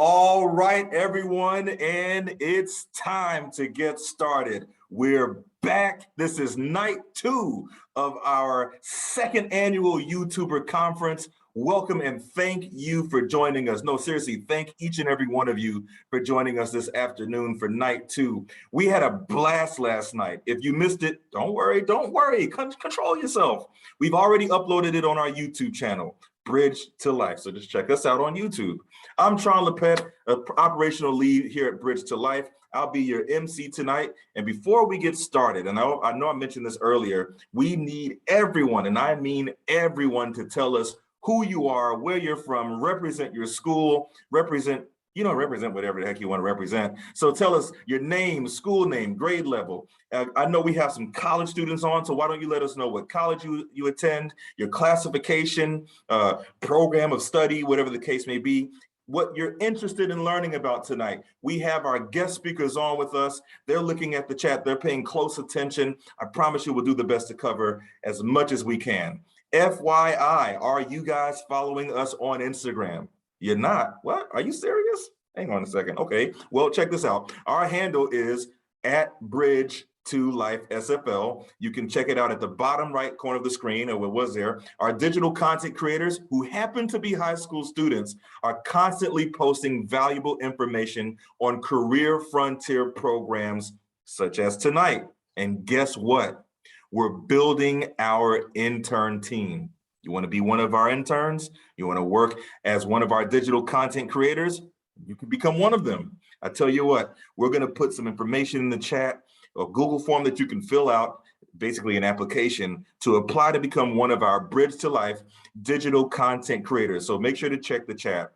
All right, everyone, and it's time to get started. We're back. This is night 2 of our second annual YouTuber conference. Welcome and thank you for joining us. No, seriously, thank each and every one of you for joining us this afternoon for night 2. We had a blast last night. If you missed it, don't worry, control yourself. We've already uploaded it on our YouTube channel, Bridge to Life. So just check us out on YouTube. I'm Tron Lepet, operational lead here at Bridge to Life. I'll be your MC tonight. And before we get started, and I know I mentioned this earlier, we need everyone, and I mean everyone, to tell us who you are, where you're from, represent your school, represent whatever the heck you want to represent. So tell us your name, school name, grade level. I know we have some college students on, so why don't you let us know what college you attend, your classification, program of study, whatever the case may be, what you're interested in learning about tonight. We have our guest speakers on with us. They're looking at the chat. They're paying close attention. I promise you we'll do the best to cover as much as we can. FYI, are you guys following us on Instagram? You're not? What? Are you serious? Hang on a second. Okay, well, check this out. Our handle is @Bridge2LifeSFL. You can check it out at the bottom right corner of the screen, or what was there. Our digital content creators, who happen to be high school students, are constantly posting valuable information on career frontier programs such as tonight. And guess what? We're building our intern team. You want to be one of our interns? You want to work as one of our digital content creators? You can become one of them. I tell you what, we're going to put some information in the chat, a Google form that you can fill out, basically an application to apply to become one of our Bridge to Life digital content creators. So make sure to check the chat.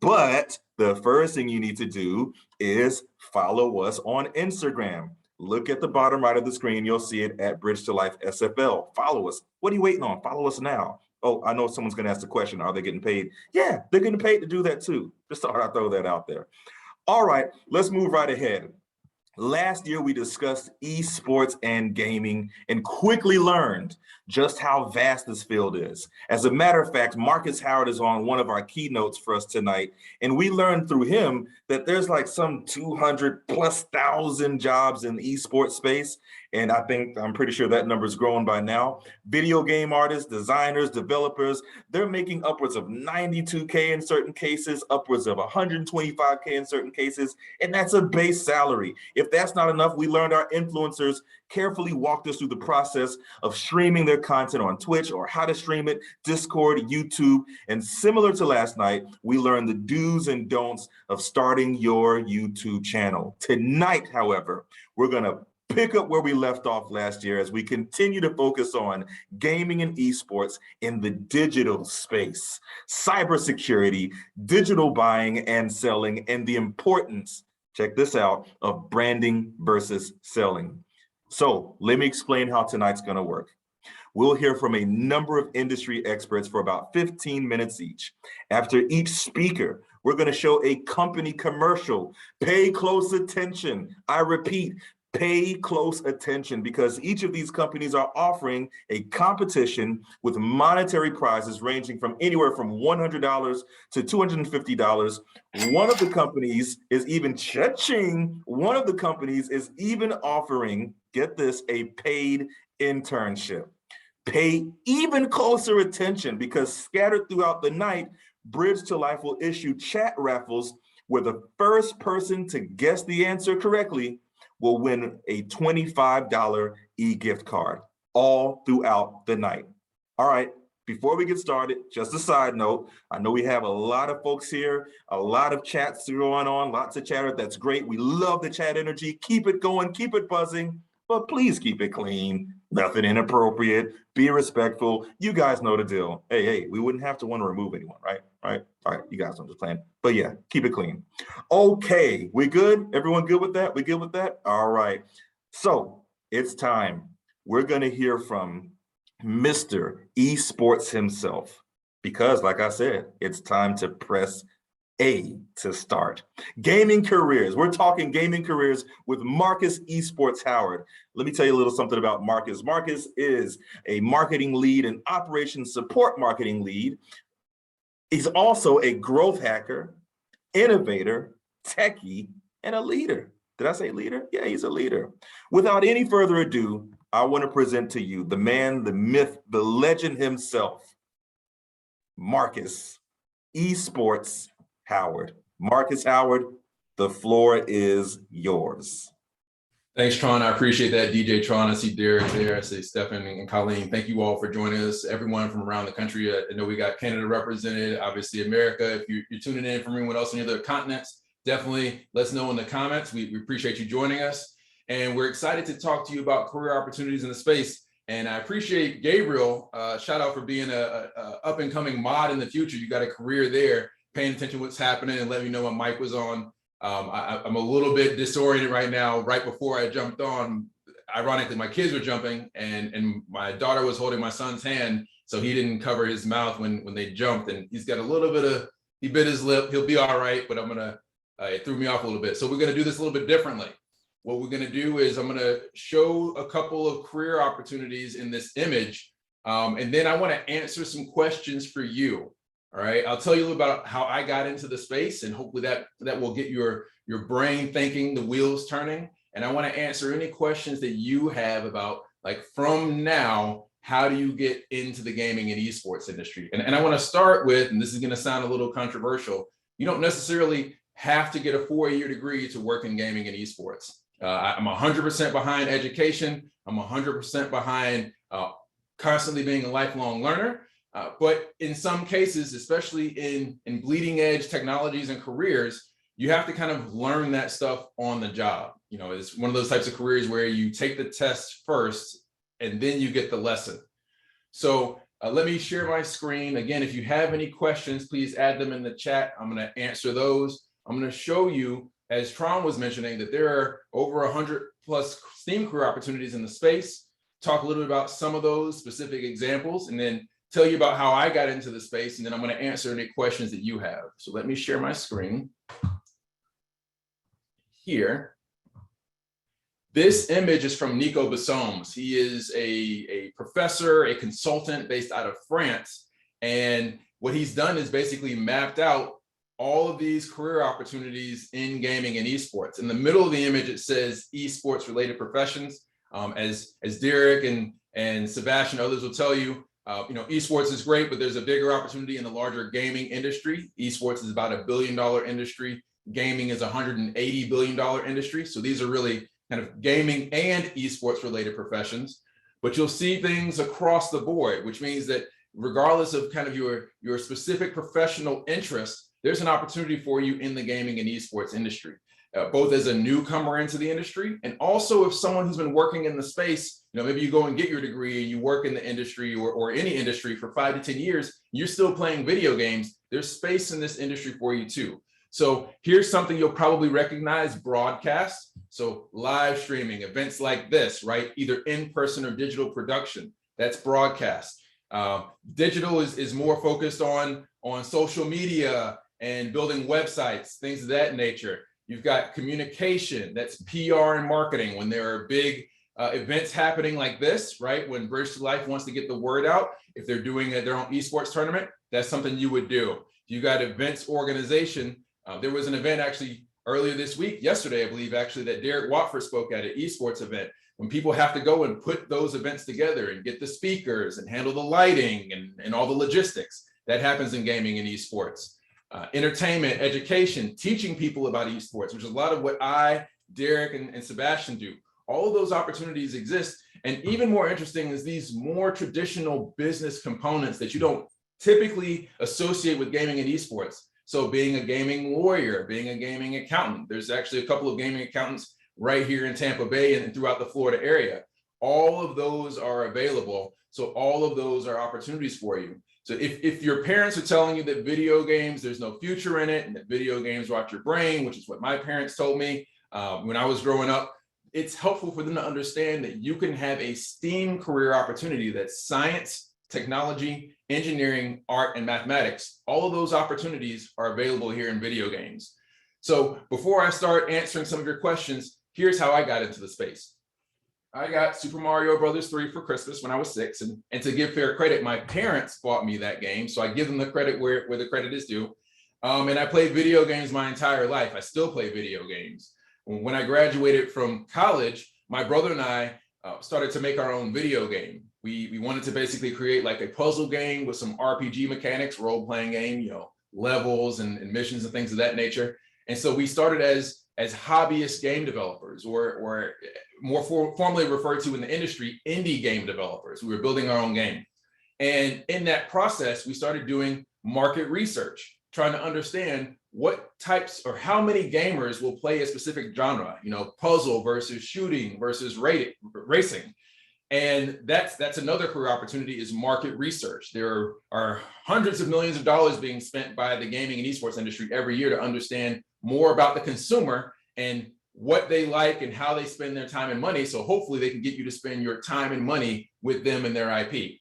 But the first thing you need to do is follow us on Instagram. Look at the bottom right of the screen. You'll see it at Bridge to Life SFL. Follow us. What are you waiting on? Follow us now. Oh, I know someone's going to ask the question, are they getting paid? Yeah, they're getting paid to do that too. Just thought I'd throw that out there. All right, let's move right ahead. Last year, we discussed esports and gaming and quickly learned just how vast this field is. As a matter of fact, Marcus Howard is on one of our keynotes for us tonight, and we learned through him that there's like some 200,000+ jobs in the esports space, and I'm pretty sure that number's grown by now. Video game artists, designers, developers, they're making upwards of $92K in certain cases, upwards of $125K in certain cases, and that's a base salary. If that's not enough, we learned our influencers carefully walked us through the process of streaming their content on Twitch, or how to stream it, Discord, YouTube, and similar to last night, we learned the do's and don'ts of starting your YouTube channel. Tonight, however, we're gonna pick up where we left off last year as we continue to focus on gaming and esports in the digital space, cybersecurity, digital buying and selling, and the importance, check this out, of branding versus selling. So let me explain how tonight's gonna work. We'll hear from a number of industry experts for about 15 minutes each. After each speaker, we're gonna show a company commercial. Pay close attention. I repeat, pay close attention, because each of these companies are offering a competition with monetary prizes ranging from anywhere from $100 to $250. One of the companies is even offering, get this, a paid internship. Pay even closer attention, because scattered throughout the night, Bridge to Life will issue chat raffles where the first person to guess the answer correctly will win a $25 e-gift card all throughout the night. All right, before we get started, just a side note, I know we have a lot of folks here, a lot of chats going on, lots of chatter. That's great. We love the chat energy. Keep it going, keep it buzzing, but please keep it clean. Nothing inappropriate. Be respectful. You guys know the deal. Hey, we wouldn't have to want to remove anyone, right? All right, you guys know the plan. But yeah, keep it clean. Okay, we good? Everyone good with that? We good with that? All right. So it's time. We're going to hear from Mr. Esports himself, because like I said, it's time to press A to start. Gaming careers. We're talking gaming careers with Marcus Esports Howard. Let me tell you a little something about Marcus. Marcus is a marketing lead and operations support marketing lead. He's also a growth hacker, innovator, techie, and a leader. Did I say leader? Yeah, he's a leader. Without any further ado, I want to present to you the man, the myth, the legend himself, Marcus Esports Howard. Marcus Howard, the floor is yours. Thanks, Tron. I appreciate that, DJ Tron. I see Derek there. I see Stephen and Colleen. Thank you all for joining us. Everyone from around the country. I know we got Canada represented, obviously America. If you're tuning in from anyone else on the other continents, definitely let us know in the comments. We appreciate you joining us. And we're excited to talk to you about career opportunities in the space. And I appreciate Gabriel, shout out for being a up and coming mod in the future. You got a career there, paying attention to what's happening and letting me know when Mike was on. I'm a little bit disoriented right now. Right before I jumped on, ironically, my kids were jumping and my daughter was holding my son's hand, so he didn't cover his mouth when they jumped, and he's got a little bit of, he bit his lip. He'll be all right, but it threw me off a little bit. So we're gonna do this a little bit differently. What we're gonna do is I'm gonna show a couple of career opportunities in this image, and then I wanna answer some questions for you. All right, I'll tell you a little about how I got into the space, and hopefully that will get your brain thinking, the wheels turning. And I want to answer any questions that you have about, like, from now, how do you get into the gaming and esports industry? And I want to start with, and this is going to sound a little controversial, you don't necessarily have to get a 4-year degree to work in gaming and esports. I'm 100% behind education. I'm 100% behind constantly being a lifelong learner. But in some cases, especially in bleeding edge technologies and careers, you have to kind of learn that stuff on the job. You know, it's one of those types of careers where you take the test first and then you get the lesson. So let me share my screen. Again, if you have any questions, please add them in the chat. I'm going to answer those. I'm going to show you, as Tron was mentioning, that there are over 100+ STEAM career opportunities in the space. Talk a little bit about some of those specific examples, and then tell you about how I got into the space, and then I'm going to answer any questions that you have. So let me share my screen here. This image is from Nico Bessoms. He is a professor, a consultant based out of France. And what he's done is basically mapped out all of these career opportunities in gaming and esports. In the middle of the image, it says esports related professions. As Derek and Sebastian, others will tell you, you know, esports is great, but there's a bigger opportunity in the larger gaming industry. Esports is about $1 billion industry. Gaming is $180 billion industry. So these are really kind of gaming and esports related professions. But you'll see things across the board, which means that regardless of kind of your specific professional interest, there's an opportunity for you in the gaming and esports industry. Both as a newcomer into the industry, and also if someone who's been working in the space, you know, maybe you go and get your degree and you work in the industry or any industry for 5 to 10 years, you're still playing video games. There's space in this industry for you too. So here's something you'll probably recognize: broadcast. So live streaming, events like this, right? Either in person or digital production, that's broadcast. Digital is more focused on social media and building websites, things of that nature. You've got communication, that's PR and marketing. When there are big events happening like this, right? When Bridge to Life wants to get the word out, if they're doing their own esports tournament, that's something you would do. You got events organization. There was an event actually earlier this week, yesterday, I believe, actually, that Derek Watford spoke at an esports event. When people have to go and put those events together and get the speakers and handle the lighting and all the logistics, that happens in gaming and esports. Entertainment, education, teaching people about esports, which is a lot of what I, Derek, and Sebastian do. All of those opportunities exist. And even more interesting is these more traditional business components that you don't typically associate with gaming and esports. So being a gaming lawyer, being a gaming accountant, there's actually a couple of gaming accountants right here in Tampa Bay and throughout the Florida area. All of those are available. So all of those are opportunities for you. So if your parents are telling you that video games, there's no future in it, and that video games rot your brain, which is what my parents told me when I was growing up, it's helpful for them to understand that you can have a STEAM career opportunity that's science, technology, engineering, art, and mathematics. All of those opportunities are available here in video games. So before I start answering some of your questions, here's how I got into the space. I got Super Mario Brothers 3 for Christmas when I was 6, and to give fair credit, my parents bought me that game, so I give them the credit where the credit is due. And I played video games my entire life. I still play video games. When I graduated from college, my brother and I started to make our own video game. We wanted to basically create like a puzzle game with some RPG mechanics, role-playing game, you know, levels and missions and things of that nature. And so we started as hobbyist game developers, or more formally referred to in the industry, indie game developers. We were building our own game. And in that process, we started doing market research, trying to understand what types or how many gamers will play a specific genre, you know, puzzle versus shooting versus racing. And that's another career opportunity, is market research. There are hundreds of millions of dollars being spent by the gaming and esports industry every year to understand more about the consumer and what they like and how they spend their time and money. So hopefully they can get you to spend your time and money with them and their IP.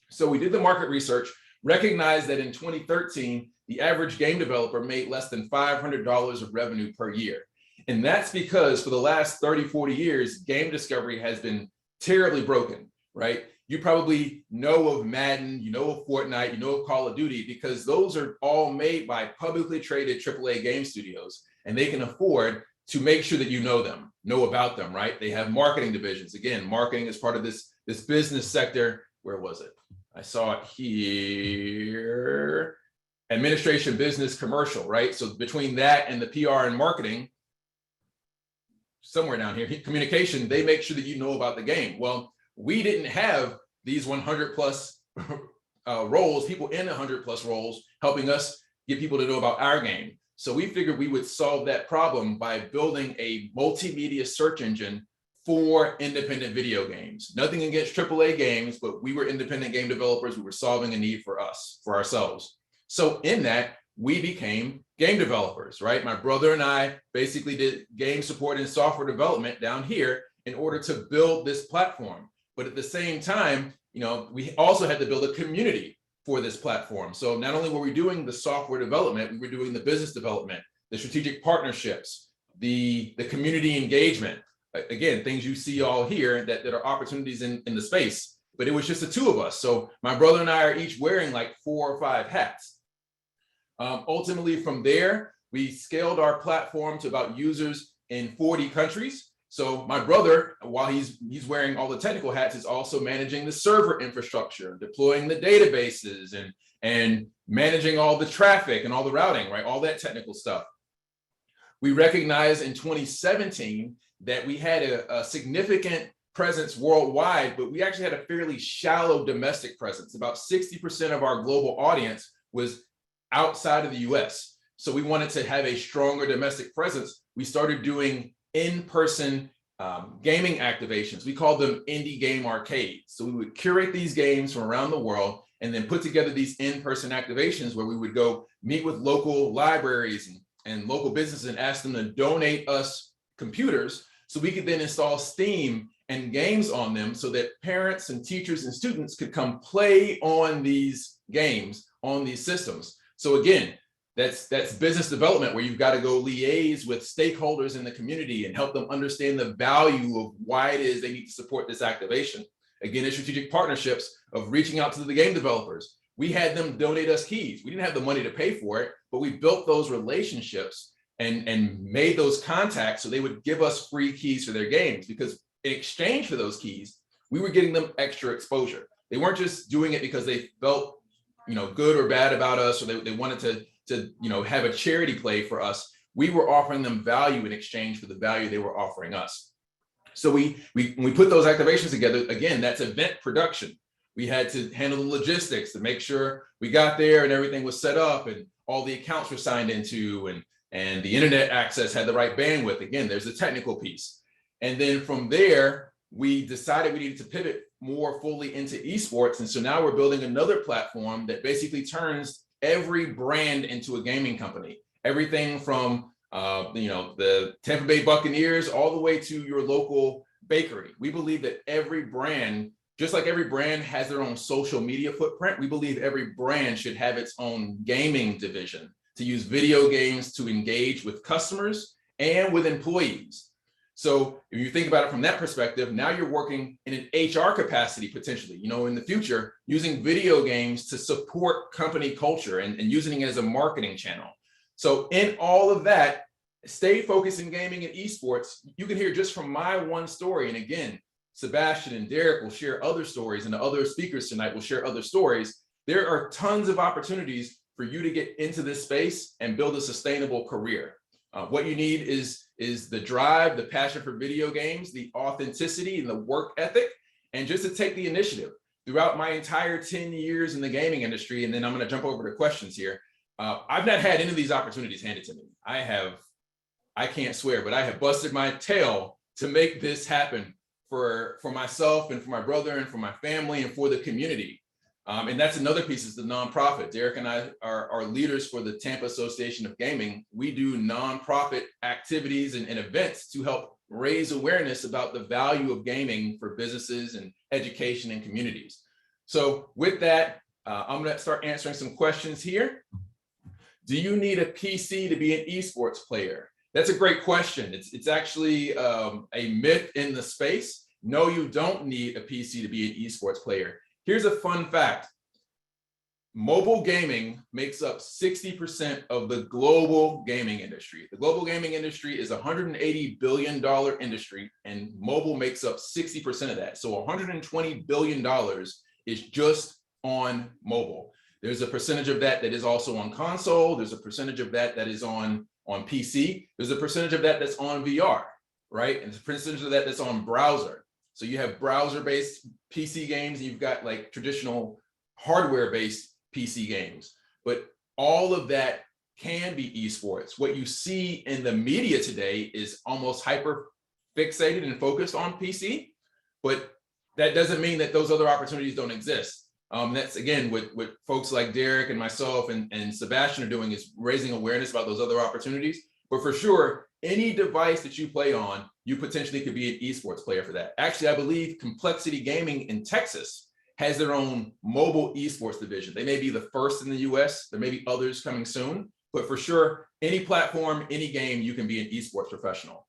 So we did the market research, recognized that in 2013, the average game developer made less than $500 of revenue per year. And that's because for the last 30, 40 years, game discovery has been terribly broken, right? You probably know of Madden, you know of Fortnite, you know of Call of Duty, because those are all made by publicly traded AAA game studios, and they can afford to make sure that you know them, know about them, right? They have marketing divisions. Again, marketing is part of this business sector. Where was it? I saw it here. Administration, business, commercial, right? So between that and the PR and marketing, somewhere down here, communication, they make sure that you know about the game. Well, we didn't have these 100 plus roles, people in 100 plus roles, helping us get people to know about our game. So we figured we would solve that problem by building a multimedia search engine for independent video games. Nothing against AAA games, but we were independent game developers. We were solving a need for us, for ourselves. So in that, we became game developers, right? My brother and I basically did game support and software development down here in order to build this platform. But at the same time, you know, we also had to build a community for this platform. So not only were we doing the software development, we were doing the business development, the strategic partnerships, the community engagement. Again, things you see all here that are opportunities in the space, but it was just the two of us. So my brother and I are each wearing like 4 or 5 hats. Ultimately, from there, we scaled our platform to about users in 40 countries. So my brother, while he's wearing all the technical hats, is also managing the server infrastructure, deploying the databases, and managing all the traffic and all the routing, right? All that technical stuff. We recognized in 2017 that we had a significant presence worldwide, but we actually had a fairly shallow domestic presence. About 60% of our global audience was outside of the US. So we wanted to have a stronger domestic presence. We started doing in-person gaming activations. We called them indie game arcades. So we would curate these games from around the world and then put together these in-person activations where we would go meet with local libraries and local businesses and ask them to donate us computers so we could then install Steam and games on them so that parents and teachers and students could come play on these games on these systems. So again, that's business development, where you've got to go liaise with stakeholders in the community and help them understand the value of why it is they need to support this activation. Again, it's strategic partnerships of reaching out to the game developers. We had them donate us keys. We didn't have the money to pay for it, but we built those relationships and made those contacts so they would give us free keys for their games, because in exchange for those keys, we were getting them extra exposure. They weren't just doing it because they felt, you know, good or bad about us, or they wanted to you know, have a charity play for us. We were offering them value in exchange for the value they were offering us. So when we put those activations together, again, that's event production. We had to handle the logistics to make sure we got there and everything was set up and all the accounts were signed into and the internet access had the right bandwidth. Again, there's the technical piece. And then from there, we decided we needed to pivot more fully into esports. And so now we're building another platform that basically turns every brand into a gaming company. Everything from you know, the Tampa Bay Buccaneers all the way to your local bakery. We believe that every brand, just like every brand has their own social media footprint, we believe every brand should have its own gaming division to use video games to engage with customers and with employees. So if you think about it from that perspective, now you're working in an HR capacity potentially, in the future, using video games to support company culture and using it as a marketing channel. So in all of that, stay focused in gaming and esports. You can hear just from my one story. And again, Sebastian and Derek will share other stories, and the other speakers tonight will share other stories. There are tons of opportunities for you to get into this space and build a sustainable career. What you need is the drive, the passion for video games, the authenticity and the work ethic, and just to take the initiative. Throughout my entire 10 years in the gaming industry, and then I'm going to jump over to questions here, I've not had any of these opportunities handed to me. I can't swear, but I have busted my tail to make this happen for myself and for my brother and for my family and for the community. And that's another piece, is the nonprofit. Derek and I are leaders for the Tampa Association of Gaming. We do nonprofit activities and events to help raise awareness about the value of gaming for businesses and education and communities. So with that, I'm going to start answering some questions here. Do you need a PC to be an esports player? That's a great question. It's actually a myth in the space. No, you don't need a PC to be an esports player. Here's a fun fact. Mobile gaming makes up 60% of the global gaming industry. The global gaming industry is a $180 billion industry, and mobile makes up 60% of that. So $120 billion is just on mobile. There's a percentage of that is also on console. There's a percentage of that is on PC. There's a percentage of that that's on VR, right? And there's a percentage of that that's on browser. So you have browser-based PC games, and you've got like traditional hardware-based PC games. But all of that can be esports. What you see in the media today is almost hyper fixated and focused on PC, but that doesn't mean that those other opportunities don't exist. That's again what folks like Derek and myself and Sebastian are doing, is raising awareness about those other opportunities. But for sure, any device that you play on, you potentially could be an esports player for that. Actually, I believe Complexity Gaming in Texas has their own mobile esports division. They may be the first in the US. There may be others coming soon, but for sure, any platform, any game, you can be an esports professional.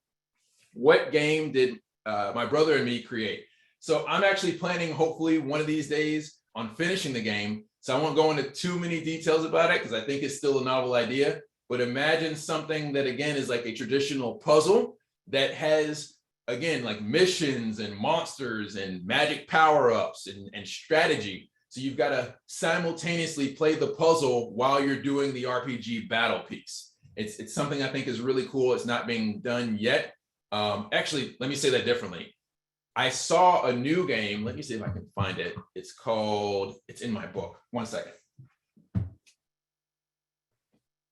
What game did my brother and me create? So I'm actually planning, hopefully one of these days, on finishing the game. So I won't go into too many details about it, because I think it's still a novel idea. But imagine something that, again, is like a traditional puzzle that has, again, like missions and monsters and magic power-ups and strategy. So you've got to simultaneously play the puzzle while you're doing the RPG battle piece. It's something I think is really cool. It's not being done yet. Actually, let me say that differently. I saw a new game. Let me see if I can find it. It's in my book. One second.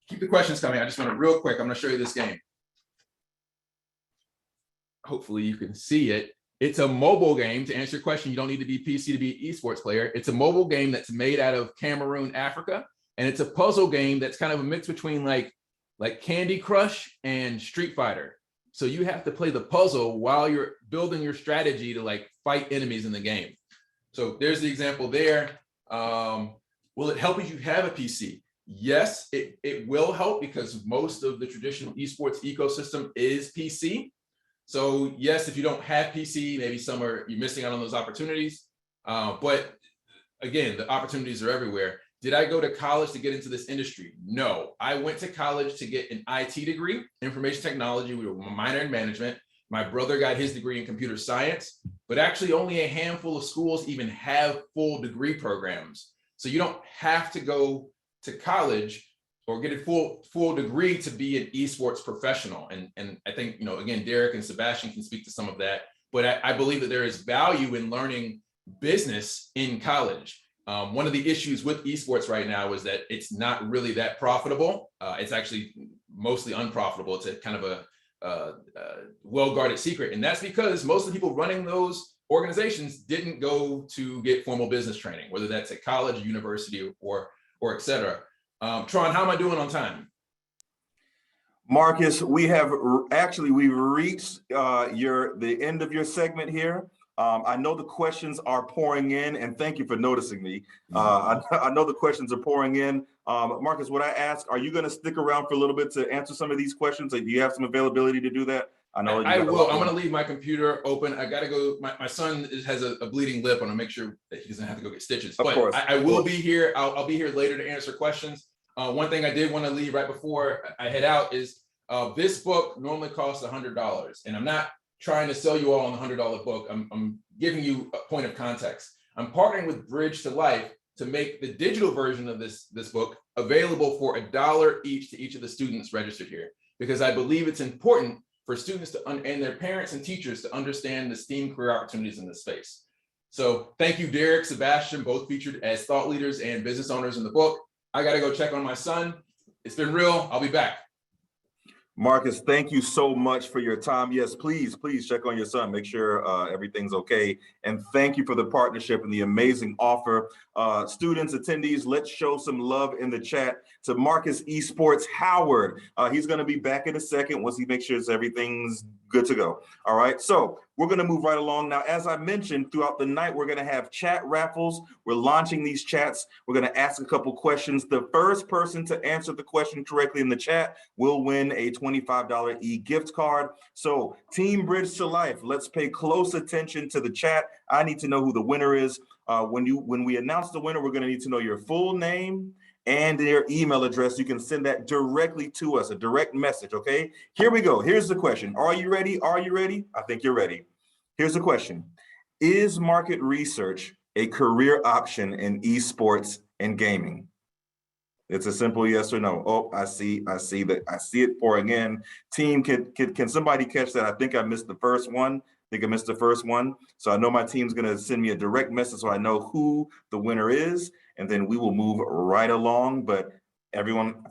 Keep the questions coming. I just want to real quick. I'm going to show you this game. Hopefully you can see it. It's a mobile game. To answer your question, you don't need to be PC to be an esports player. It's a mobile game that's made out of Cameroon, Africa. And it's a puzzle game that's kind of a mix between like Candy Crush and Street Fighter. So you have to play the puzzle while you're building your strategy to like fight enemies in the game. So there's the example there. Will it help if you have a PC? Yes, it will help, because most of the traditional esports ecosystem is PC. So yes, if you don't have PC, maybe you're missing out on those opportunities. But again, the opportunities are everywhere. Did I go to college to get into this industry? No, I went to college to get an IT degree, information technology. We were a minor in management. My brother got his degree in computer science, but actually only a handful of schools even have full degree programs. So you don't have to go to college or get a full degree to be an esports professional. And I think, again, Derek and Sebastian can speak to some of that, but I believe that there is value in learning business in college. One of the issues with esports right now is that it's not really that profitable. It's actually mostly unprofitable. It's a kind of a well-guarded secret. And that's because most of the people running those organizations didn't go to get formal business training, whether that's at college, university, or et cetera. Tron, how am I doing on time? Marcus, we've reached the end of your segment here. I know the questions are pouring in, and thank you for noticing me. I know the questions are pouring in. Marcus, would I ask, are you going to stick around for a little bit to answer some of these questions? Do you have some availability to do that? I know I you got a will. lot I'm going going to leave my computer open. I got to go. My son has a bleeding lip. I want to make sure that he doesn't have to go get stitches. Of But course. I will be here. I'll be here later to answer questions. One thing I did want to leave right before I head out is this book normally costs $100. And I'm not trying to sell you all on the $100 book. I'm giving you a point of context. I'm partnering with Bridge to Life to make the digital version of this book available for $1 each to each of the students registered here, because I believe it's important for students and their parents and teachers to understand the STEAM career opportunities in this space. So thank you, Derek, Sebastian, both featured as thought leaders and business owners in the book. I got to go check on my son. It's been real. I'll be back. Marcus, thank you so much for your time. Yes, please check on your son. Make sure everything's okay. And thank you for the partnership and the amazing offer. Students, attendees, let's show some love in the chat to Marcus Esports Howard. He's going to be back in a second once he makes sure everything's good to go. All right, so we're going to move right along. Now, as I mentioned, throughout the night, we're going to have chat raffles. We're launching these chats. We're going to ask a couple questions. The first person to answer the question correctly in the chat will win a $25 e-gift card. So Team Bridge to Life, let's pay close attention to the chat. I need to know who the winner is. When we announce the winner, we're going to need to know your full name and their email address. You can send that directly to us, a direct message, okay? Here we go. Here's the question. Are you ready? Are you ready? I think you're ready. Here's the question. Is market research a career option in esports and gaming? It's a simple yes or no. Oh, I see it pouring in. Team, can somebody catch that? I think I missed the first one. So I know my team's gonna send me a direct message so I know who the winner is, and then we will move right along. But I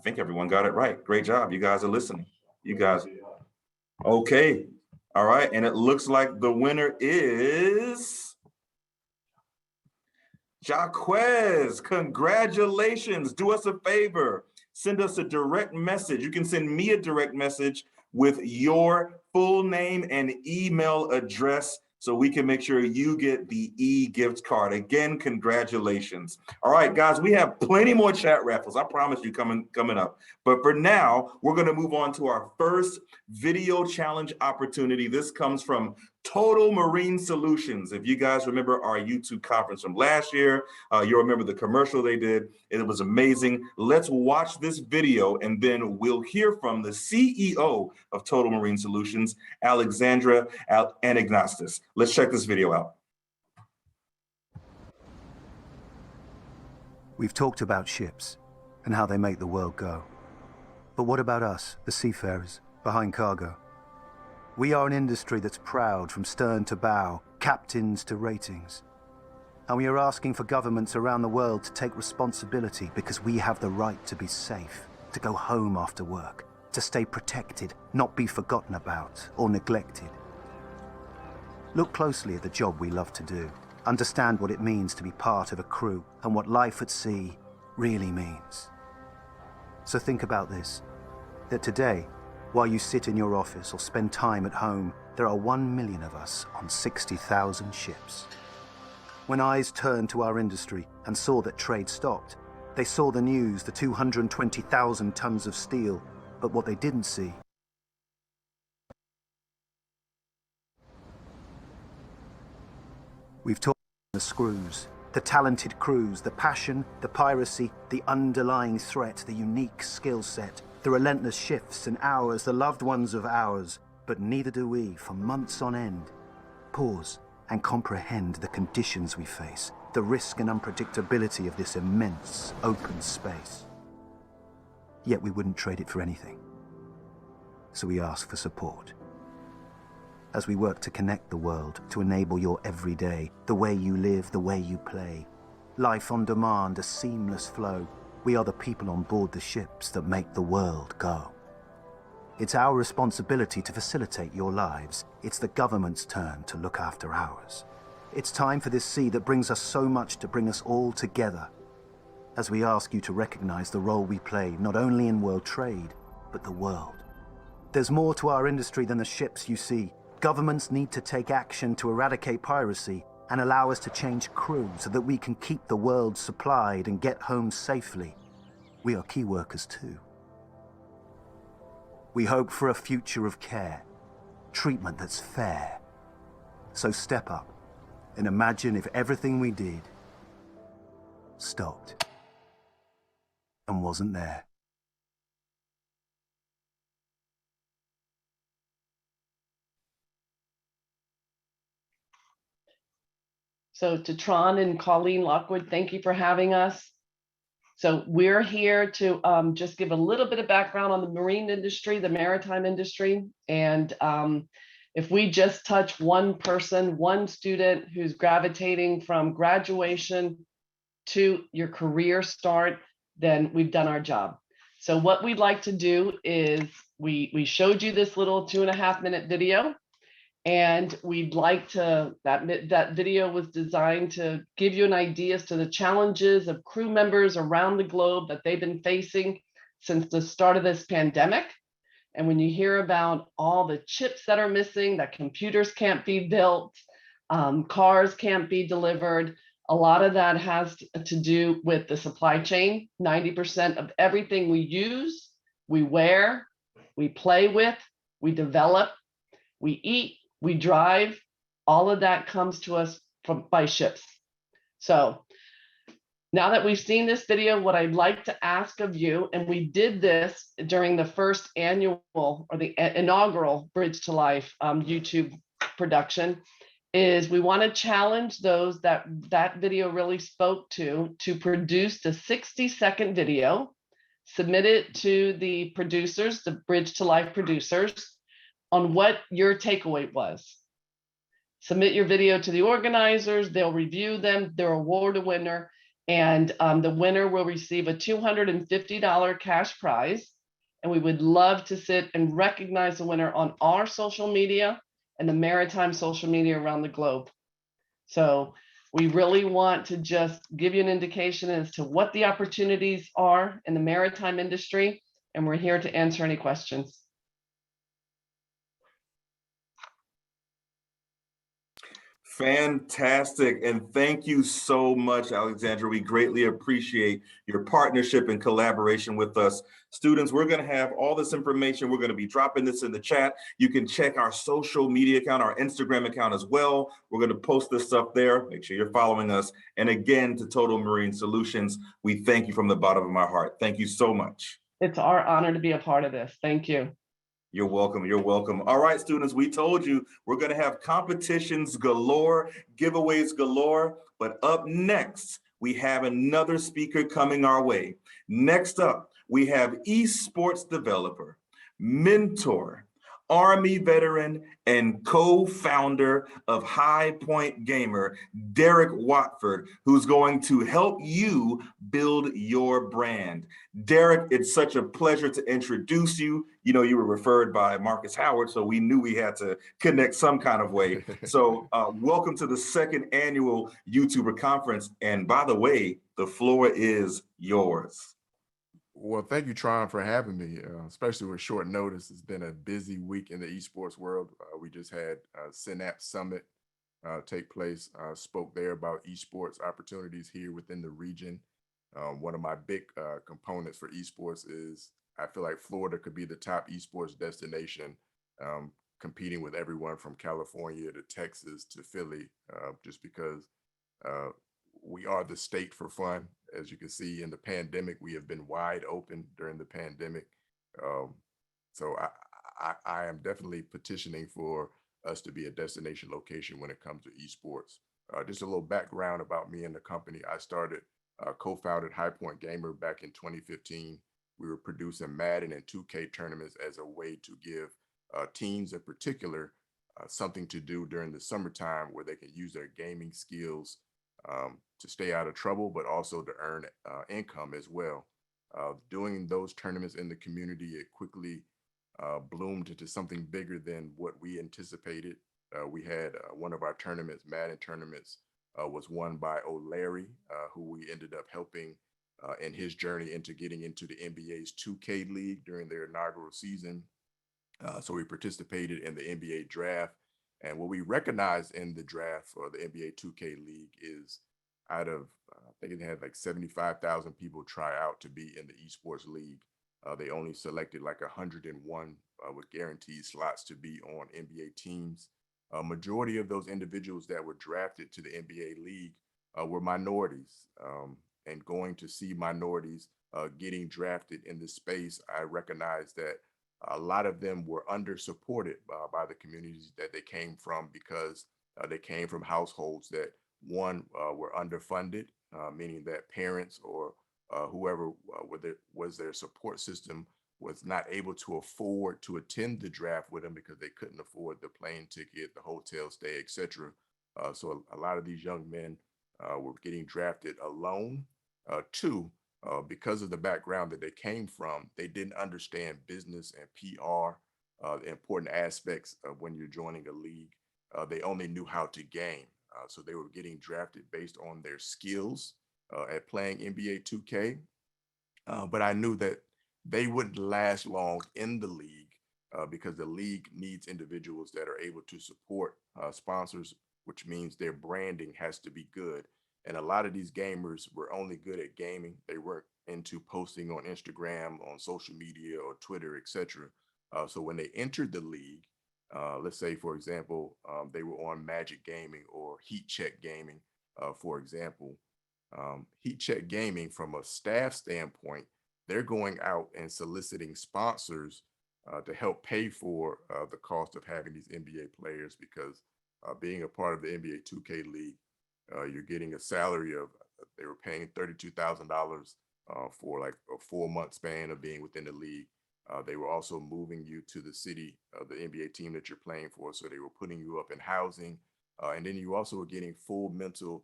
think everyone got it right. Great job. You guys are listening. You guys. Okay. All right. And it looks like the winner is Jaquez. Congratulations. Do us a favor. Send us a direct message. You can send me a direct message with your full name and email address so we can make sure you get the e-gift card. Again, congratulations. All right, guys, we have plenty more chat raffles. I promise you coming up. But for now, we're gonna move on to our first video challenge opportunity. This comes from Total Marine Solutions. If you guys remember our YouTube conference from last year, you'll remember the commercial they did. It was amazing. Let's watch this video and then we'll hear from the CEO of Total Marine Solutions, Alexandra Anagnastis. Let's check this video out. We've talked about ships and how they make the world go. But what about us, the seafarers, behind cargo? We are an industry that's proud from stern to bow, captains to ratings. And we are asking for governments around the world to take responsibility because we have the right to be safe, to go home after work, to stay protected, not be forgotten about or neglected. Look closely at the job we love to do. Understand what it means to be part of a crew and what life at sea really means. So think about this, that today, while you sit in your office or spend time at home, there are 1 million of us on 60,000 ships. When eyes turned to our industry and saw that trade stopped, they saw the news, the 220,000 tons of steel, but what they didn't see we've talked about the screws, the talented crews, the passion, the piracy, the underlying threat, the unique skill set, the relentless shifts and hours, the loved ones of ours. But neither do we, for months on end, pause and comprehend the conditions we face, the risk and unpredictability of this immense open space. Yet we wouldn't trade it for anything. So we ask for support. As we work to connect the world, to enable your everyday, the way you live, the way you play. Life on demand, a seamless flow. We are the people on board the ships that make the world go. It's our responsibility to facilitate your lives. It's the government's turn to look after ours. It's time for this sea that brings us so much to bring us all together. As we ask you to recognize the role we play, not only in world trade, but the world. There's more to our industry than the ships you see. Governments need to take action to eradicate piracy and allow us to change crew so that we can keep the world supplied and get home safely. We are key workers too. We hope for a future of care, treatment that's fair. So step up and imagine if everything we did stopped and wasn't there. So to Tron and Colleen Lockwood, thank you for having us. So we're here to just give a little bit of background on the marine industry, the maritime industry. And if we just touch one person, one student who's gravitating from graduation to your career start, then we've done our job. So what we'd like to do is we showed you this little 2.5-minute video. And we'd like to, that video was designed to give you an idea as to the challenges of crew members around the globe that they've been facing since the start of this pandemic. And when you hear about all the chips that are missing, that computers can't be built, cars can't be delivered, a lot of that has to do with the supply chain. 90% of everything we use, we wear, we play with, we develop, we eat, we drive, all of that comes to us by ships. So now that we've seen this video, what I'd like to ask of you, and we did this during the first annual or the inaugural Bridge to Life YouTube production, is we want to challenge those that video really spoke to produce the 60-second video, submit it to the producers, the Bridge to Life producers, on what your takeaway was. Submit your video to the organizers, they'll review them, they'll award a winner, and the winner will receive a $250 cash prize. And we would love to sit and recognize the winner on our social media and the maritime social media around the globe. So we really want to just give you an indication as to what the opportunities are in the maritime industry, and we're here to answer any questions. Fantastic. And thank you so much, Alexandra. We greatly appreciate your partnership and collaboration with us. Students, we're going to have all this information. We're going to be dropping this in the chat. You can check our social media account, our Instagram account as well. We're going to post this stuff there. Make sure you're following us. And again, to Total Marine Solutions, we thank you from the bottom of my heart. Thank you so much. It's our honor to be a part of this. Thank you. You're welcome. You're welcome. All right, students, we told you we're going to have competitions galore, giveaways galore. But up next, we have another speaker coming our way. Next up, we have esports developer, mentor, Army veteran, and co-founder of High Point Gamer, Derek Watford, who's going to help you build your brand. Derek, it's such a pleasure to introduce you. You know, you were referred by Marcus Howard, so we knew we had to connect some kind of way. So welcome to the second annual YouTuber conference. And by the way, the floor is yours. Well, thank you, Tron, for having me, especially with short notice. It's been a busy week in the esports world. We just had Synapse Summit take place. Spoke there about esports opportunities here within the region. One of my big components for esports is I feel like Florida could be the top esports destination, competing with everyone from California to Texas to Philly, just because we are the state for fun. As you can see in the pandemic, we have been wide open during the pandemic. So I am definitely petitioning for us to be a destination location when it comes to esports. Just a little background about me and the company. I started, co-founded High Point Gamer back in 2015. We were producing Madden and 2K tournaments as a way to give teens in particular something to do during the summertime where they can use their gaming skills to stay out of trouble, but also to earn income as well. Doing those tournaments in the community, it quickly bloomed into something bigger than what we anticipated. We had one of our tournaments, Madden tournaments, was won by O'Leary, who we ended up helping in his journey into getting into the NBA's 2K League during their inaugural season. So we participated in the NBA draft. And what we recognized in the draft for the NBA 2K League is out of, I think it had like 75,000 people try out to be in the esports league. They only selected like 101 with guaranteed slots to be on NBA teams. A majority of those individuals that were drafted to the NBA league were minorities. And going to see minorities getting drafted in this space, I recognize that a lot of them were under supported by the communities that they came from, because they came from households that, one, were underfunded, meaning that parents or whoever was their support system was not able to afford to attend the draft with them because they couldn't afford the plane ticket, the hotel stay, etc. So a lot of these young men were getting drafted alone. Two, because of the background that they came from, they didn't understand business and PR, the important aspects of when you're joining a league. They only knew how to game. So they were getting drafted based on their skills at playing NBA 2K. But I knew that they wouldn't last long in the league because the league needs individuals that are able to support sponsors, which means their branding has to be good. And a lot of these gamers were only good at gaming. They weren't into posting on Instagram, on social media or Twitter, etc. So when they entered the league, let's say, for example, they were on Magic Gaming or Heat Check Gaming, for example. Heat Check Gaming, from a staff standpoint, they're going out and soliciting sponsors to help pay for the cost of having these NBA players, because being a part of the NBA 2K League, you're getting a salary of, they were paying $32,000 for like a 4-month span of being within the league. They were also moving you to the city of the NBA team that you're playing for. So they were putting you up in housing. And then you also were getting full mental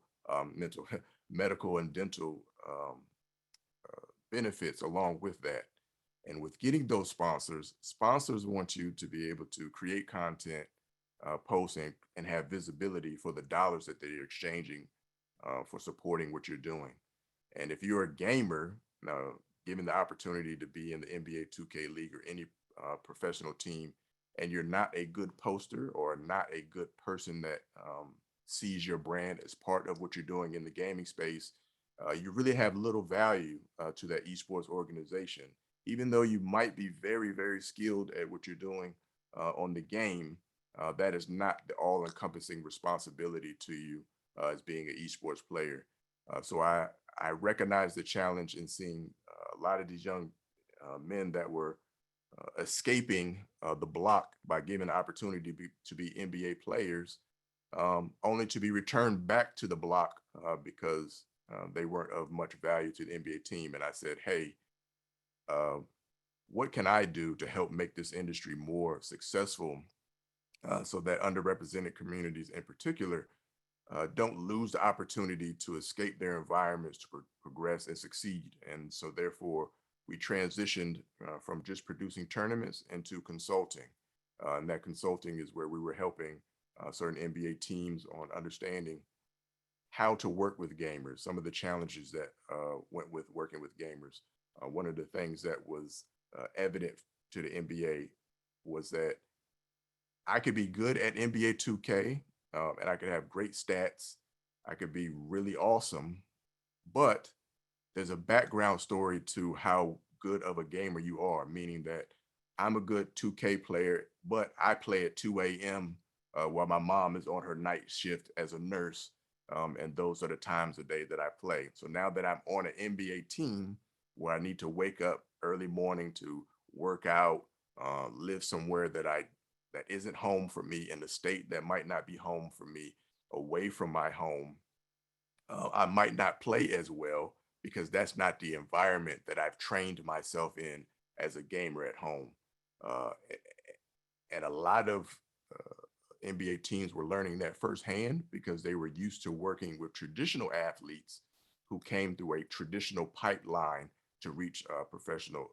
medical and dental benefits along with that. And with getting those sponsors want you to be able to create content, post and have visibility for the dollars that they're exchanging for supporting what you're doing. And if you're a gamer, given the opportunity to be in the NBA 2K League or any professional team, and you're not a good poster or not a good person that sees your brand as part of what you're doing in the gaming space, you really have little value to that esports organization. Even though you might be very, very skilled at what you're doing on the game, that is not the all-encompassing responsibility to you as being an esports player. So I recognize the challenge in seeing a lot of these young men that were escaping the block by given the opportunity to be NBA players, only to be returned back to the block because they weren't of much value to the NBA team. And I said, hey, what can I do to help make this industry more successful so that underrepresented communities in particular don't lose the opportunity to escape their environments to progress and succeed. And so therefore, we transitioned from just producing tournaments into consulting. And that consulting is where we were helping certain NBA teams on understanding how to work with gamers, some of the challenges that went with working with gamers. One of the things that was evident to the NBA was that I could be good at NBA 2K and I could have great stats. I could be really awesome, but there's a background story to how good of a gamer you are, meaning that I'm a good 2K player, but I play at 2 a.m. While my mom is on her night shift as a nurse. And those are the times of day that I play. So now that I'm on an NBA team where I need to wake up early morning to work out, live somewhere that isn't home for me, in a state that might not be home for me, away from my home, I might not play as well because that's not the environment that I've trained myself in as a gamer at home. Uh, and a lot of NBA teams were learning that firsthand because they were used to working with traditional athletes who came through a traditional pipeline to reach a professional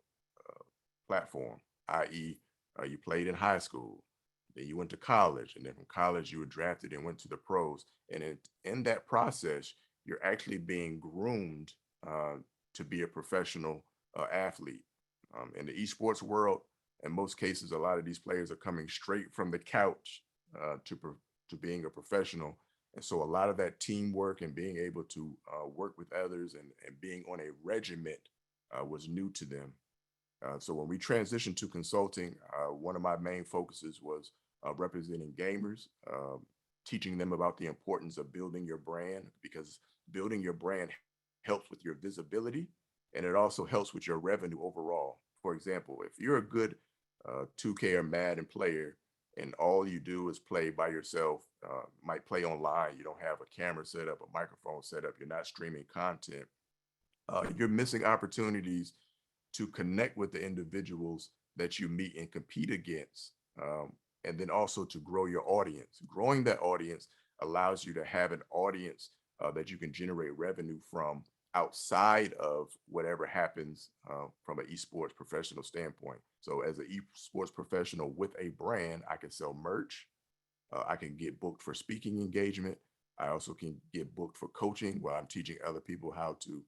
platform, i.e., you played in high school, then you went to college, and then from college you were drafted and went to the pros. And in that process, you're actually being groomed to be a professional athlete. In the esports world, in most cases, a lot of these players are coming straight from the couch to being a professional. And so a lot of that teamwork and being able to work with others and being on a regiment was new to them. So when we transitioned to consulting, one of my main focuses was representing gamers, teaching them about the importance of building your brand, because building your brand helps with your visibility, and it also helps with your revenue overall. For example, if you're a good 2K or Madden player and all you do is play by yourself, might play online, you don't have a camera set up, a microphone set up, you're not streaming content, you're missing opportunities to connect with the individuals that you meet and compete against, and then also to grow your audience. Growing that audience allows you to have an audience that you can generate revenue from outside of whatever happens from an esports professional standpoint. So as an esports professional with a brand, I can sell merch. I can get booked for speaking engagement. I also can get booked for coaching while I'm teaching other people how to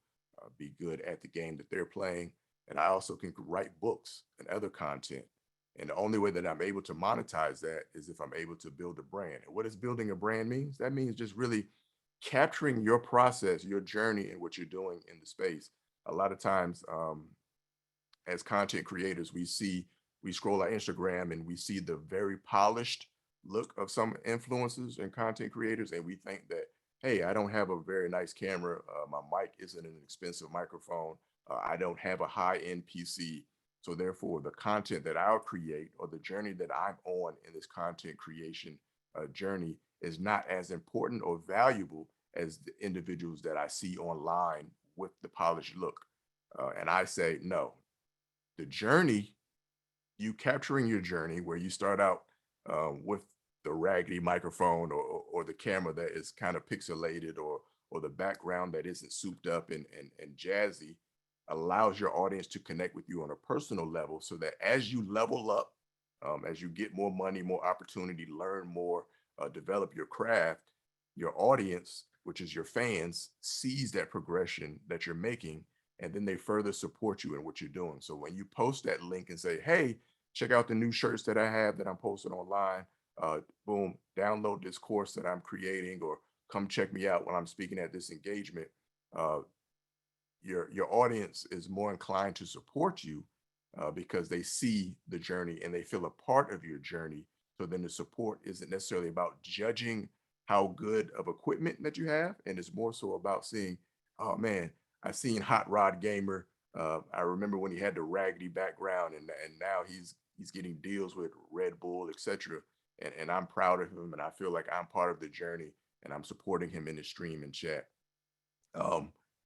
be good at the game that they're playing. And I also can write books and other content. And the only way that I'm able to monetize that is if I'm able to build a brand. And what does building a brand means? That means just really capturing your process, your journey, and what you're doing in the space. A lot of times, as content creators, we scroll our Instagram and we see the very polished look of some influencers and content creators, and we think that, hey, I don't have a very nice camera. My mic isn't an expensive microphone. I don't have a high-end PC. So therefore, the content that I'll create or the journey that I'm on in this content creation journey is not as important or valuable as the individuals that I see online with the polished look. And I say, no, the journey, you capturing your journey where you start out with the raggedy microphone or the camera that is kind of pixelated or the background that isn't souped up and jazzy, allows your audience to connect with you on a personal level, so that as you level up, as you get more money, more opportunity, learn more, develop your craft, your audience, which is your fans, sees that progression that you're making, and then they further support you in what you're doing. So when you post that link and say, hey, check out the new shirts that I have that I'm posting online, boom, download this course that I'm creating, or come check me out when I'm speaking at this engagement, your audience is more inclined to support you because they see the journey and they feel a part of your journey. So then the support isn't necessarily about judging how good of equipment that you have, and it's more so about seeing, oh man, I've seen Hot Rod Gamer. I remember when he had the raggedy background, and now he's getting deals with Red Bull, etc. And I'm proud of him, and I feel like I'm part of the journey, and I'm supporting him in the stream and chat.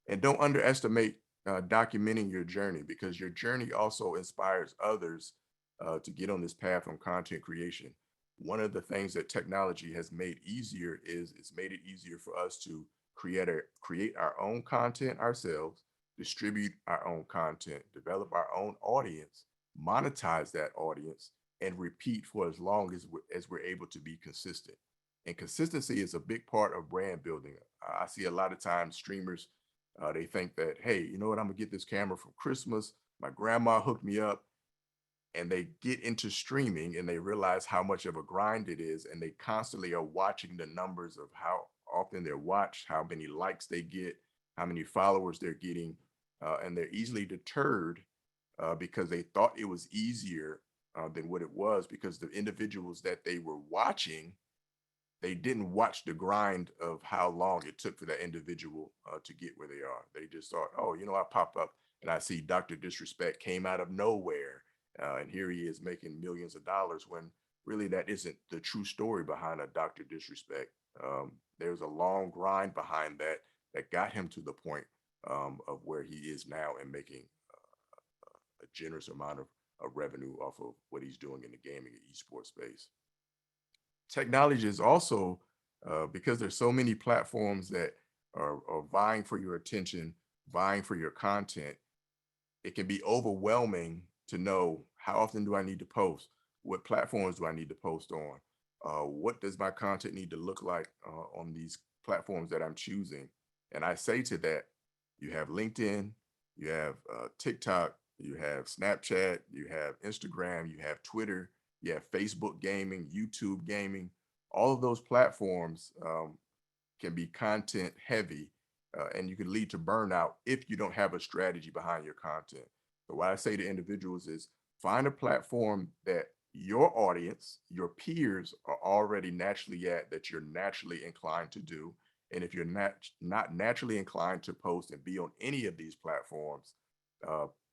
And don't underestimate documenting your journey, because your journey also inspires others to get on this path on content creation. One of the things that technology has made easier is it's made it easier for us to create our own content ourselves, distribute our own content, develop our own audience, monetize that audience, and repeat for as long as we're able to be consistent. And consistency is a big part of brand building. I see a lot of times streamers, they think that, hey, you know what, I'm gonna get this camera from Christmas. My grandma hooked me up, and they get into streaming and they realize how much of a grind it is. And they constantly are watching the numbers of how often they're watched, how many likes they get, how many followers they're getting. And they're easily deterred because they thought it was easier than what it was, because the individuals that they were watching, they didn't watch the grind of how long it took for that individual to get where they are. They just thought, oh, you know, I pop up and I see Dr. Disrespect came out of nowhere, and here he is making millions of dollars, when really that isn't the true story behind a Dr. Disrespect. There's a long grind behind that got him to the point of where he is now, and making a generous amount of revenue off of what he's doing in the gaming and esports space. Technology is also, because there's so many platforms that are vying for your attention, vying for your content, it can be overwhelming to know, how often do I need to post? What platforms do I need to post on? What does my content need to look like on these platforms that I'm choosing? And I say to that, you have LinkedIn, you have TikTok, you have Snapchat, you have Instagram, you have Twitter, you have Facebook gaming, YouTube gaming. All of those platforms can be content heavy, and you can lead to burnout if you don't have a strategy behind your content. So what I say to individuals is find a platform that your audience, your peers are already naturally at, that you're naturally inclined to do. And if you're not naturally inclined to post and be on any of these platforms,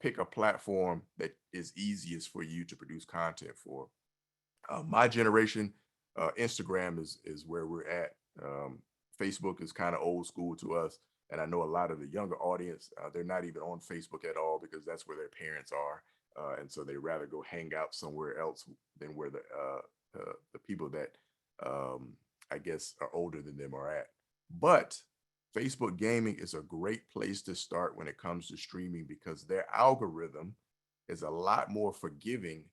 pick a platform that is easiest for you to produce content for. My generation, Instagram is where we're at. Facebook is kind of old school to us. And I know a lot of the younger audience, they're not even on Facebook at all because that's where their parents are. And so they rather go hang out somewhere else than where the people that I guess are older than them are at. But Facebook gaming is a great place to start when it comes to streaming because their algorithm is a lot more forgiving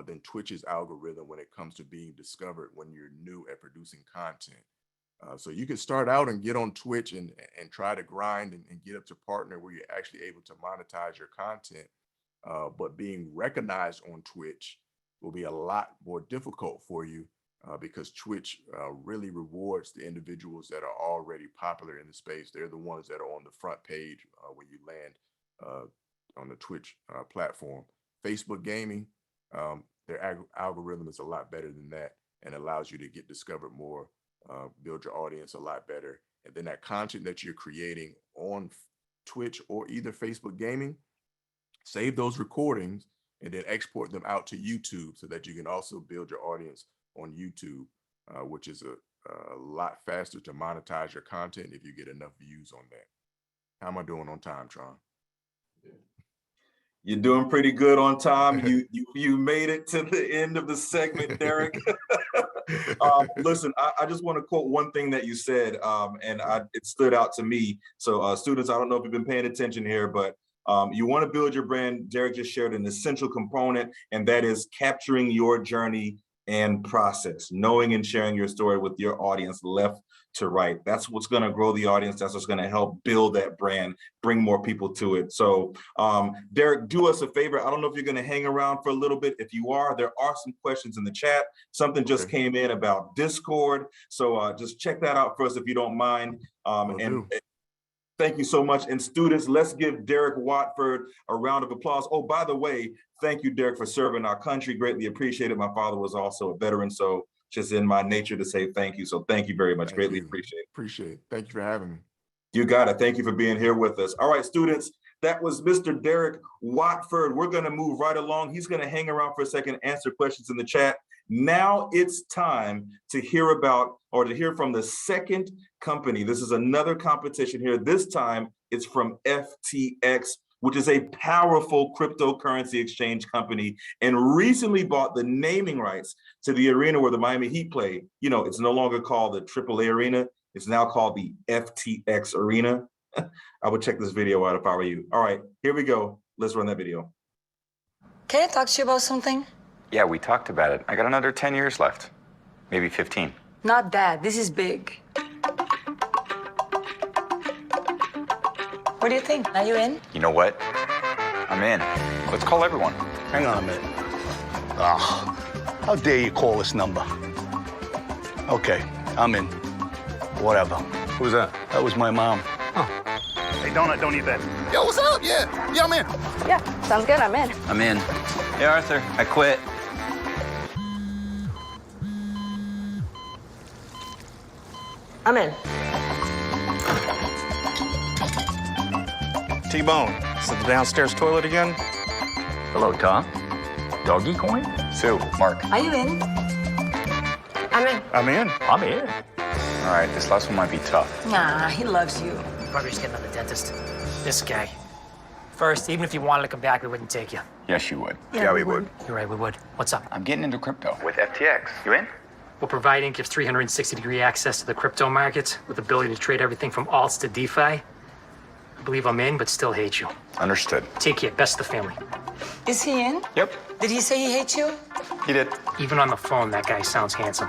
than Twitch's algorithm when it comes to being discovered when you're new at producing content. So you can start out and get on Twitch and try to grind and get up to partner where you're actually able to monetize your content. But being recognized on Twitch will be a lot more difficult for you because Twitch really rewards the individuals that are already popular in the space. They're the ones that are on the front page when you land on the Twitch platform. Facebook gaming, their algorithm is a lot better than that and allows you to get discovered more, build your audience a lot better. And then that content that you're creating on Twitch or either Facebook gaming, save those recordings and then export them out to YouTube so that you can also build your audience on YouTube, which is a lot faster to monetize your content if you get enough views on that. How am I doing on time, Tron? You're doing pretty good on time. You made it to the end of the segment, Derek. Listen, I just want to quote one thing that you said, and it stood out to me. So students, I don't know if you've been paying attention here, but you want to build your brand. Derek just shared an essential component, and that is capturing your journey and process, knowing and sharing your story with your audience left to right. That's what's going to grow the audience. That's what's going to help build that brand, bring more people to it. So Derek, do us a favor. I don't know if you're going to hang around for a little bit. If you are, there are some questions in the chat. Something just came in about Discord. So just check that out for us if you don't mind. Thank you so much. And students, let's give Derek Watford a round of applause. Oh, by the way, thank you, Derek, for serving our country. Greatly appreciated. My father was also a veteran, so just in my nature to say thank you. So thank you very much. Greatly appreciate it. Appreciate it. Thank you for having me. You got it. Thank you for being here with us. All right, students, that was Mr. Derek Watford. We're going to move right along. He's going to hang around for a second, answer questions in the chat. Now it's time to hear about, or to hear from the second company. This is another competition here. This time it's from FTX, which is a powerful cryptocurrency exchange company and recently bought the naming rights to the arena where the Miami Heat play. You know, it's no longer called the AAA Arena. It's now called the FTX Arena. I would check this video out if I were you. All right, here we go. Let's run that video. Can I talk to you about something? Yeah, we talked about it. I got another 10 years left. Maybe 15. Not that. This is big. What do you think? Are you in? You know what? I'm in. Let's call everyone. Hang on a minute. Ah, how dare you call this number? Okay, I'm in. Whatever. Who's that? That was my mom. Oh. Hey, Donut, don't eat that. Yo, what's up? Yeah, I'm in. Yeah, sounds good. I'm in. I'm in. Hey, Arthur, I quit. I'm in. T-Bone, is it the downstairs toilet again? Hello, Tom. Doggy coin? Sue, Mark. Are you in? I'm in. I'm in. I'm in. All right, this last one might be tough. Nah, he loves you. Probably just getting on the dentist. This guy. First, even if you wanted to come back, we wouldn't take you. Yes, you would. Yeah, we would. You're right, we would. What's up? I'm getting into crypto. With FTX. You in? We'll provide gives 360-degree access to the crypto markets with the ability to trade everything from alts to DeFi. I believe I'm in, but still hate you. Understood. Take care. Best of the family. Is he in? Yep, Did he say he hates you? he did. Even on the phone, that guy sounds handsome.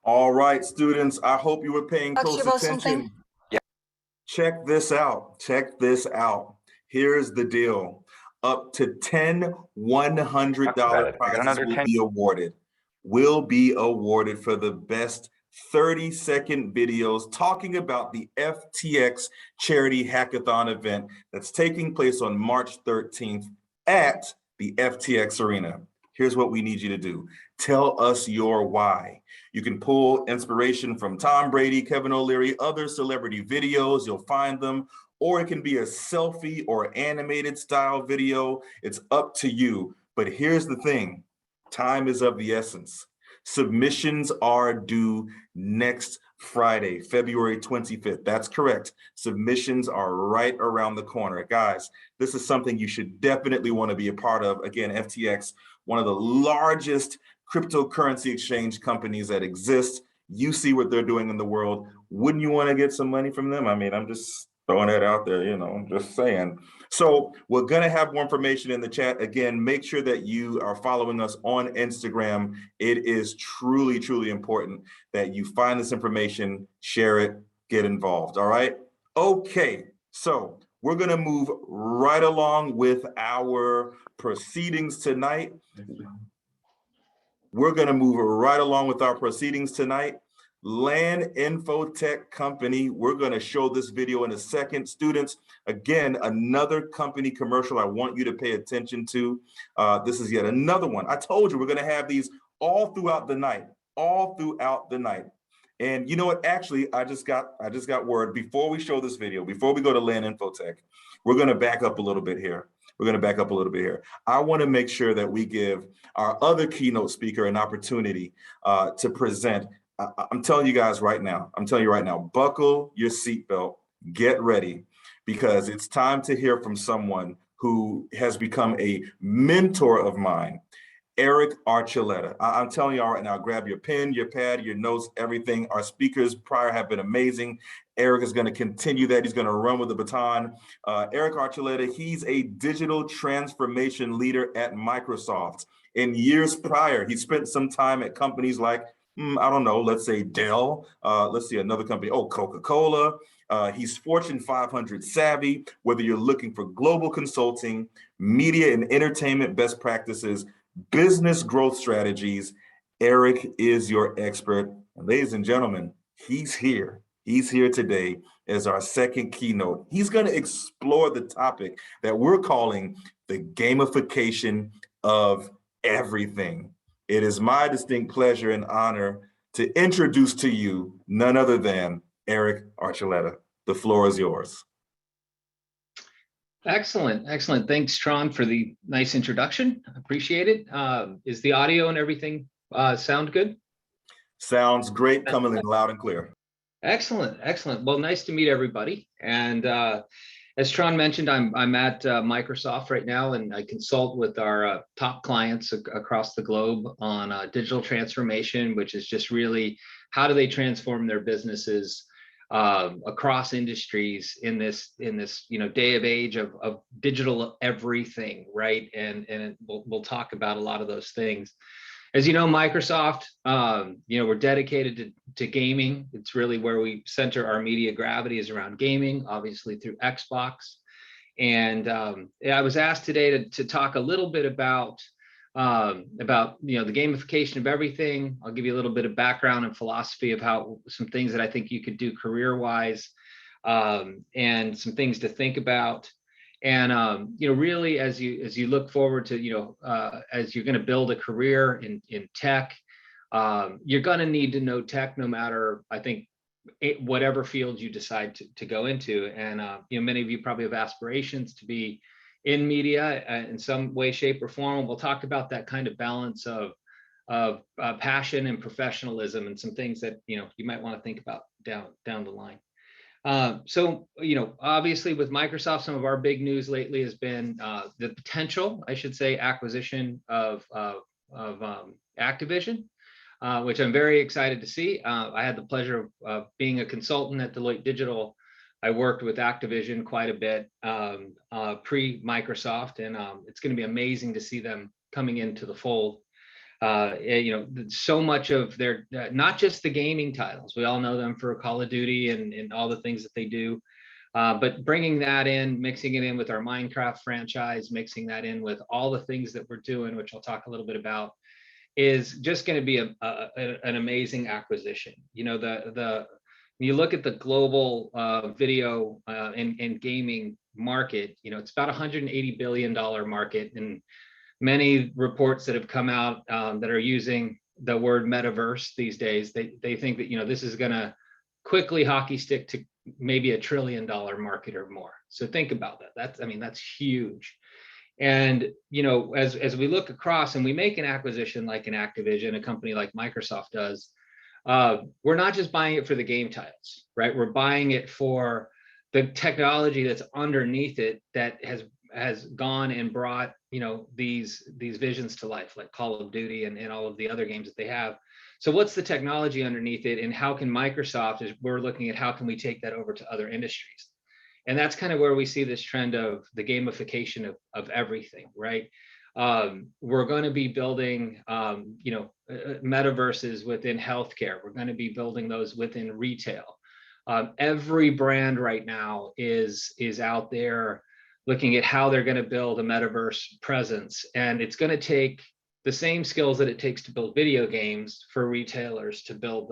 All right, students, I hope you were paying Talk to close you about attention. something? Yeah. Check this out. Check this out. Here's the deal. Up to 10 $100 I got prizes another will 10. be awarded. Will be awarded for the best 30-second videos talking about the FTX Charity Hackathon event that's taking place on March 13th at the FTX Arena. Here's what we need you to do. Tell us your why. You can pull inspiration from Tom Brady, Kevin O'Leary, other celebrity videos. You'll find them. Or it can be a selfie or animated style video. It's up to you. But here's the thing. Time is of the essence. Submissions are due next Friday, February 25th. That's correct. Submissions are right around the corner. Guys, this is something you should definitely want to be a part of. Again, FTX, one of the largest cryptocurrency exchange companies that exist. You see what they're doing in the world. Wouldn't you want to get some money from them? I mean, I'm just throwing that out there, I'm just saying. So we're going to have more information in the chat. Again, make sure that you are following us on Instagram. It is truly, truly important that you find this information, share it, get involved. All right. Okay. So we're going to move right along with our proceedings tonight. LAN Infotech Company. We're going to show this video in a second. Students, again, another company commercial I want you to pay attention to. This is yet another one. I told you we're going to have these all throughout the night, And you know what? Actually, I just got word before we show this video, before we go to LAN Infotech, we're going to back up a little bit here. I want to make sure that we give our other keynote speaker an opportunity to present. I'm telling you guys right now, buckle your seatbelt, get ready, because it's time to hear from someone who has become a mentor of mine, Eric Archuleta. I'm telling you all right now, grab your pen, your pad, your notes, everything. Our speakers prior have been amazing. Eric is going to continue that. He's going to run with the baton. Eric Archuleta, he's a digital transformation leader at Microsoft. In years prior, he spent some time at companies like, I don't know, let's say Dell, let's see another company, Coca-Cola. He's Fortune 500 savvy, whether you're looking for global consulting, media and entertainment best practices, business growth strategies. Eric is your expert. And ladies and gentlemen, he's here. He's here today as our second keynote. He's going to explore the topic that we're calling the gamification of everything. It is my distinct pleasure and honor to introduce to you none other than Eric Archuleta. The floor is yours. Excellent. Thanks, Tron, for the nice introduction. Appreciate it. Is the audio and everything sound good? Sounds great, coming in loud and clear. Excellent. Well, nice to meet everybody. And as Tron mentioned, I'm at Microsoft right now, and I consult with our top clients across the globe on digital transformation, which is just really how do they transform their businesses across industries in this day of age of digital everything, right? And we'll talk about a lot of those things. As you know, Microsoft, we're dedicated to gaming. It's really where we center our media gravity is around gaming, obviously through Xbox. And I was asked today to talk a little bit about the gamification of everything. I'll give you a little bit of background and philosophy of how some things that I think you could do career-wise, and some things to think about. And really, as you look forward to as you're going to build a career in tech, you're going to need to know tech, no matter, I think, whatever field you decide to go into. And many of you probably have aspirations to be in media in some way, shape, or form. We'll talk about that kind of balance of passion and professionalism, and some things that you might want to think about down the line. So obviously with Microsoft, some of our big news lately has been the potential, I should say, acquisition of Activision, which I'm very excited to see. I had the pleasure of being a consultant at Deloitte Digital. I worked with Activision quite a bit pre-Microsoft, and it's going to be amazing to see them coming into the fold. So much of their, not just the gaming titles, we all know them for Call of Duty and all the things that they do, but bringing that in, mixing it in with our Minecraft franchise, mixing that in with all the things that we're doing, which I'll talk a little bit about, is just going to be an amazing acquisition. You know, when you look at the global video and gaming market, you know, it's about $180 billion market, and many reports that have come out that are using the word metaverse these days, they think that, you know, this is going to quickly hockey stick to maybe $1 trillion market or more. So think about that. That's huge. And, you know, as we look across and we make an acquisition like an Activision, a company like Microsoft does, we're not just buying it for the game titles, right? We're buying it for the technology that's underneath it that has gone and brought, you know, these visions to life, like Call of Duty and all of the other games that they have. So what's the technology underneath it, and how can Microsoft, as we're looking at, how can we take that over to other industries? And that's kind of where we see this trend of the gamification of everything, right? We're going to be building, you know, metaverses within healthcare. We're going to be building those within retail. Every brand right now is out there looking at how they're going to build a metaverse presence, and it's going to take the same skills that it takes to build video games for retailers to build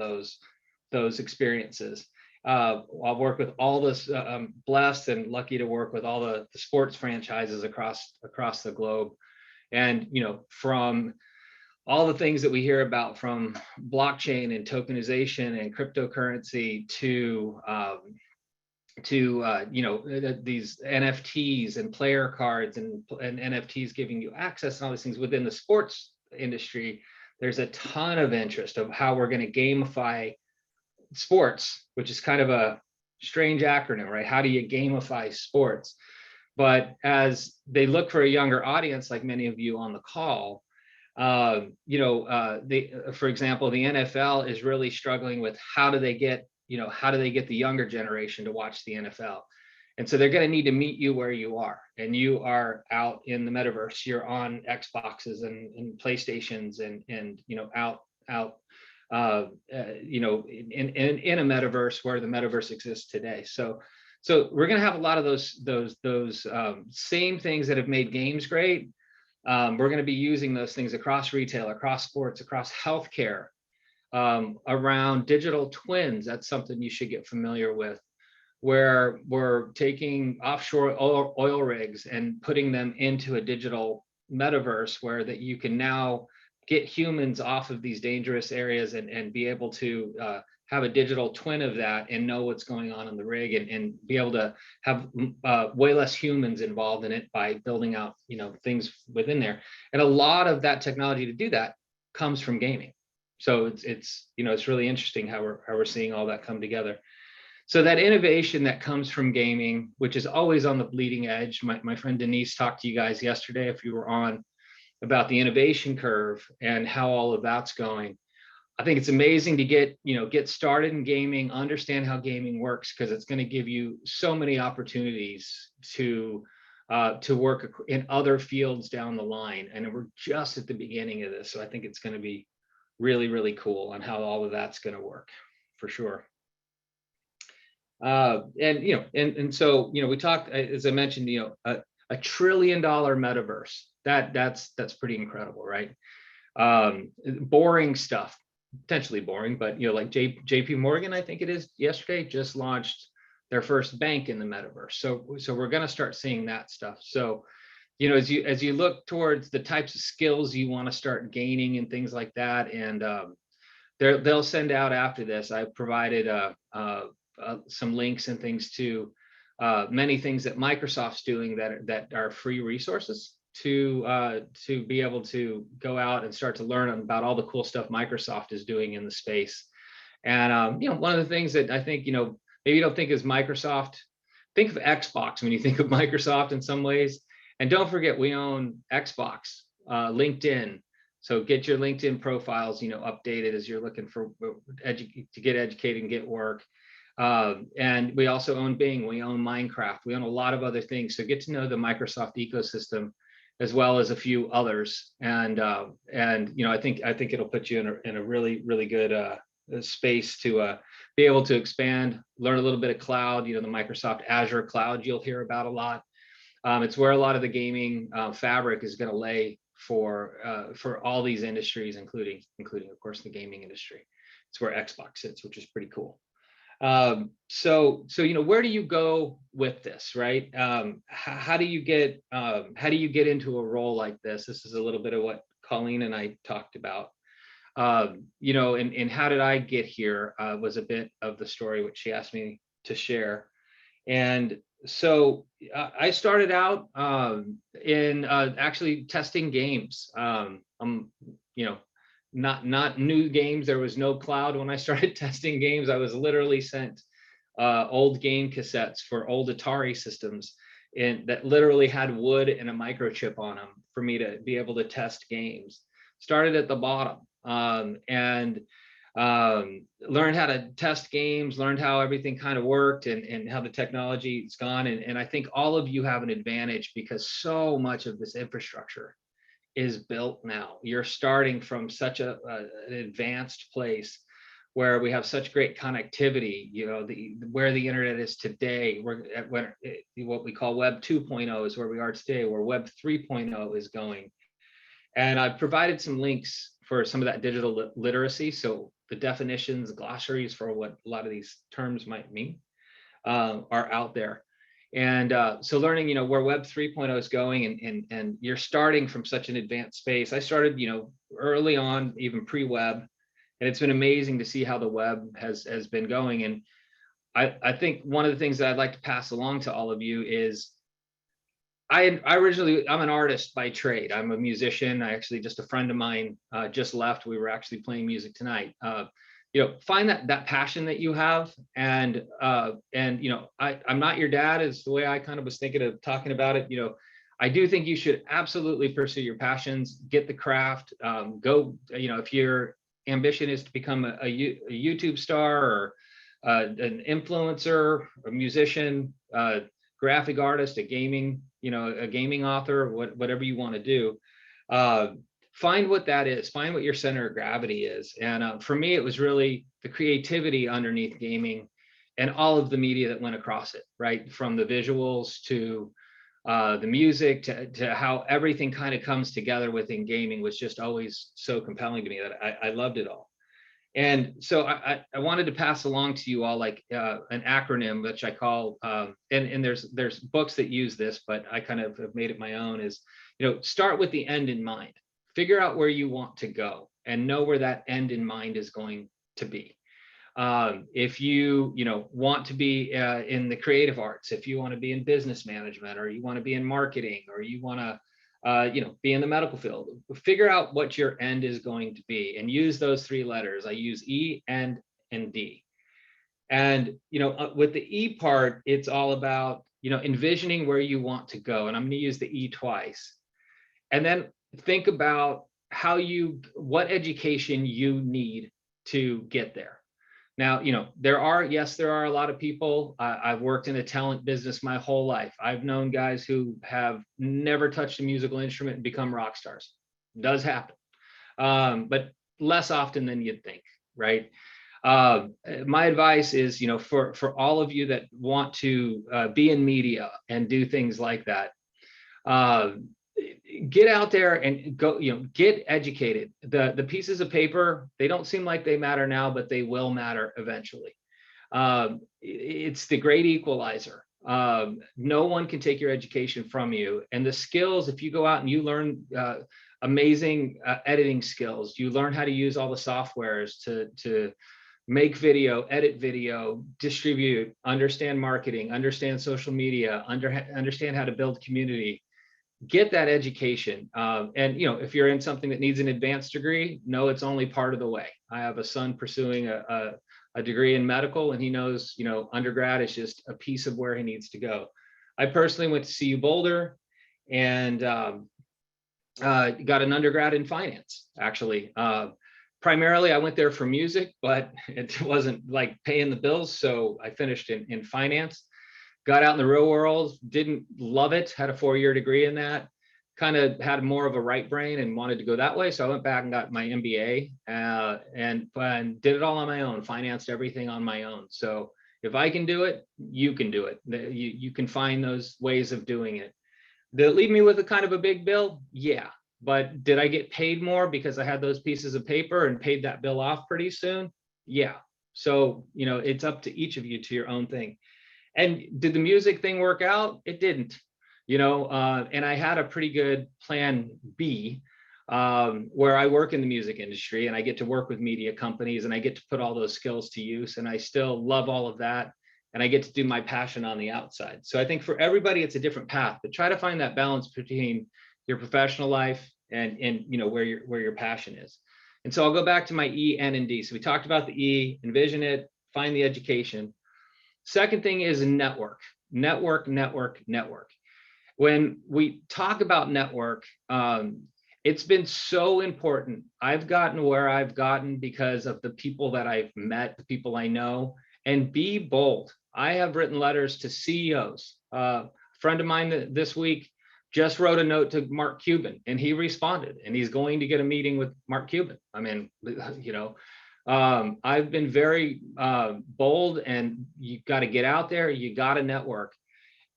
those experiences. I'll work with all this, I'm blessed and lucky to work with all the sports franchises across the globe. And, you know, from all the things that we hear about, from blockchain and tokenization and cryptocurrency to you know, these NFTs and player cards and NFTs giving you access and all these things within the sports industry, there's a ton of interest of how we're going to gamify sports, which is kind of a strange acronym, right? How do you gamify sports? But as they look for a younger audience, like many of you on the call, you know, for example, the NFL is really struggling with how do they get the younger generation to watch the NFL? And so they're going to need to meet you where you are, and you are out in the metaverse. You're on Xboxes and PlayStations and you know, out you know, in a metaverse where the metaverse exists today. So we're going to have a lot of those same things that have made games great. We're going to be using those things across retail, across sports, across healthcare, around digital twins. That's something you should get familiar with, where we're taking offshore oil rigs and putting them into a digital metaverse where that you can now get humans off of these dangerous areas and be able to have a digital twin of that and know what's going on in the rig, and be able to have way less humans involved in it by building out, you know, things within there. And a lot of that technology to do that comes from gaming. So it's you know, it's really interesting how we're seeing all that come together. So that innovation that comes from gaming, which is always on the bleeding edge. My friend Denise talked to you guys yesterday, if you were on, about the innovation curve and how all of that's going. I think it's amazing to get started in gaming, understand how gaming works, because it's going to give you so many opportunities to work in other fields down the line. And we're just at the beginning of this. So I think it's going to be really, really cool on how all of that's going to work, for sure. And you know, and so, you know, we talked, as I mentioned, you know, a $1 trillion metaverse. That's pretty incredible, right? Boring stuff, potentially boring, but you know, like JP Morgan, I think it is, yesterday just launched their first bank in the metaverse. So we're going to start seeing that stuff. So, you know, as you look towards the types of skills you want to start gaining and things like that, and they'll send out after this. I've provided some links and things to many things that Microsoft's doing that are free resources to be able to go out and start to learn about all the cool stuff Microsoft is doing in the space. And you know, one of the things that I think, you know, maybe you don't think is Microsoft, think of Xbox when you think of Microsoft in some ways. And don't forget, we own Xbox, LinkedIn. So get your LinkedIn profiles, you know, updated as you're looking for to get educated and get work. And we also own Bing, we own Minecraft, we own a lot of other things. So get to know the Microsoft ecosystem, as well as a few others. And you know, I think it'll put you in a really, really good space to be able to expand, learn a little bit of cloud. You know, the Microsoft Azure cloud you'll hear about a lot. It's where a lot of the gaming fabric is going to lay for all these industries, including of course the gaming industry. It's where Xbox sits, which is pretty cool. So where do you go with this, right? How do you get into a role like this? This is a little bit of what Colleen and I talked about. And how did I get here was a bit of the story which she asked me to share. And so I started out in actually testing games. Not new games. There was no cloud when I started testing games. I was literally sent old game cassettes for old Atari systems, and that literally had wood and a microchip on them for me to be able to test games. Started at the bottom and learned how to test games, learned how everything kind of worked and how the technology's gone. And I think all of you have an advantage because so much of this infrastructure is built now. You're starting from such an advanced place where we have such great connectivity. Where the internet is today, what we call Web 2.0 is where we are today, where Web 3.0 is going. And I've provided some links for some of that digital literacy. So the definitions, glossaries for what a lot of these terms might mean are out there. And so learning, where Web 3.0 is going and you're starting from such an advanced space. I started, early on, even pre-web, and it's been amazing to see how the web has been going. And I think one of the things that I'd like to pass along to all of you is I'm an artist by trade. I'm a musician. Just a friend of mine just left. We were actually playing music tonight. Find that passion that you have, and I'm not your dad is the way I kind of was thinking of talking about it. I do think you should absolutely pursue your passions, get the craft, go. If your ambition is to become a YouTube star or an influencer, a musician, graphic artist, a gaming author, whatever you want to do. Find what that is, find what your center of gravity is. And for me, it was really the creativity underneath gaming and all of the media that went across it, right? From the visuals to the music to how everything kind of comes together within gaming was just always so compelling to me that I loved it all. And so I wanted to pass along to you all like an acronym, which I call, and there's books that use this, but I kind of have made it my own, is, start with the end in mind. Figure out where you want to go and know where that end in mind is going to be. If you want to be in the creative arts, if you want to be in business management, or you want to be in marketing, or you want to be in the medical field, figure out what your end is going to be and use those three letters. I use E, N, and D. And with the E part, it's all about envisioning where you want to go. And I'm going to use the E twice. And then think about what education you need to get there. Now, there are a lot of people. I've worked in the talent business my whole life. I've known guys who have never touched a musical instrument and become rock stars. It does happen, but less often than you'd think, right? My advice is, for all of you that want to be in media and do things like that, get out there and go, get educated. The pieces of paper, they don't seem like they matter now, but they will matter eventually. It's the great equalizer. No one can take your education from you. And the skills, if you go out and you learn amazing editing skills, you learn how to use all the softwares to make video, edit video, distribute, understand marketing, understand social media, understand how to build community. Get that education. And if you're in something that needs an advanced degree, know it's only part of the way. I have a son pursuing a degree in medical, and he knows, undergrad is just a piece of where he needs to go. I personally went to CU Boulder and got an undergrad in finance, actually. Primarily, I went there for music, but it wasn't like paying the bills. So I finished in finance. Got out in the real world, didn't love it, had a 4-year degree in that, kind of had more of a right brain and wanted to go that way. So I went back and got my MBA and did it all on my own, financed everything on my own. So if I can do it, you can do it. You can find those ways of doing it. Did it leave me with a kind of a big bill? Yeah, But did I get paid more because I had those pieces of paper and paid that bill off pretty soon? Yeah. So, you know, it's up to each of you to your own thing. And did the music thing work out? It didn't, you know, and I had a pretty good plan B, where I work in the music industry and I get to work with media companies and I get to put all those skills to use, and I still love all of that. And I get to do my passion on the outside. So I think for everybody, it's a different path, but try to find that balance between your professional life and you know, where your passion is. And so I'll go back to my E, N, and D. So we talked about the E, envision it, find the education. Second thing is network. When we talk about network, it's been so important. I've gotten where I've gotten because of the people that I've met, the people I know, and be bold. I have written letters to CEOs. A friend of mine this week just wrote a note to Mark Cuban, and he responded, and he's going to get a meeting with Mark Cuban. I mean, you know, I've been very bold, and you got to get out there, you got to network.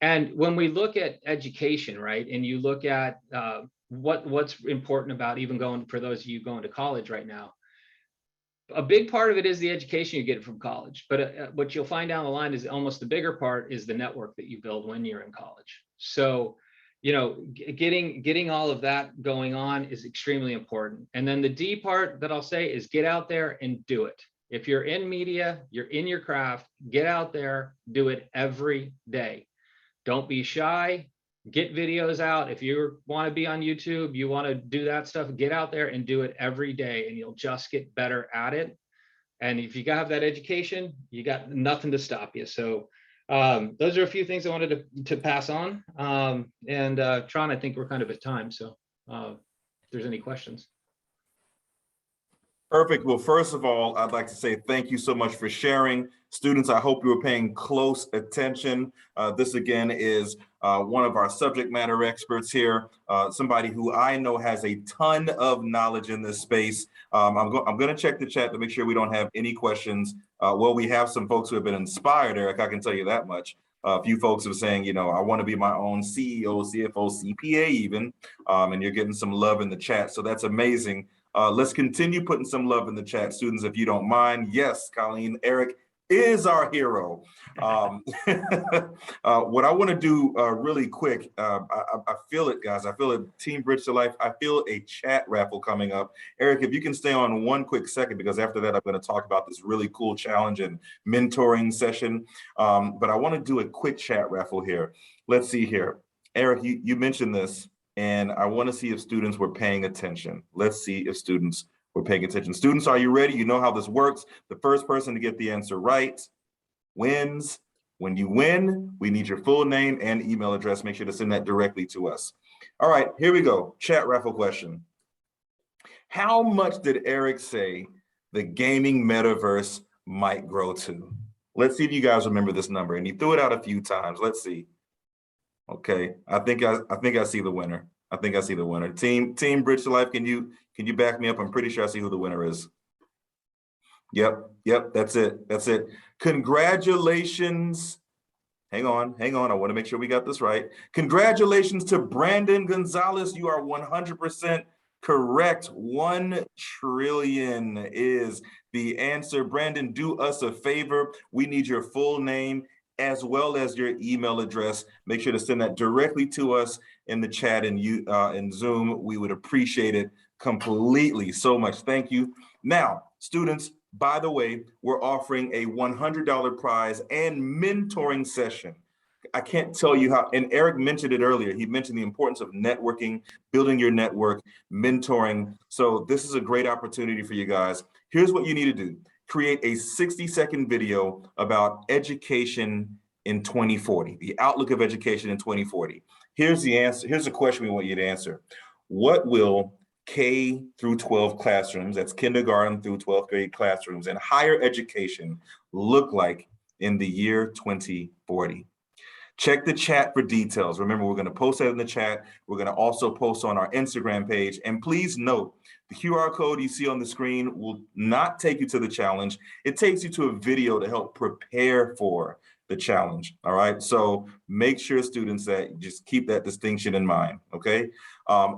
And when we look at education, right, and you look at what's important about even going, for those of you going to college right now, a big part of it is the education you get from college. But what you'll find down the line is almost the bigger part is the network that you build when you're in college. So, you know, getting all of that going on is extremely important. And then the D part that I'll say is get out there and do it. If you're in media, you're in your craft, get out there, do it every day. Don't be shy, get videos out. If you want to be on YouTube, you want to do that stuff, get out there and do it every day, and you'll just get better at it. And if you have that education, you got nothing to stop you. So those are a few things I wanted to pass on. Tron, I think we're kind of at time. So if there's any questions. Perfect. Well, first of all, I'd like to say thank you so much for sharing. Students, I hope you were paying close attention. This again is one of our subject matter experts here, somebody who I know has a ton of knowledge in this space. I'm going to check the chat to make sure we don't have any questions. Well, we have some folks who have been inspired, Eric, I can tell you that much. A few folks are saying, you know, I want to be my own CEO, CFO, CPA even, and you're getting some love in the chat. So that's amazing. Let's continue putting some love in the chat, students, if you don't mind. Yes, Colleen, Eric is our hero. What I want to do really quick, I feel it, guys. I feel it. Team Bridge to Life. I feel a chat raffle coming up. Eric, if you can stay on one quick second, because after that, I'm going to talk about this really cool challenge and mentoring session. But I want to do a quick chat raffle here. Let's see here. Eric, you mentioned this, and I want to see if students were paying attention. Let's see if students were paying attention. Students, are you ready? You know how this works. The first person to get the answer right wins. When you win, we need your full name and email address. Make sure to send that directly to us. All right, here we go. Chat raffle question. How much did Eric say the gaming metaverse might grow to? Let's see if you guys remember this number. And he threw it out a few times. Let's see. Okay, I think I see the winner. I think I see the winner. Team Bridge to Life, can you back me up? I'm pretty sure I see who the winner is. Yep, that's it. Congratulations. Hang on. I want to make sure we got this right. Congratulations to Brandon Gonzalez. You are 100% correct. 1 trillion is the answer. Brandon, do us a favor. We need your full name as well as your email address. Make sure to send that directly to us in the chat and in Zoom. We would appreciate it completely. So much. Thank you. Now, students, by the way, we're offering a $100 prize and mentoring session. I can't tell you how, and Eric mentioned it earlier. He mentioned the importance of networking, building your network, mentoring. So this is a great opportunity for you guys. Here's what you need to do. Create a 60-second video about education in 2040, the outlook of education in 2040. Here's the answer. Here's the question we want you to answer. What will K through 12 classrooms, that's kindergarten through 12th grade classrooms, and higher education look like in the year 2040? Check the chat for details. Remember, we're going to post that in the chat. We're going to also post on our Instagram page. And please note, the QR code you see on the screen will not take you to the challenge. It takes you to a video to help prepare for the challenge. All right. So make sure, students, that you just keep that distinction in mind. Okay.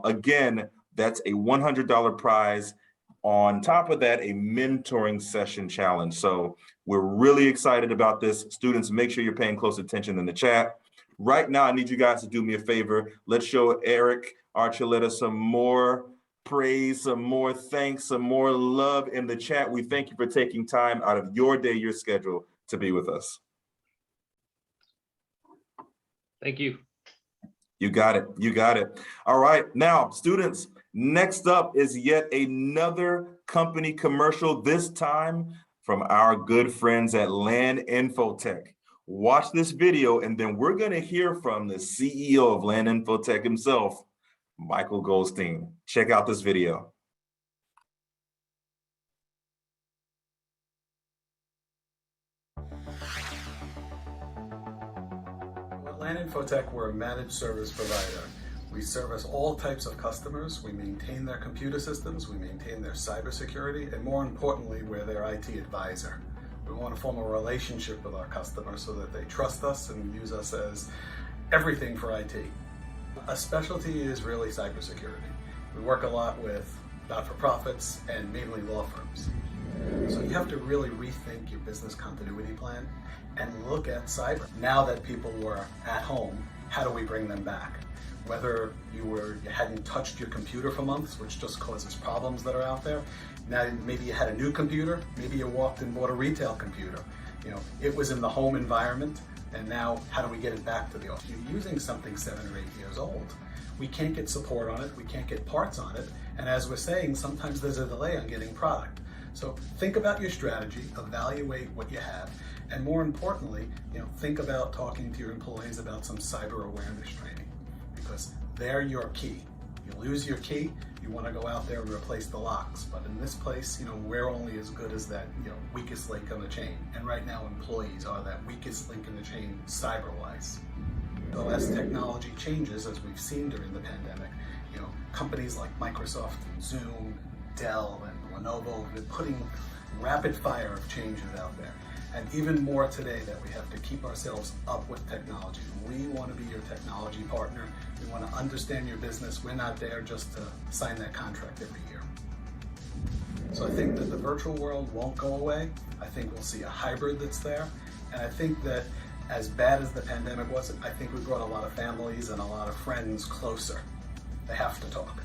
Again, That's a $100 prize. On top of that, a mentoring session challenge. So we're really excited about this. Students, make sure you're paying close attention in the chat. Right now, I need you guys to do me a favor. Let's show Eric Archuleta some more praise, some more thanks, some more love in the chat. We thank you for taking time out of your day, your schedule to be with us. Thank you. You got it. You got it. All right. Now, students, next up is yet another company commercial, this time from our good friends at LAN Infotech. Watch this video, and then we're going to hear from the CEO of LAN Infotech himself, Michael Goldstein. Check out this video. At LAN Infotech, we're a managed service provider. We service all types of customers. We maintain their computer systems, we maintain their cybersecurity, and more importantly, we're their IT advisor. We want to form a relationship with our customers so that they trust us and use us as everything for IT. A specialty is really cybersecurity. We work a lot with not-for-profits and mainly law firms. So you have to really rethink your business continuity plan and look at cyber. Now that people were at home, how do we bring them back? Whether you hadn't touched your computer for months, which just causes problems that are out there. Now maybe you had a new computer, maybe you walked and bought a retail computer. You know, it was in the home environment, and now how do we get it back to the office? You're using something 7 or 8 years old. We can't get support on it, we can't get parts on it, and as we're saying, sometimes there's a delay on getting product. So think about your strategy, evaluate what you have, and more importantly, think about talking to your employees about some cyber awareness training, because they're your key. You lose your key, you want to go out there and replace the locks. But in this place, we're only as good as that, weakest link on the chain. And right now, employees are that weakest link in the chain, cyber-wise. So as technology changes, as we've seen during the pandemic, companies like Microsoft and Zoom, Dell and Lenovo have been putting rapid fire of changes out there. And even more today, that we have to keep ourselves up with technology. We want to be your technology partner. We want to understand your business. We're not there just to sign that contract every year. So I think that the virtual world won't go away. I think we'll see a hybrid that's there. And I think that as bad as the pandemic was, I think we brought a lot of families and a lot of friends closer. They have to talk.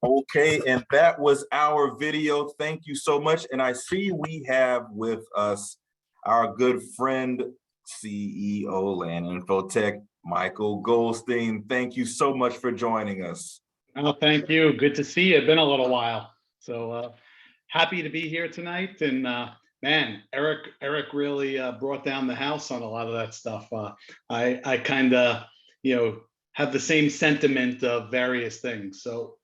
Okay, and that was our video. Thank you so much. And I see we have with us our good friend, CEO LAN Infotech, Michael Goldstein. Thank you so much for joining us. Oh, thank you. Good to see you. It's been a little while. So happy to be here tonight. And man, Eric really brought down the house on a lot of that stuff. I kind of, have the same sentiment of various things. So,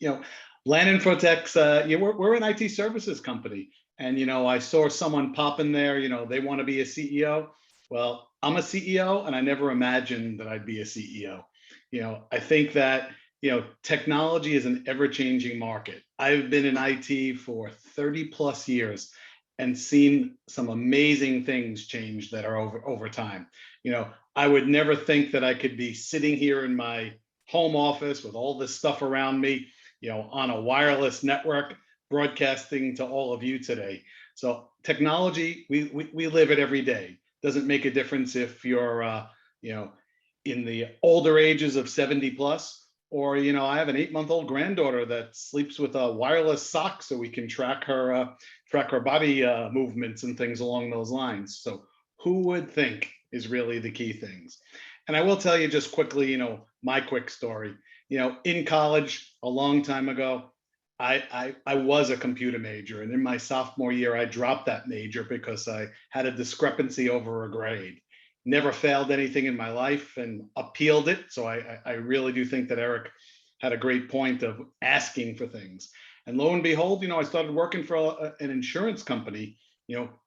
LAN Infotech's, we're an IT services company. And, I saw someone pop in there, they want to be a CEO. Well, I'm a CEO and I never imagined that I'd be a CEO. I think that, technology is an ever-changing market. I've been in IT for 30 plus years and seen some amazing things change that are over time. I would never think that I could be sitting here in my home office with all this stuff around me, on a wireless network, broadcasting to all of you today. So technology, we live it every day. Doesn't make a difference if you're, in the older ages of 70 plus, or, I have an 8-month-old granddaughter that sleeps with a wireless sock so we can track her body movements and things along those lines. So who would think is really the key things. And I will tell you just quickly, my quick story. In college a long time ago, I was a computer major, and in my sophomore year, I dropped that major because I had a discrepancy over a grade. Never failed anything in my life and appealed it. So I really do think that Eric had a great point of asking for things. And lo and behold, I started working for an insurance company,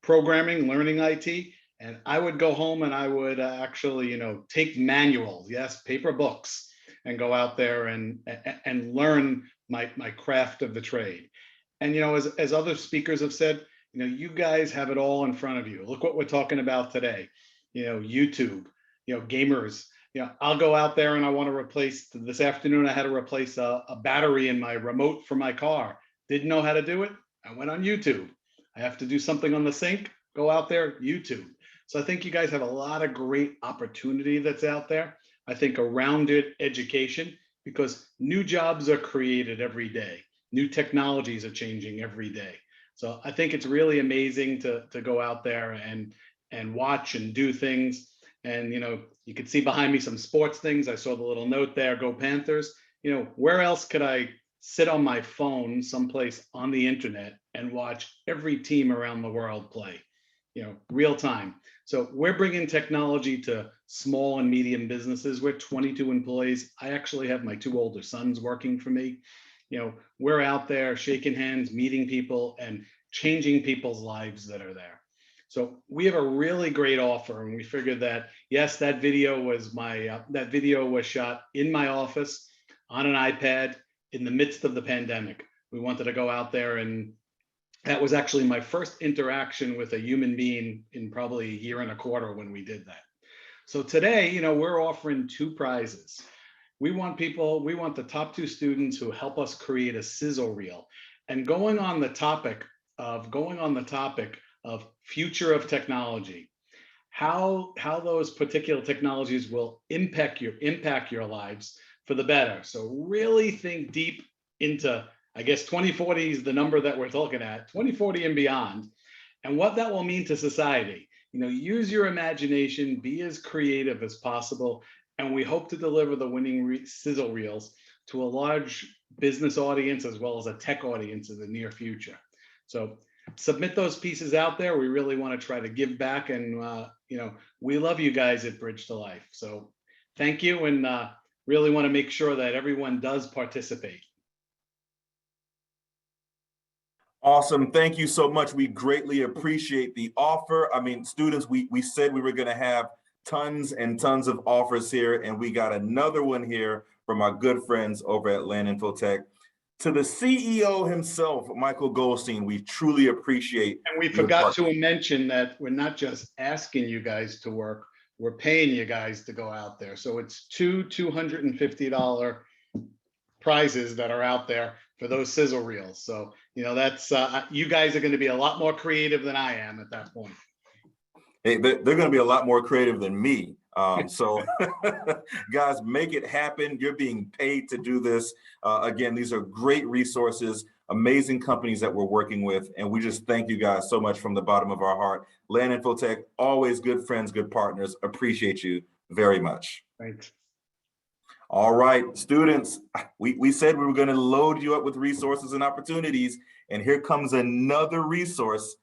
programming, learning IT. And I would go home and I would actually, take manuals, yes, paper books, and go out there and learn my craft of the trade. And, as other speakers have said, you guys have it all in front of you. Look what we're talking about today. YouTube, gamers. I'll go out there and I want to replace, this afternoon, I had to replace a battery in my remote for my car. Didn't know how to do it. I went on YouTube. I have to do something on the sink. Go out there, YouTube. So I think you guys have a lot of great opportunity that's out there. I think a rounded education, because new jobs are created every day. New technologies are changing every day. So I think it's really amazing to go out there and watch and do things. And, you can see behind me some sports things. I saw the little note there, go Panthers. Where else could I sit on my phone someplace on the internet and watch every team around the world play, real time? So we're bringing technology to small and medium businesses. We're 22 employees. I actually have my 2 older sons working for me. We're out there shaking hands, meeting people, and changing people's lives that are there. So we have a really great offer, and we figured that, yes, that video was shot in my office on an iPad in the midst of the pandemic. We wanted to go out there, and that was actually my first interaction with a human being in probably a year and a quarter when we did that. So today, we're offering 2 prizes. We want the top 2 students who help us create a sizzle reel. And going on the topic of future of technology, how those particular technologies will impact your lives for the better. So really think deep into, I guess 2040 is the number that we're looking at, 2040 and beyond, and what that will mean to society. Use your imagination, be as creative as possible, and we hope to deliver the winning sizzle reels to a large business audience as well as a tech audience in the near future. So submit those pieces out there. We really want to try to give back, and we love you guys at Bridge to Life. So thank you, and really want to make sure that everyone does participate. Awesome. Thank you so much. We greatly appreciate the offer. I mean, students, we said we were going to have tons and tons of offers here, and we got another one here from our good friends over at Land Infotech. To the CEO himself, Michael Goldstein, we truly appreciate. And we forgot to mention that we're not just asking you guys to work, we're paying you guys to go out there. So it's 2 $250 prizes that are out there for those sizzle reels. So, that's, you guys are going to be a lot more creative than I am at that point. Hey, they're going to be a lot more creative than me. So guys, make it happen. You're being paid to do this. Again, these are great resources, amazing companies that we're working with. And we just thank you guys so much from the bottom of our heart. Land Infotech, always good friends, good partners. Appreciate you very much. Thanks. All right, students, we said we were going to load you up with resources and opportunities. And here comes another resource.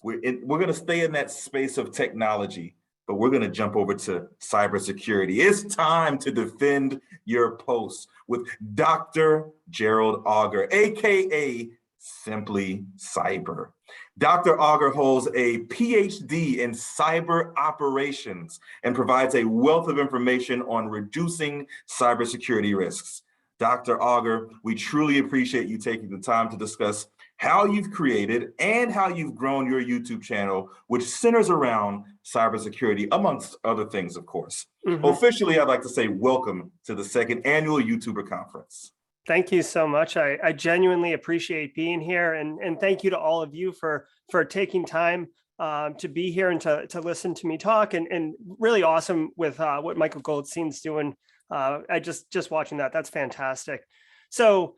We're going to stay in that space of technology, but we're going to jump over to cybersecurity. It's time to defend your posts with Dr. Gerald Auger, AKA Simply Cyber. Dr. Auger holds a PhD in cyber operations and provides a wealth of information on reducing cybersecurity risks. Dr. Auger, we truly appreciate you taking the time to discuss how you've created and how you've grown your YouTube channel, which centers around cybersecurity, amongst other things, of course. Officially, I'd like to say welcome to the 2nd annual YouTuber conference. Thank you so much. I genuinely appreciate being here, and thank you to all of you for taking time to be here and to listen to me talk, and really awesome with what Michael Goldstein's doing. I just watching that's fantastic. So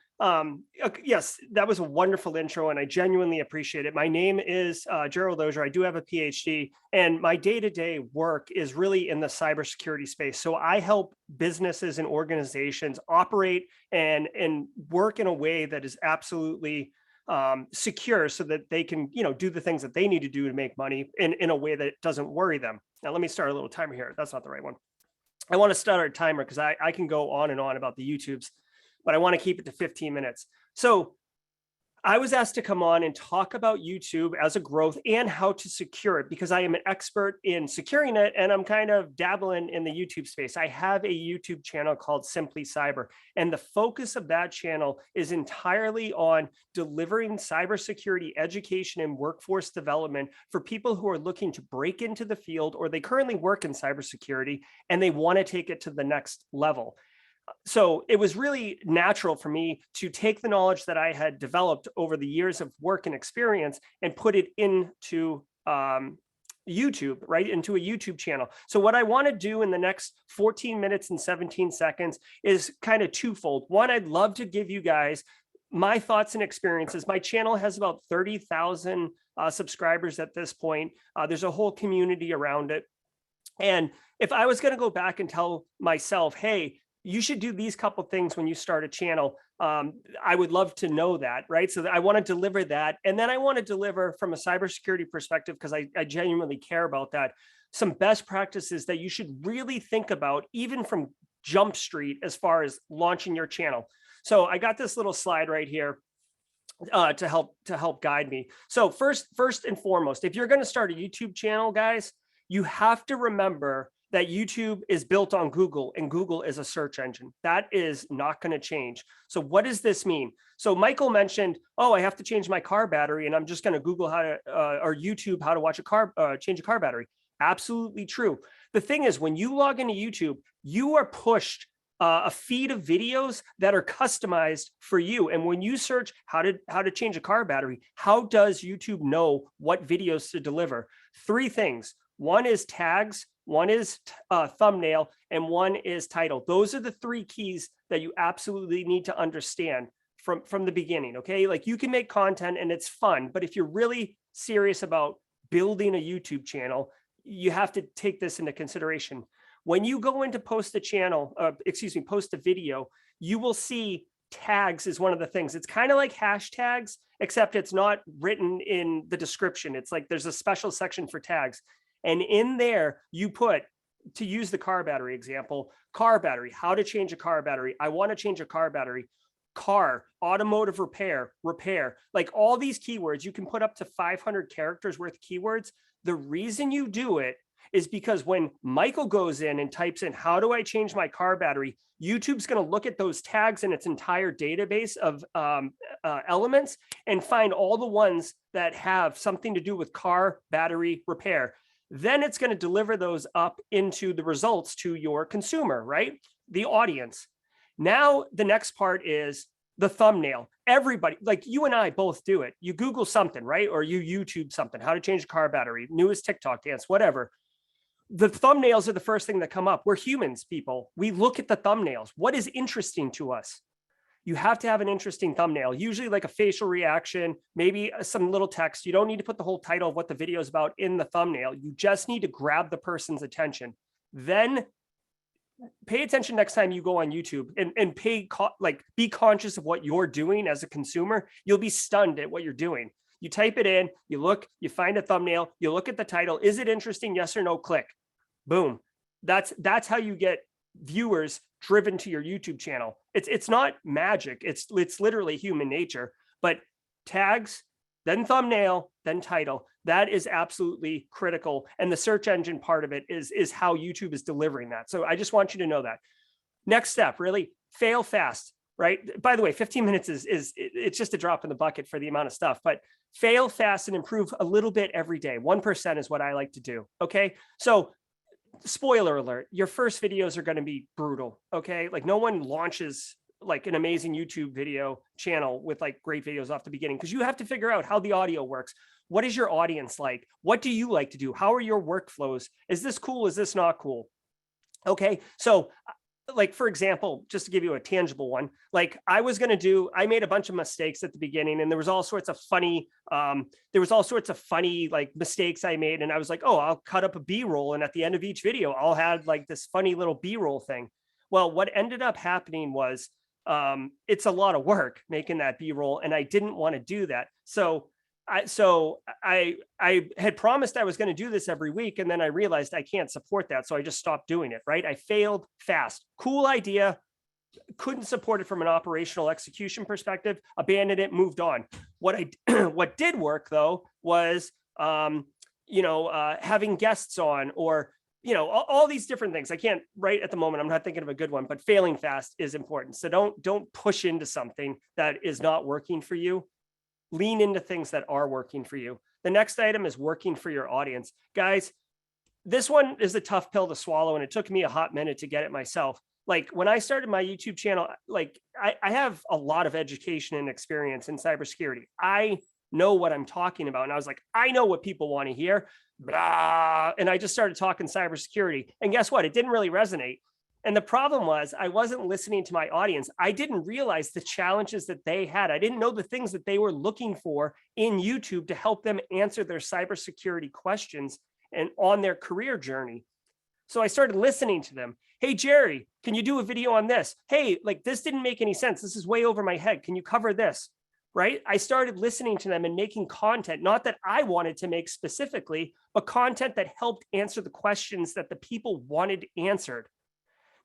yes, that was a wonderful intro, and I genuinely appreciate it. My name is Gerald Auger. I do have a PhD, and my day-to-day work is really in the cybersecurity space. So I help businesses and organizations operate and work in a way that is absolutely secure, so that they can do the things that they need to do to make money in a way that doesn't worry them. Now, let me start a little timer here. That's not the right one. I want to start our timer because I can go on and on about the YouTubes, but I want to keep it to 15 minutes. So I was asked to come on and talk about YouTube as a growth and how to secure it, because I am an expert in securing it and I'm kind of dabbling in the YouTube space. I have a YouTube channel called Simply Cyber, and the focus of that channel is entirely on delivering cybersecurity education and workforce development for people who are looking to break into the field, or they currently work in cybersecurity and they want to take it to the next level. So it was really natural for me to take the knowledge that I had developed over the years of work and experience and put it into YouTube, right, into a YouTube channel. So what I want to do in the next 14 minutes and 17 seconds is kind of twofold. One, I'd love to give you guys my thoughts and experiences. My channel has about 30,000 subscribers at this point. There's a whole community around it. And if I was going to go back and tell myself, hey, you should do these couple things when you start a channel, I would love to know that, right? So I want to deliver that. And then I want to deliver from a cybersecurity perspective, because I genuinely care about that, some best practices that you should really think about, even from Jump Street, as far as launching your channel. So I got this little slide right here to help guide me. So first and foremost, if you're going to start a YouTube channel, guys, you have to remember that YouTube is built on Google, and Google is a search engine. That is not going to change. So what does this mean? So Michael mentioned, oh, I have to change my car battery, and I'm just going to Google how to, or YouTube, how to watch a car, change a car battery. Absolutely true. The thing is, when you log into YouTube, you are pushed a feed of videos that are customized for you. And when you search how to change a car battery, how does YouTube know what videos to deliver? Three things. One is tags, one is thumbnail, and one is title. Those are the three keys that you absolutely need to understand from the beginning, okay? Like, you can make content and it's fun, but if you're really serious about building a YouTube channel, you have to take this into consideration. When you go in to post a channel, post a video, you will see tags is one of the things. It's kind of like hashtags, except it's not written in the description. It's like there's a special section for tags. And in there, you put, to use the car battery example, car battery, how to change a car battery. I want to change a car battery. Car, automotive repair, like all these keywords. You can put up to 500 characters worth of keywords. The reason you do it is because when Michael goes in and types in, how do I change my car battery? YouTube's going to look at those tags in its entire database of elements and find all the ones that have something to do with car battery repair. Then it's going to deliver those up into the results to your consumer, right? The audience. Now, the next part is the thumbnail. Everybody, like you and I both do it. You Google something, right? Or you YouTube something, how to change a car battery, newest TikTok dance, whatever. The thumbnails are the first thing that come up. We're humans, people. We look at the thumbnails. What is interesting to us? You have to have an interesting thumbnail, usually like a facial reaction, maybe some little text. You don't need to put the whole title of what the video is about in the thumbnail. You just need to grab the person's attention. Then pay attention next time you go on YouTube and be conscious of what you're doing as a consumer. You'll be stunned at what you're doing. You type it in, you look, you find a thumbnail, you look at the title. Is it interesting? Yes or no? Click. Boom. That's how you get viewers driven to your YouTube channel. It's not magic. It's literally human nature. But tags, then thumbnail, then title. That is absolutely critical. And the search engine part of it is how YouTube is delivering that. So I just want you to know that. Next step, really fail fast, right? By the way, 15 minutes it's just a drop in the bucket for the amount of stuff, but fail fast and improve a little bit every day. 1% is what I like to do. Okay. So spoiler alert, your first videos are going to be brutal. Okay. Like, no one launches like an amazing YouTube video channel with like great videos off the beginning, because you have to figure out how the audio works. What is your audience like? What do you like to do? How are your workflows? Is this cool? Is this not cool? Okay. So like, for example, just to give you a tangible one, like I made a bunch of mistakes at the beginning, and there was all sorts of funny like mistakes I made. And I was like, oh, I'll cut up a B-roll. And at the end of each video, I'll have like this funny little B-roll thing. Well, what ended up happening was it's a lot of work making that B-roll, and I didn't want to do that. So I had promised I was going to do this every week, and then I realized I can't support that. So I just stopped doing it, right? I failed fast. Cool idea, couldn't support it from an operational execution perspective, abandoned it, moved on. What what did work though was, having guests on, or, all these different things. I can't right at the moment. I'm not thinking of a good one, but failing fast is important. So don't push into something that is not working for you. Lean into things that are working for you. The next item is working for your audience. Guys, this one is a tough pill to swallow, and it took me a hot minute to get it myself. Like when I started my YouTube channel, like I have a lot of education and experience in cybersecurity. I know what I'm talking about. And I was like, I know what people want to hear. Blah. And I just started talking cybersecurity. And guess what? It didn't really resonate. And the problem was I wasn't listening to my audience. I didn't realize the challenges that they had. I didn't know the things that they were looking for in YouTube to help them answer their cybersecurity questions and on their career journey. So I started listening to them. Hey, Jerry, can you do a video on this? Hey, like this didn't make any sense. This is way over my head. Can you cover this? Right? I started listening to them and making content, not that I wanted to make specifically, but content that helped answer the questions that the people wanted answered.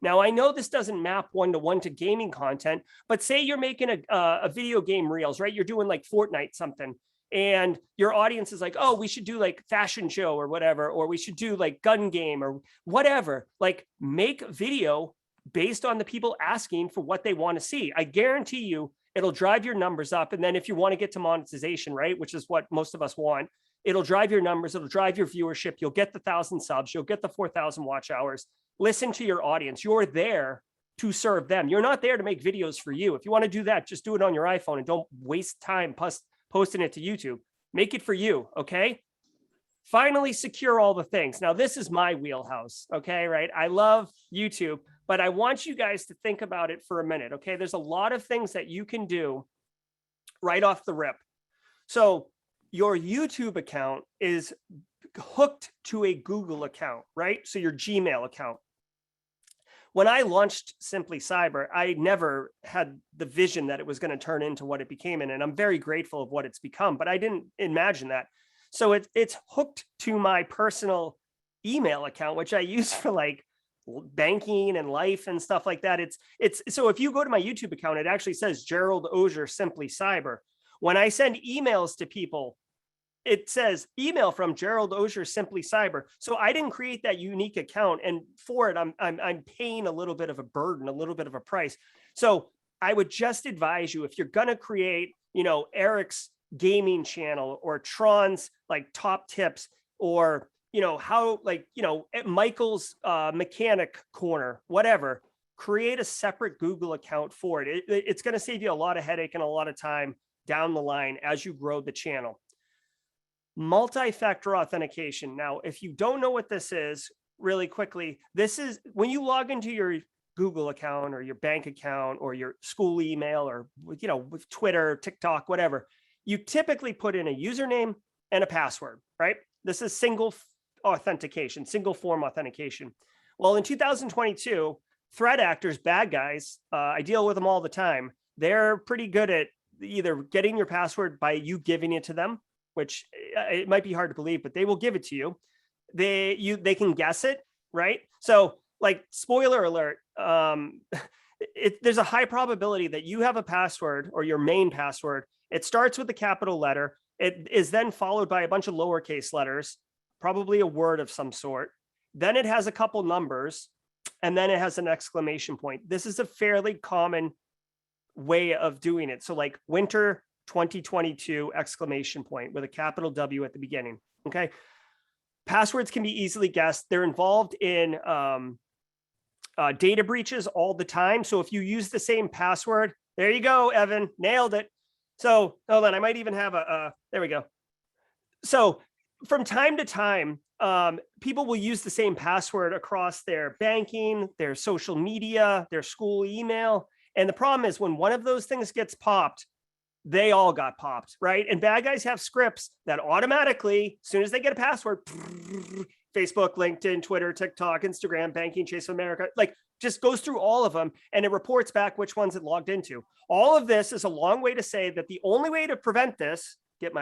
Now, I know this doesn't map one-to-one to gaming content, but say you're making a video game reels, right? You're doing like Fortnite something, and your audience is like, oh, we should do like fashion show or whatever, or we should do like gun game or whatever. Like make video based on the people asking for what they want to see. I guarantee you it'll drive your numbers up. And then if you want to get to monetization, right, which is what most of us want, it'll drive your numbers, it'll drive your viewership. You'll get the 1,000 subs, you'll get the 4,000 watch hours. Listen to your audience. You're there to serve them. You're not there to make videos for you. If you want to do that, just do it on your iPhone and don't waste time posting it to YouTube. Make it for you, okay? Finally, secure all the things. Now, this is my wheelhouse, okay, right? I love YouTube, but I want you guys to think about it for a minute, okay? There's a lot of things that you can do right off the rip. So your YouTube account is hooked to a Google account, right? So your Gmail account. When I launched Simply Cyber, I never had the vision that it was going to turn into what it became. And I'm very grateful of what it's become, but I didn't imagine that. So it's hooked to my personal email account, which I use for like banking and life and stuff like that. It's so if you go to my YouTube account, it actually says Gerald Auger Simply Cyber. When I send emails to people, it says email from Gerald Auger Simply Cyber. So I didn't create that unique account, and for it, I'm paying a little bit of a burden, a little bit of a price. So I would just advise you, if you're gonna create, Eric's gaming channel or Tron's like top tips, or how Michael's mechanic corner, whatever, create a separate Google account for it. It's going to save you a lot of headache and a lot of time down the line as you grow the channel. Multi-factor authentication. Now, if you don't know what this is, really quickly, this is when you log into your Google account or your bank account or your school email or with Twitter, TikTok, whatever, you typically put in a username and a password, right? This is single authentication, single form authentication. Well, in 2022, threat actors, bad guys, I deal with them all the time. They're pretty good at either getting your password by you giving it to them, which it might be hard to believe, but they will give it to you. They can guess it, right? So like, spoiler alert, there's a high probability that you have a password or your main password. It starts with a capital letter. It is then followed by a bunch of lowercase letters, probably a word of some sort. Then it has a couple numbers, and then it has an exclamation point. This is a fairly common way of doing it. So like winter 2022 exclamation point with a capital W at the beginning. Okay. Passwords can be easily guessed. They're involved in data breaches all the time. So if you use the same password, there you go, Evan, nailed it. So hold on, I might even have there we go. So from time to time, people will use the same password across their banking, their social media, their school email. And the problem is when one of those things gets popped, they all got popped, right? And bad guys have scripts that automatically, as soon as they get a password, Facebook, LinkedIn, Twitter, TikTok, Instagram, banking, Chase of America, like just goes through all of them and it reports back which ones it logged into. All of this is a long way to say that the only way to prevent this, oh,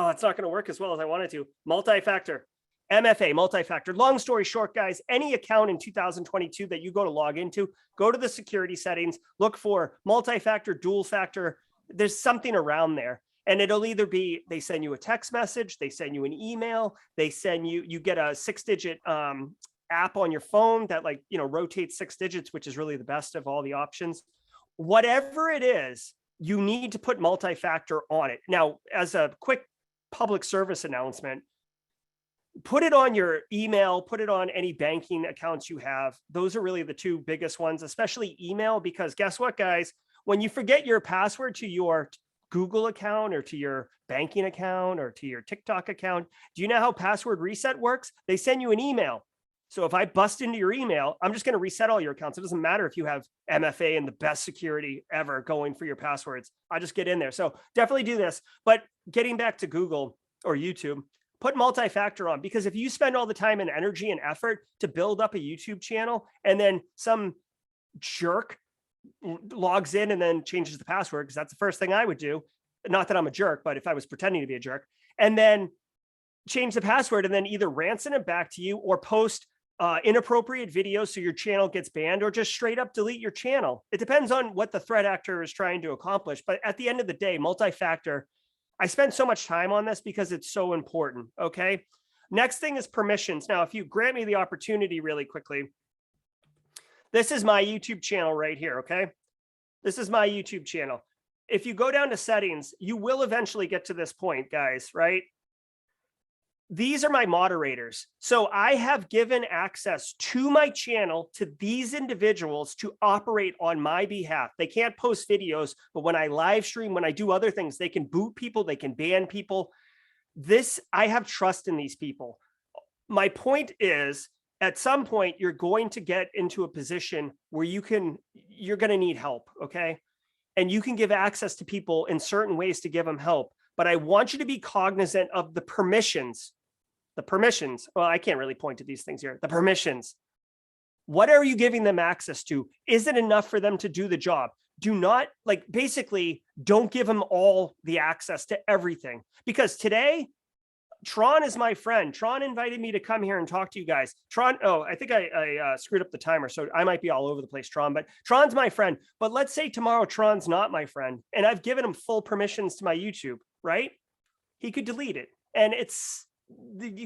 it's not going to work as well as I wanted to. Multi-factor. MFA, multi-factor. Long story short, guys, any account in 2022 that you go to log into, go to the security settings, look for multi-factor, dual factor. There's something around there. And it'll either be, they send you a text message, they send you an email, they send you, you get a 6-digit app on your phone that rotates 6 digits, which is really the best of all the options. Whatever it is, you need to put multi-factor on it. Now, as a quick public service announcement, put it on your email, put it on any banking accounts you have. Those are really the two biggest ones, especially email, because guess what, guys? When you forget your password to your Google account or to your banking account or to your TikTok account, do you know how password reset works? They send you an email. So if I bust into your email, I'm just going to reset all your accounts. It doesn't matter if you have MFA and the best security ever going for your passwords. I just get in there. So definitely do this. But getting back to Google or YouTube, put multi-factor on, because if you spend all the time and energy and effort to build up a YouTube channel and then some jerk logs in and then changes the password, because that's the first thing I would do. Not that I'm a jerk, but if I was pretending to be a jerk, and then change the password and then either ransom it back to you or post inappropriate videos so your channel gets banned, or just straight up delete your channel. It depends on what the threat actor is trying to accomplish. But at the end of the day, multi-factor, I spend so much time on this because it's so important. Okay. Next thing is permissions. Now, if you grant me the opportunity really quickly, this is my YouTube channel right here. Okay. This is my YouTube channel. If you go down to settings, you will eventually get to this point, guys, right? These are my moderators. So I have given access to my channel to these individuals to operate on my behalf. They can't post videos, but when I live stream, when I do other things, they can boot people, they can ban people. I have trust in these people. My point is, at some point, you're going to get into a position where you're going to need help, okay? And you can give access to people in certain ways to give them help. But I want you to be cognizant of the permissions. The permissions. Well, I can't really point to these things here. The permissions. What are you giving them access to? Is it enough for them to do the job? Do not, basically, don't give them all the access to everything. Because today, Tron is my friend. Tron invited me to come here and talk to you guys. Tron, I think I screwed up the timer, so I might be all over the place, Tron, but Tron's my friend. But let's say tomorrow Tron's not my friend, and I've given him full permissions to my YouTube, right? He could delete it. And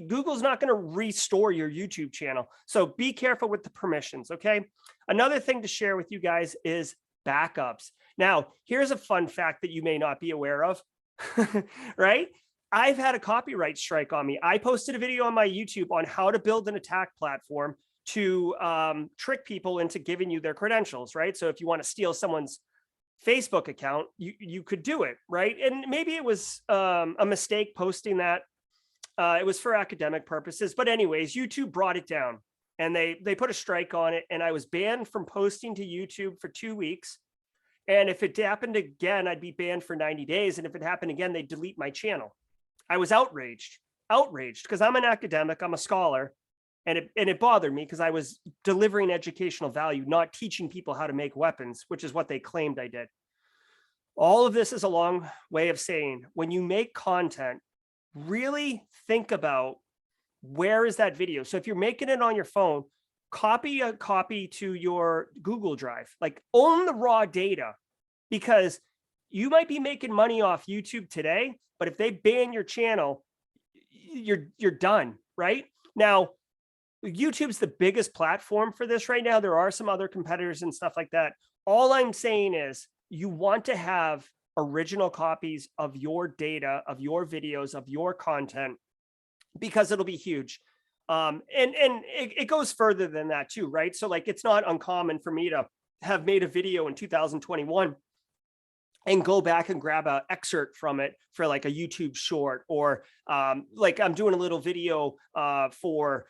Google's not going to restore your YouTube channel. So be careful with the permissions, okay? Another thing to share with you guys is backups. Now, here's a fun fact that you may not be aware of, right? I've had a copyright strike on me. I posted a video on my YouTube on how to build an attack platform to trick people into giving you their credentials, right? So if you want to steal someone's Facebook account, you could do it, right? And maybe it was a mistake posting that. It was for academic purposes, but anyways, YouTube brought it down and they put a strike on it, and I was banned from posting to YouTube for 2 weeks. And if it happened again, I'd be banned for 90 days. And if it happened again, they'd delete my channel. I was outraged because I'm an academic, I'm a scholar, and it bothered me because I was delivering educational value, not teaching people how to make weapons, which is what they claimed I did. All of this is a long way of saying, when you make content, really think about where is that video. So if you're making it on your phone, copy a copy to your Google Drive, own the raw data, because you might be making money off YouTube today, but if they ban your channel, you're done, right? Now, YouTube's the biggest platform for this right now. There are some other competitors and stuff like that. All I'm saying is you want to have original copies of your data, of your videos, of your content, because it'll be huge. And it goes further than that too, right? So it's not uncommon for me to have made a video in 2021 and go back and grab an excerpt from it for a YouTube short, or I'm doing a little video for,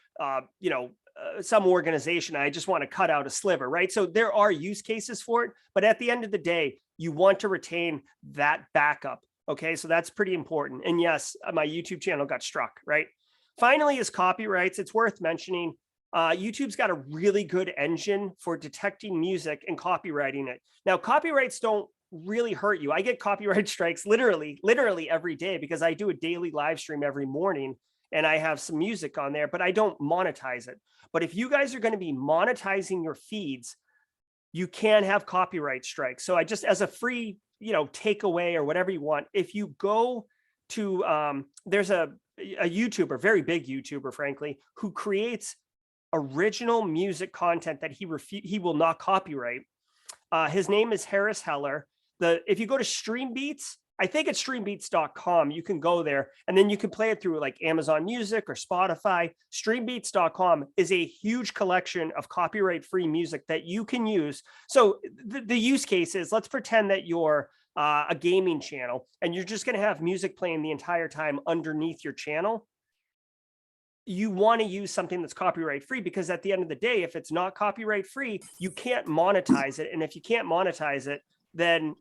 some organization. I just want to cut out a sliver, right? So there are use cases for it, but at the end of the day, you want to retain that backup. Okay. So that's pretty important. And yes, my YouTube channel got struck, right? Finally is copyrights. It's worth mentioning. YouTube's got a really good engine for detecting music and copywriting it. Now, copyrights don't really hurt you. I get copyright strikes literally every day because I do a daily live stream every morning. and I have some music on there, but I don't monetize it. But if you guys are going to be monetizing your feeds, you can have copyright strikes. So I just, as a free, takeaway or whatever you want, if you go to, there's a YouTuber, very big YouTuber, frankly, who creates original music content that he will not copyright. His name is Harris Heller. If you go to Streambeats, I think it's streambeats.com, you can go there and then you can play it through like Amazon Music or Spotify. Streambeats.com is a huge collection of copyright-free music that you can use. So the use case is, let's pretend that you're a gaming channel and you're just going to have music playing the entire time underneath your channel. You want to use something that's copyright free, because at the end of the day, if it's not copyright free, you can't monetize it. And if you can't monetize it, then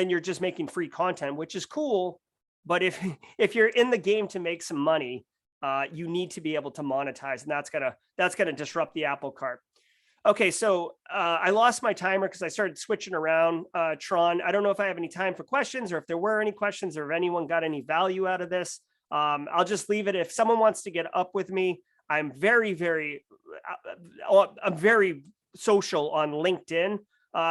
you're just making free content, which is cool. But if you're in the game to make some money, you need to be able to monetize, and that's gonna disrupt the apple cart. Okay, so I lost my timer because I started switching around. Tron, I don't know if I have any time for questions, or if there were any questions, or if anyone got any value out of this. I'll just leave it. If someone wants to get up with me, I'm very social on LinkedIn.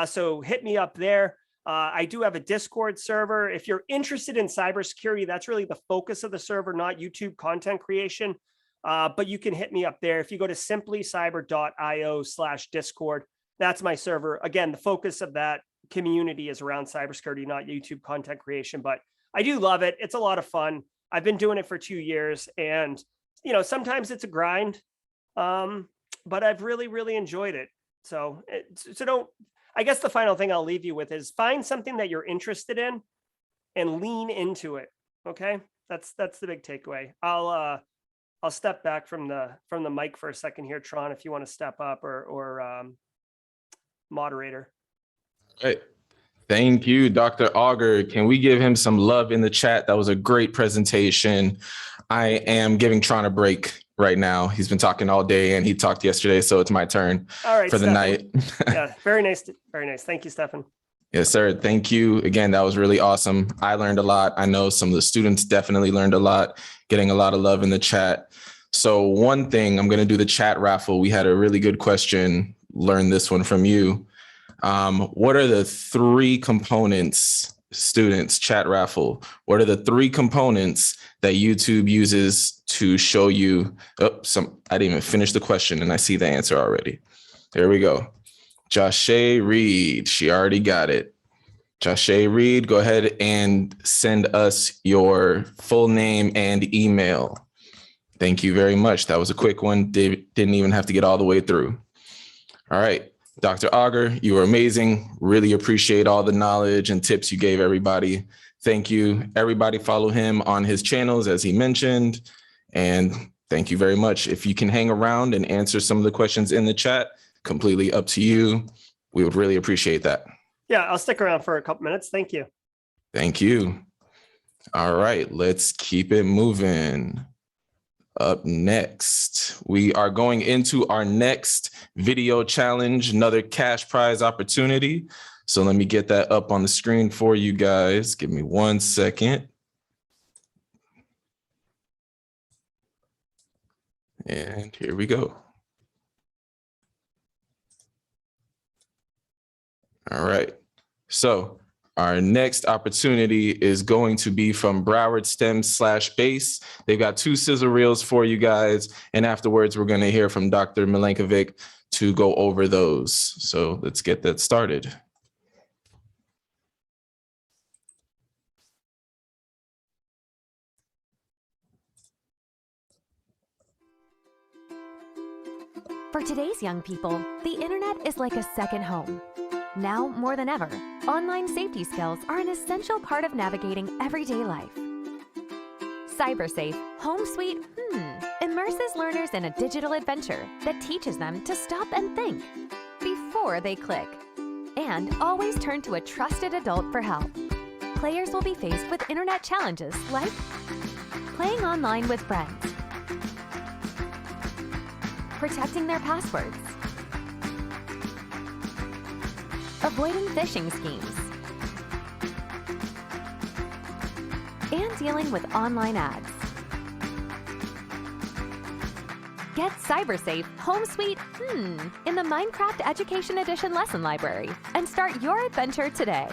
So hit me up there. I do have a Discord server. If you're interested in cybersecurity, that's really the focus of the server, not YouTube content creation. But you can hit me up there. If you go to simplycyber.io/Discord, that's my server. Again, the focus of that community is around cybersecurity, not YouTube content creation. But I do love it. It's a lot of fun. I've been doing it for 2 years, and sometimes it's a grind, but I've really enjoyed it. So don't. I guess the final thing I'll leave you with is find something that you're interested in and lean into it. Okay, that's the big takeaway. I'll step back from the mic for a second here, Tron, if you want to step up, or moderator. Hey, thank you, Dr. Auger. Can we give him some love in the chat? That was a great presentation. I am giving Tron a break right now. He's been talking all day and he talked yesterday, so it's my turn for the night. Yeah, very nice. Very nice. Thank you, Stefan. Yes, sir. Thank you. Again, that was really awesome. I learned a lot. I know some of the students definitely learned a lot, getting a lot of love in the chat. So one thing, I'm going to do the chat raffle. We had a really good question. Learned this one from you. What are the 3 components, students, chat raffle? What are the 3 components that YouTube uses to show you? I didn't even finish the question and I see the answer already. There we go. Joshay Reed, she already got it. Joshay Reed, go ahead and send us your full name and email. Thank you very much. That was a quick one. Didn't even have to get all the way through. All right. Dr. Auger, you were amazing. Really appreciate all the knowledge and tips you gave everybody. Thank you. Everybody follow him on his channels, as he mentioned. And thank you very much. If you can hang around and answer some of the questions in the chat, completely up to you. We would really appreciate that. Yeah, I'll stick around for a couple minutes. Thank you. Thank you. All right, let's keep it moving. Up next, we are going into our next video challenge, another cash prize opportunity. So let me get that up on the screen for you guys. Give me 1 second. And here we go. All right. So our next opportunity is going to be from Broward STEM/Base. They've got 2 sizzle reels for you guys. And afterwards, we're going to hear from Dr. Milenkovic to go over those. So let's get that started. For today's young people, the internet is like a second home. Now more than ever, online safety skills are an essential part of navigating everyday life. CyberSafe Home Suite immerses learners in a digital adventure that teaches them to stop and think before they click, and always turn to a trusted adult for help. Players will be faced with internet challenges like playing online with friends, protecting their passwords, avoiding phishing schemes, and dealing with online ads. Get CyberSafe Home Suite in the Minecraft Education Edition lesson library and start your adventure today.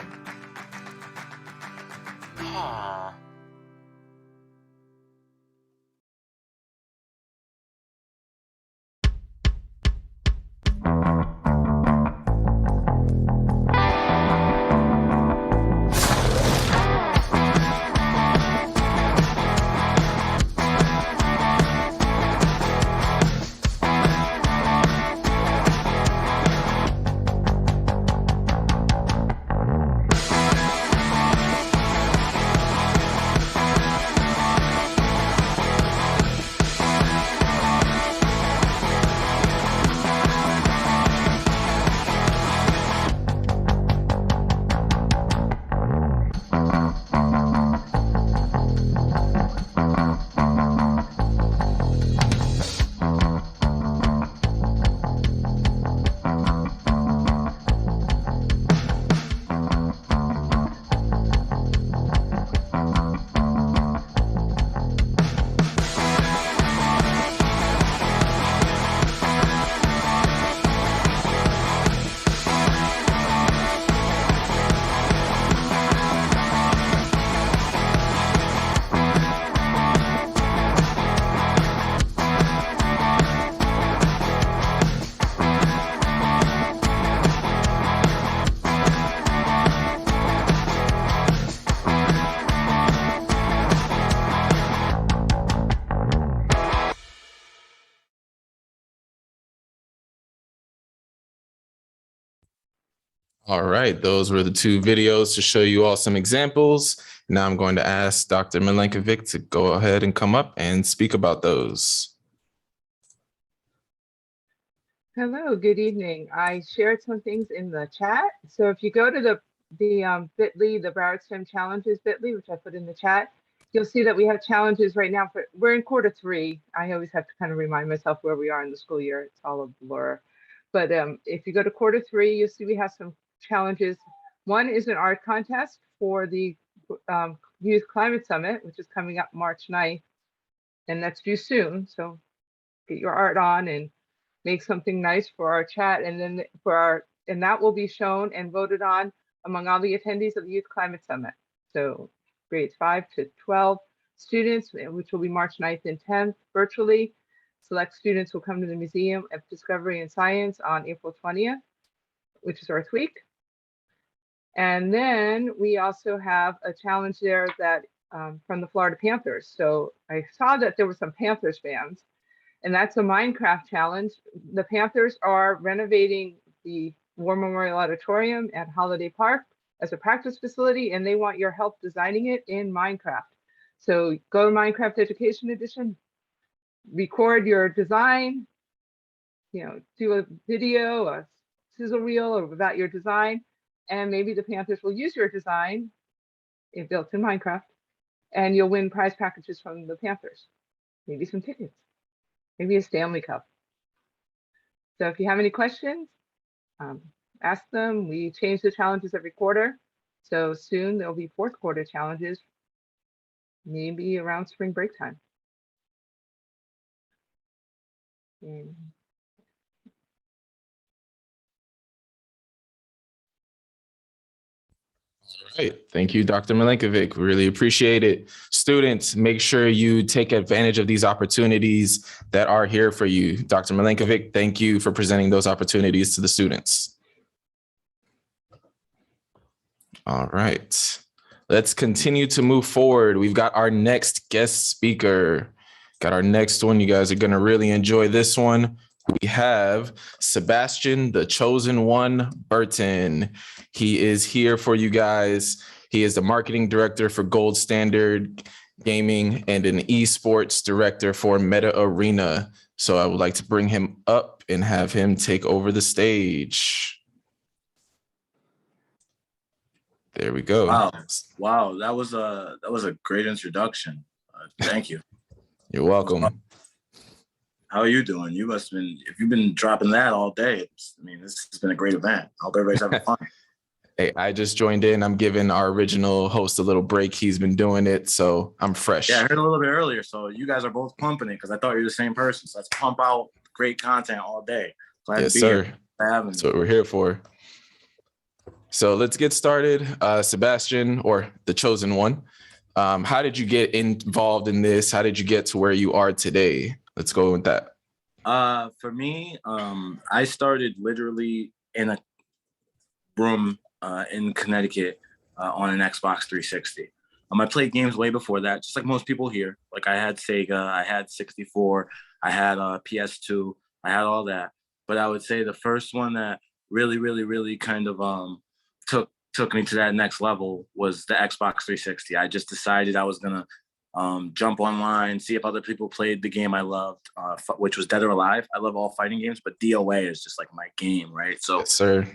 All right, those were the two videos to show you all some examples. Now I'm going to ask Dr. Milenkovic to go ahead and come up and speak about those. Hello, good evening. I shared some things in the chat. So if you go to the bit.ly, the Broward STEM Challenges bit.ly, which I put in the chat, you'll see that we have challenges right now. We're in quarter 3. I always have to kind of remind myself where we are in the school year. It's all a blur. But if you go to quarter 3, you'll see we have some challenges. One is an art contest for the Youth Climate Summit, which is coming up March 9th, and that's due soon. So get your art on and make something nice for our chat, and then and that will be shown and voted on among all the attendees of the Youth Climate Summit. So grades 5 to 12 students, which will be March 9th and 10th virtually. Select students will come to the Museum of Discovery and Science on April 20th, which is Earth Week. And then we also have a challenge there that from the Florida Panthers. So I saw that there were some Panthers fans, and that's a Minecraft challenge. The Panthers are renovating the War Memorial Auditorium at Holiday Park as a practice facility, and they want your help designing it in Minecraft. So go to Minecraft Education Edition, record your design, do a video, a sizzle reel about your design, and maybe the Panthers will use your design, built in Minecraft, and you'll win prize packages from the Panthers, maybe some tickets, maybe a Stanley Cup. So if you have any questions, ask them. We change the challenges every quarter. So soon there'll be 4th quarter challenges, maybe around spring break time. And All right. Thank you, Dr. Milenkovic. We really appreciate it. Students, make sure you take advantage of these opportunities that are here for you. Dr. Milenkovic, thank you for presenting those opportunities to the students. All right. Let's continue to move forward. We've got our next guest speaker. Got our next one. You guys are going to really enjoy this one. We have Sebastian, the chosen one, Burton. He is here for you guys. He is the marketing director for Gold Standard Gaming and an esports director for Meta Arena. So I would like to bring him up and have him take over the stage. There we go. Wow, that was a great introduction. Thank you. You're welcome. How are you doing? You must have been, if you've been dropping that all day, this has been a great event. I hope everybody's having fun. Hey, I just joined in. I'm giving our original host a little break. He's been doing it, so I'm fresh. Yeah, I heard a little bit earlier. So you guys are both pumping it because I thought you were the same person. So let's pump out great content all day. Glad Yes, to be sir. here. That's what we're here for. So let's get started. Sebastian, or the chosen one, how did you get involved in this? How did you get to where you are today? Let's go with that. For me, I started literally in a room in Connecticut on an Xbox 360. I played games way before that, just like most people here. Like I had Sega, I had 64, I had PS2, I had all that. But I would say the first one that really kind of took me to that next level was the Xbox 360. I just decided I was gonna jump online, see if other people played the game I loved, which was Dead or Alive. I love all fighting games, but DOA is just like my game, right? So, yes, sir.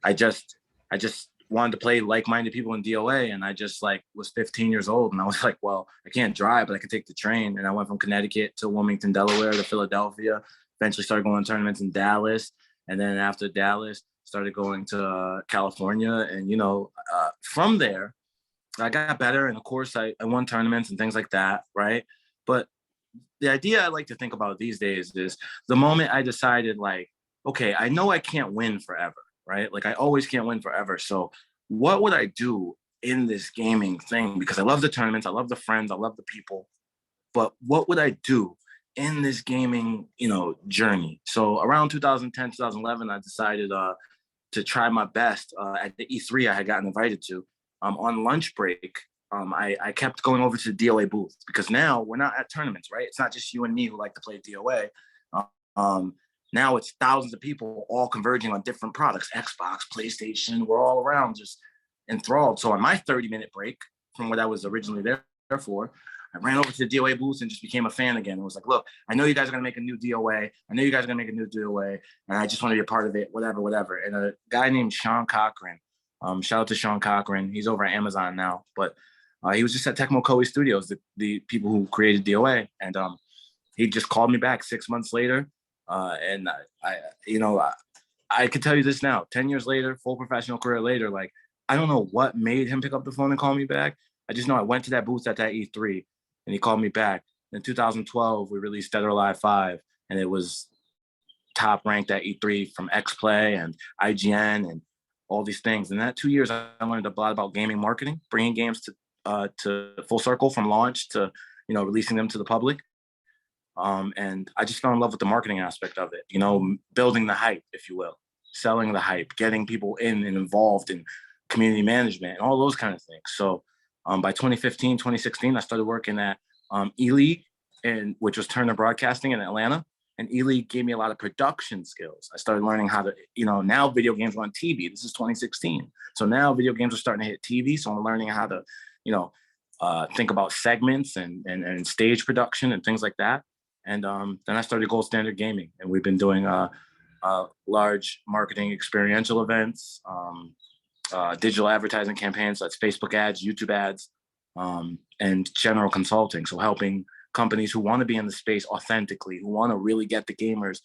I just wanted to play like-minded people in DOA, and I just like was 15 years old, and I was like, well, I can't drive, but I can take the train. And I went from Connecticut to Wilmington, Delaware, to Philadelphia. Eventually started going to tournaments in Dallas, and then after Dallas, started going to California. And from there, I got better, and of course, I won tournaments and things like that, right? But the idea I like to think about these days is the moment I decided, like, okay, I know I can't win forever, right? Like I always can't win forever. So what would I do in this gaming thing? Because I love the tournaments, I love the friends, I love the people, but what would I do in this gaming, journey? So around 2010, 2011, I decided to try my best at the E3 I had gotten invited to. On lunch break, I kept going over to the DOA booth because now we're not at tournaments, right? It's not just you and me who like to play DOA. Now it's thousands of people all converging on different products, Xbox, PlayStation, we're all around just enthralled. So on my 30-minute break from what I was originally there for, I ran over to the DOA booth and just became a fan again. It was like, look, I know you guys are going to make a new DOA. I know you guys are going to make a new DOA, and I just want to be a part of it, whatever. And a guy named Sean Cochran, shout out to Sean Cochran. He's over at Amazon now, but he was just at Tecmo Koei Studios, the people who created DOA. And he just called me back 6 months later. And I could tell you this now, 10 years later, full professional career later, like, I don't know what made him pick up the phone and call me back. I just know I went to that booth at that E3 and he called me back. In 2012, we released Dead or Alive 5, and it was top ranked at E3 from X-Play and IGN and all these things. In that 2 years, I learned a lot about gaming marketing, bringing games to full circle from launch to, releasing them to the public. And I just fell in love with the marketing aspect of it, building the hype, if you will, selling the hype, getting people in and involved in community management and all those kind of things. So by 2015, 2016, I started working at E-League, which was Turner Broadcasting in Atlanta. And E-League gave me a lot of production skills. I started learning how to, now video games are on TV. This is 2016. So now video games are starting to hit TV. So I'm learning how to, think about segments and stage production and things like that. And then I started Gold Standard Gaming, and we've been doing large marketing experiential events, digital advertising campaigns, so that's Facebook ads, YouTube ads, and general consulting. So helping companies who want to be in the space authentically, who want to really get the gamers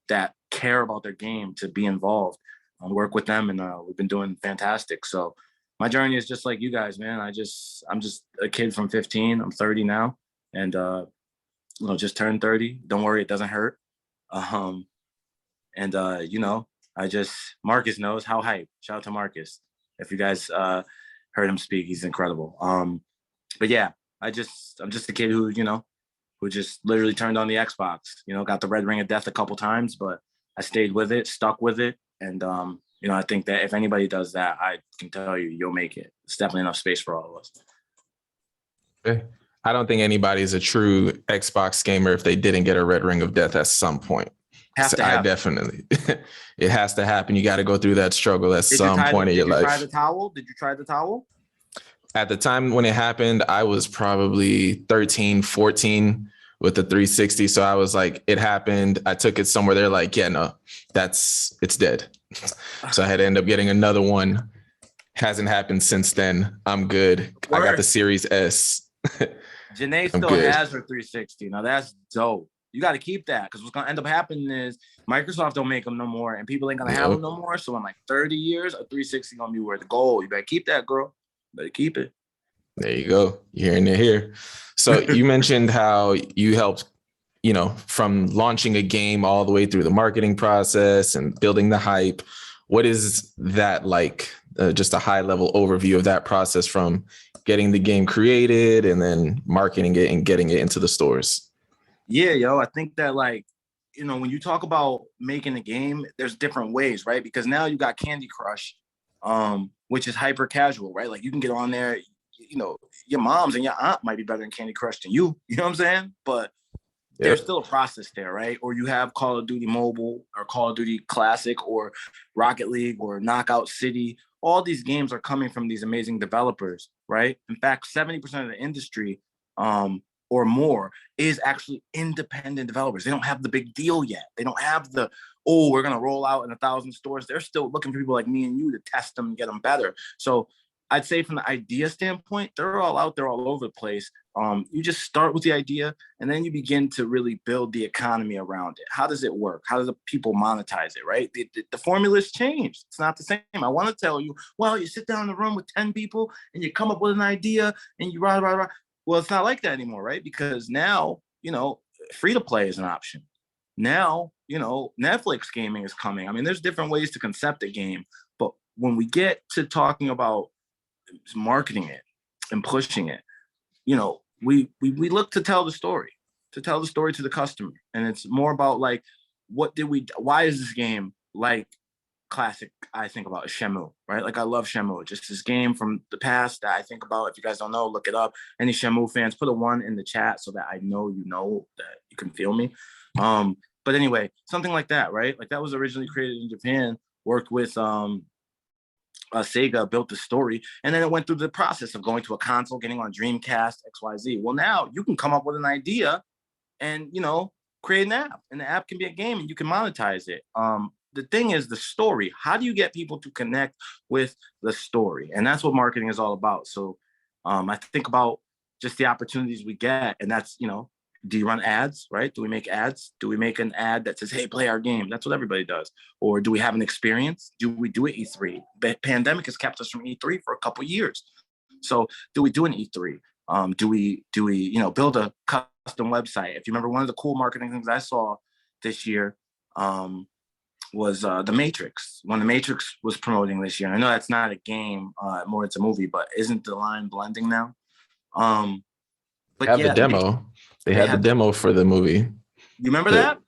that care about their game to be involved and work with them. And we've been doing fantastic. So my journey is just like you guys, man. I'm just a kid from 15. I'm 30 now, and just turned 30. Don't worry, it doesn't hurt. Marcus knows how hype. Shout out to Marcus. If you guys heard him speak, he's incredible. But yeah, I'm just a kid who just literally turned on the Xbox, got the red ring of death a couple times, but I stayed with it, stuck with it. And, I think that if anybody does that, I can tell you, you'll make it. It's definitely enough space for all of us. Okay. I don't think anybody is a true Xbox gamer if they didn't get a red ring of death at some point. I definitely, it has to happen. You got to go through that struggle at some point in your life. Did you try the towel? At the time when it happened, I was probably 13, 14 with the 360. So I was like, it happened. I took it somewhere. They're like, yeah, no, it's dead. So I had to end up getting another one. Hasn't happened since then. I'm good. I got the Series S. Janae still has her 360. Now that's dope. You got to keep that, because what's going to end up happening is Microsoft don't make them no more, and people ain't going to have them no more. So in like 30 years, a 360 going to be worth the gold. You better keep that, girl. Better keep it. There you go. You're hearing it here. So you mentioned how you helped, you know, from launching a game all the way through the marketing process and building the hype. What is that like? Just a high level overview of that process from getting the game created and then marketing it and getting it into the stores. Yeah, yo, I think that, like, you know, when you talk about making a game, there's different ways, right? Because now you got Candy Crush, which is hyper casual, right? Like you can get on there, you know, your moms and your aunt might be better in Candy Crush than you know what I'm saying? But there's still a process there, right? Or you have Call of Duty Mobile or Call of Duty Classic or Rocket League or Knockout City. All these games are coming from these amazing developers, right? In fact, 70% of the industry or more is actually independent developers. They don't have the big deal yet. They don't have the, oh, we're going to roll out in 1,000 stores. They're still looking for people like me and you to test them and get them better. So I'd say from the idea standpoint, they're all out there all over the place. You just start with the idea and then you begin to really build the economy around it. How does it work? How do the people monetize it, right? The formula's changed. It's not the same. I want to tell you, well, you sit down in the room with 10 people and you come up with an idea and you rah. Well, it's not like that anymore, right? Because now, you know, free to play is an option. Now, you know, Netflix gaming is coming. I mean, there's different ways to concept a game. But when we get to talking about marketing it and pushing it, you know, we look to tell the story to the customer. And it's more about like, why is this game like classic? I think about Shenmue, right? Like I love Shenmue, just this game from the past that I think about. If you guys don't know, look it up. Any Shenmue fans, put a 1 in the chat so that I know that you can feel me. But anyway, something like that, right? Like that was originally created in Japan, worked with Sega, built the story, and then it went through the process of going to a console, getting on Dreamcast, XYZ. Well, now you can come up with an idea and, you know, create an app, and the app can be a game and you can monetize it. The thing is the story. How do you get people to connect with the story? And that's what marketing is all about. So I think about just the opportunities we get, and that's, you know, do you run ads, right? Do we make ads? Do we make an ad that says, hey, play our game? That's what everybody does. Or do we have an experience? Do we do an E3? The pandemic has kept us from E3 for a couple of years. So do we do an E3? Do we, you know, build a custom website? If you remember, one of the cool marketing things I saw this year was The Matrix. When The Matrix was promoting this year, I know that's not a game, more it's a movie, but isn't the line blending now? But have yeah, the demo. They had the demo for the movie. You remember that?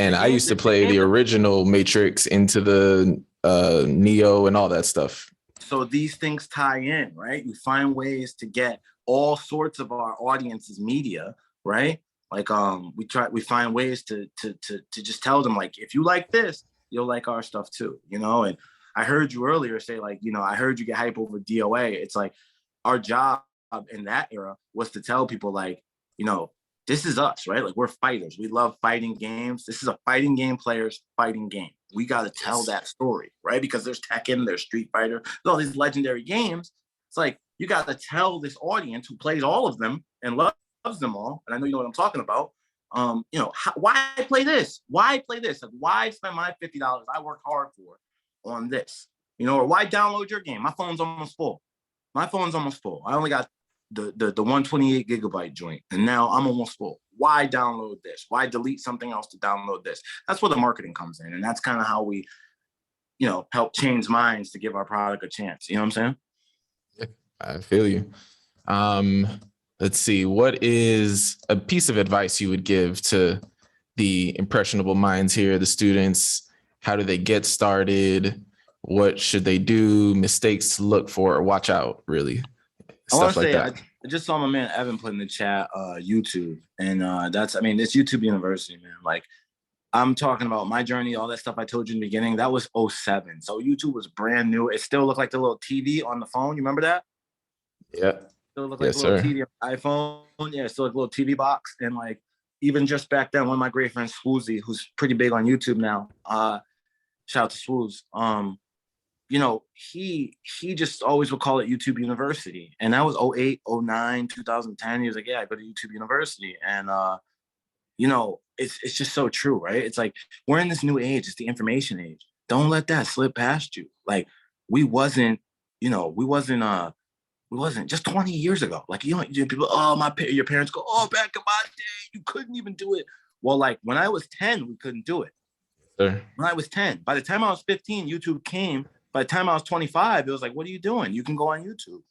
And I used to play the original Matrix into the Neo and all that stuff. So these things tie in, right? We find ways to get all sorts of our audience's media, right? Like we find ways to just tell them, like, if you like this, you'll like our stuff too, you know? And I heard you earlier say, like, you know, I heard you get hype over DOA. It's like our job in that era was to tell people, like, you know, this is us, right? Like, we're fighters. We love fighting games. This is a fighting game player's fighting game. We got to tell that story, right? Because there's Tekken, there's Street Fighter, there's all these legendary games. It's like, you got to tell this audience who plays all of them and loves them all, and I know you know what I'm talking about, you know, why play this? Why play this? Like, why spend my $50 I worked hard for on this? You know, or why download your game? My phone's almost full. I only got the 128 gigabyte joint, and now I'm almost full. Why download this? Why delete something else to download this? That's where the marketing comes in, and that's kind of how we, you know, help change minds to give our product a chance. You know what I'm saying? Yeah, I feel you. Let's see. What is a piece of advice you would give to the impressionable minds here, the students? How do they get started? What should they do? Mistakes to look for or watch out, really? I want Stuff to like say, that. I just saw my man Evan put in the chat YouTube, and that's, I mean, it's YouTube University, man. Like, I'm talking about my journey, all that stuff I told you in the beginning. That was 2007, so YouTube was brand new. It still looked like the little TV on the phone. You remember that? Yeah. Still looked like a little TV on the iPhone. Yeah, still like a little TV box. And like, even just back then, one of my great friends, Swoozy, who's pretty big on YouTube now. Shout out to Swooz. You know, he just always would call it YouTube University. And that was 2008, 2009, 2010. He was like, yeah, I go to YouTube University. And you know, it's just so true, right? It's like, we're in this new age. It's the information age. Don't let that slip past you. Like, we wasn't just 20 years ago. Like, you know, people, oh, your parents go, oh, back in my day, you couldn't even do it. Well, like, when I was 10, we couldn't do it. Sure. When I was 10, by the time I was 15, YouTube came. By the time I was 25, it was like, what are you doing? You can go on YouTube.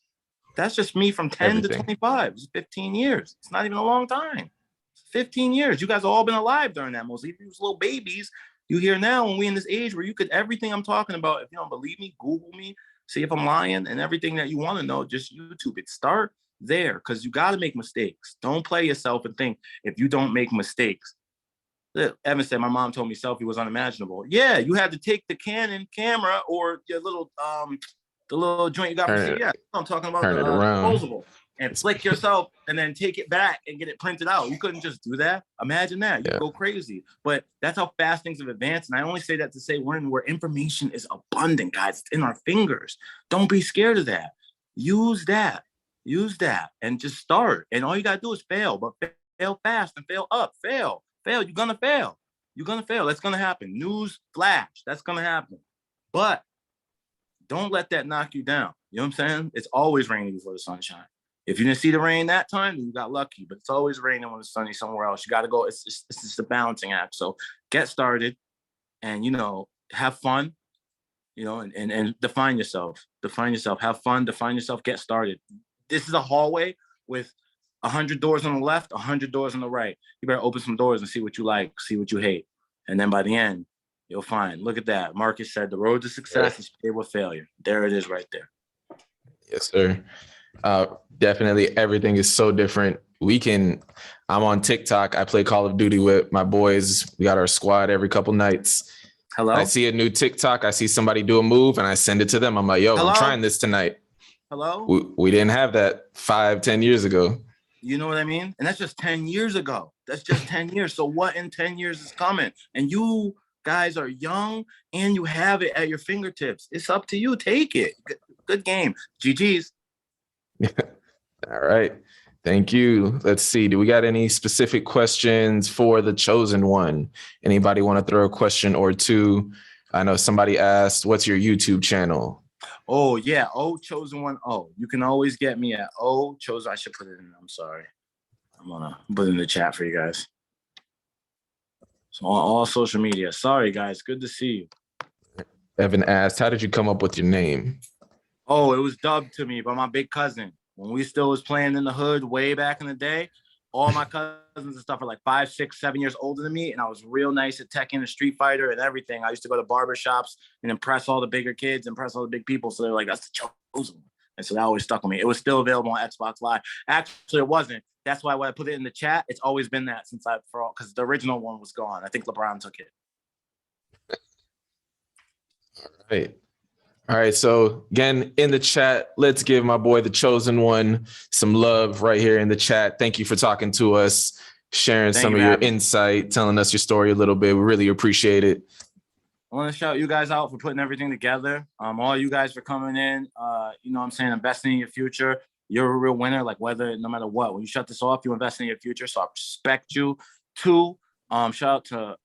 That's just me from 10 to 25. It's 15 years. It's not even a long time. 15 years. You guys have all been alive during that. Mostly, if you was little babies, you hear now when we in this age where you could, everything I'm talking about, if you don't believe me, Google me, see if I'm lying, and everything that you want to know, just YouTube it. Start there, because you got to make mistakes. Don't play yourself and think if you don't make mistakes. Evan said, my mom told me selfie was unimaginable. Yeah, you had to take the Canon camera or your little, the little joint you got from CVS. I'm talking about the disposable. And flick yourself and then take it back and get it printed out. You couldn't just do that. Imagine that. You go crazy. But that's how fast things have advanced. And I only say that to say we're in where information is abundant, guys. It's in our fingers. Don't be scared of that. Use that. Use that and just start. And all you got to do is fail, but fail fast and fail up. Fail. You're going to fail. You're going to fail. That's going to happen. News flash. That's going to happen. But don't let that knock you down. You know what I'm saying? It's always raining before the sun shines. If you didn't see the rain that time, then you got lucky. But it's always raining when it's sunny somewhere else. You got to go. It's just a balancing act. So get started, and, you know, have fun, you know, and define yourself. Define yourself. Have fun. Define yourself. Get started. This is a hallway with 100 doors on the left, 100 doors on the right. You better open some doors and see what you like, see what you hate, and then by the end, you'll find. Look at that. Marcus said the road to success is paved with failure. There it is, right there. Yes, sir. Definitely everything is so different. I'm on TikTok. I play Call of Duty with my boys. We got our squad every couple nights. Hello. I see a new TikTok. I see somebody do a move and I send it to them. I'm like, yo, I'm trying this tonight. Hello. We didn't have that 5-10 years ago. You know what I mean? And that's just 10 years ago. That's just 10 years. So what in 10 years is coming? And you guys are young and you have it at your fingertips. It's up to you. Take it. Good game. GG's. All right. Thank you. Let's see. Do we got any specific questions for the chosen one? Anybody want to throw a question or two? I know somebody asked, what's your YouTube channel? Oh, yeah. Oh, chosen one. Oh, you can always get me at Oh, chosen. I should put it in. I'm sorry. I'm going to put it in the chat for you guys. So on all social media. Sorry, guys. Good to see you. Evan asked, how did you come up with your name? Oh, it was dubbed to me by my big cousin. When we still was playing in the hood way back in the day, all my cousins and stuff are like 5, 6, 7 years older than me. And I was real nice at Tekken and Street Fighter and everything. I used to go to barbershops and impress all the bigger kids, impress all the big people. So they're like, that's the chosen one. And so that always stuck with me. It was still available on Xbox Live. Actually, it wasn't. That's why when I put it in the chat, it's always been that since because the original one was gone. I think LeBron took it. All right. So again, in the chat, let's give my boy, the chosen one, some love right here in the chat. Thank you for talking to us, sharing some of your insight, telling us your story a little bit. We really appreciate it. I want to shout you guys out for putting everything together. All you guys for coming in, you know what I'm saying, investing in your future. You're a real winner, like no matter what. When you shut this off, you invest in your future. So I respect you. 2, shout out to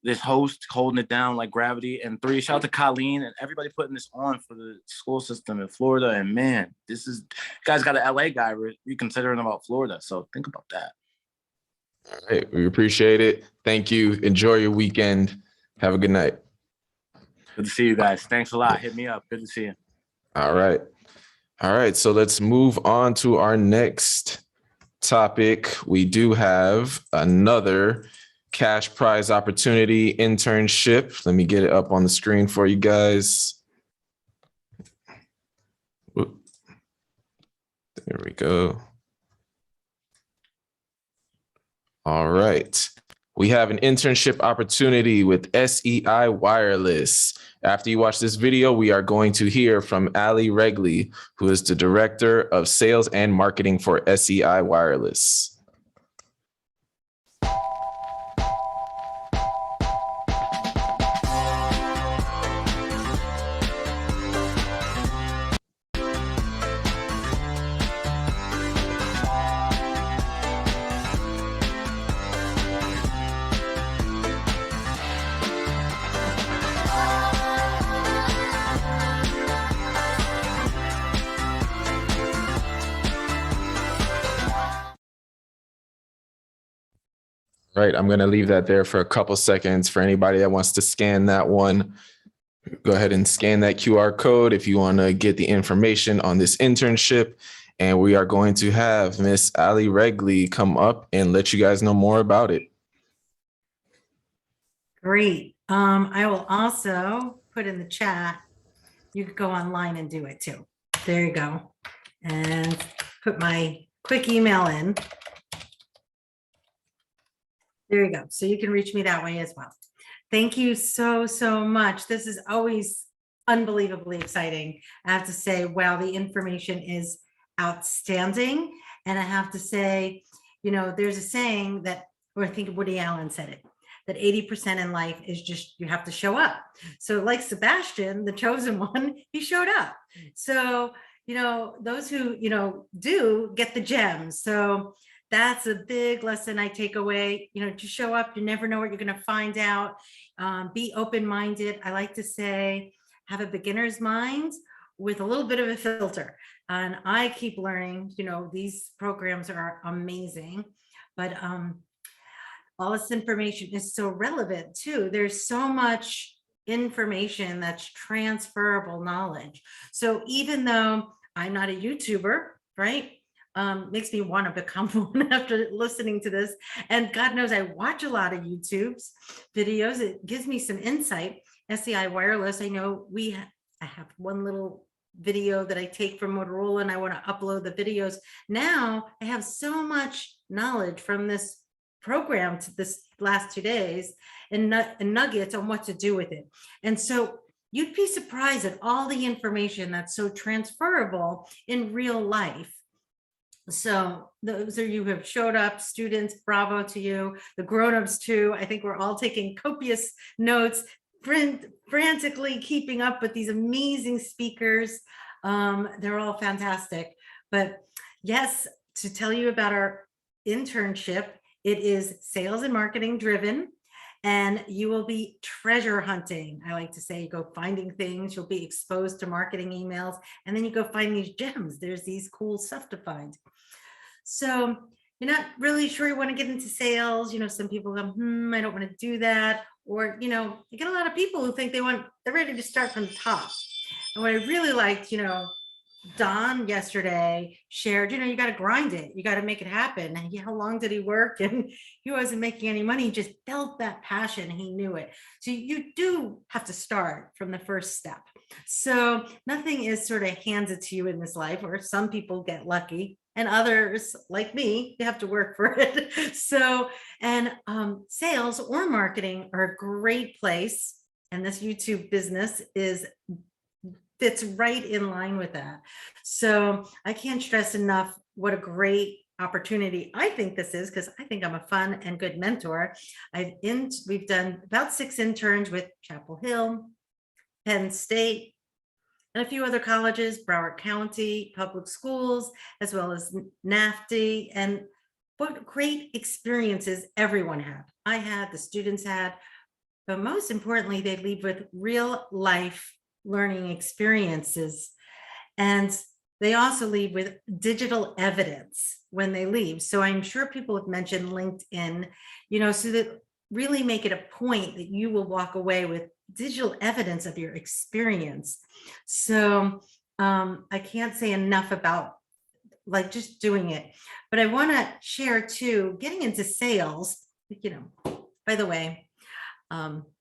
this host holding it down like gravity. And 3, shout out to Colleen and everybody putting this on for the school system in Florida. And man, you guys got an LA guy reconsidering about Florida. So think about that. All right. We appreciate it. Thank you. Enjoy your weekend. Have a good night. Good to see you guys. Thanks a lot. Hit me up. Good to see you. All right. All right. So let's move on to our next topic. We do have another cash prize opportunity internship. Let me get it up on the screen for you guys. There we go. All right. We have an internship opportunity with SEI Wireless. After you watch this video, we are going to hear from Ali Regley, who is the Director of Sales and Marketing for SEI Wireless. Right. I'm going to leave that there for a couple seconds for anybody that wants to scan that one. Go ahead and scan that QR code if you want to get the information on this internship. And we are going to have Miss Ali Regley come up and let you guys know more about it. Great. I will also put in the chat, you could go online and do it too. There you go. And put my quick email in. There you go. So you can reach me that way as well. Thank you so, so much. This is always unbelievably exciting. I have to say, wow, the information is outstanding. And I have to say, you know, there's a saying that, or I think Woody Allen said it, that 80% in life is just, you have to show up. So like Sebastian, the chosen one, he showed up. So, you know, those who, you know, do get the gems. So that's a big lesson I take away, you know, to show up. You never know what you're going to find out. Be open-minded. I like to say, have a beginner's mind with a little bit of a filter. And I keep learning, you know, these programs are amazing, but all this information is so relevant too. There's so much information that's transferable knowledge. So even though I'm not a YouTuber, right? Makes me want to become one after listening to this. And God knows I watch a lot of YouTube's videos. It gives me some insight. SEI Wireless, I know I have one little video that I take from Motorola and I want to upload the videos. Now I have so much knowledge from this program to this last 2 days and nuggets on what to do with it. And so you'd be surprised at all the information that's so transferable in real life. So those of you who have showed up, students, bravo to you. The grown-ups too. I think we're all taking copious notes, frantically keeping up with these amazing speakers. They're all fantastic. But yes, to tell you about our internship, it is sales and marketing driven, and you will be treasure hunting. I like to say, you go finding things, you'll be exposed to marketing emails, and then you go find these gems. There's these cool stuff to find. So you're not really sure you want to get into sales. You know, some people go, I don't want to do that. Or, you know, you get a lot of people who think they're ready to start from the top. And what I really liked, you know, Don yesterday shared, you know, you got to grind it. You got to make it happen. And how long did he work? And he wasn't making any money. He just felt that passion. He knew it. So you do have to start from the first step. So nothing is sort of handed to you in this life, or some people get lucky and others like me, you have to work for it. So, and sales or marketing are a great place. And this YouTube business fits right in line with that. So I can't stress enough what a great opportunity I think this is, because I think I'm a fun and good mentor. We've done about 6 interns with Chapel Hill, Penn State, and a few other colleges, Broward County Public Schools, as well as NAFTE. And what great experiences everyone had. I had, the students had, but most importantly, they leave with real life learning experiences. And they also leave with digital evidence when they leave. So I'm sure people have mentioned LinkedIn, you know, so that really make it a point that you will walk away with digital evidence of your experience. So I can't say enough about like just doing it, but I want to share too, getting into sales, you know, by the way,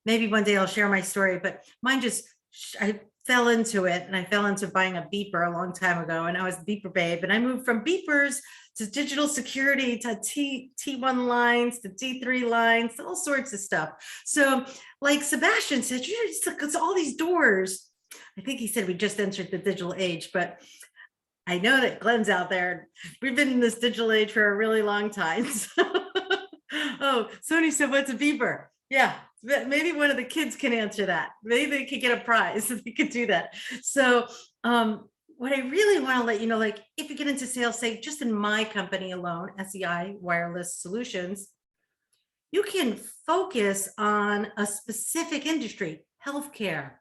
maybe one day I'll share my story, but mine just, I fell into it, and I fell into buying a beeper a long time ago, and I was a beeper babe, and I moved from beepers to digital security to T1 lines to T3 lines, all sorts of stuff. So like Sebastian said, it's all these doors. I think he said we just entered the digital age, but I know that Glenn's out there. We've been in this digital age for a really long time. So, oh, Sony said, what's a beeper? Yeah, maybe one of the kids can answer that. Maybe they could get a prize if they could do that. So what I really want to let you know, like if you get into sales, say just in my company alone, SEI Wireless Solutions, you can focus on a specific industry, healthcare.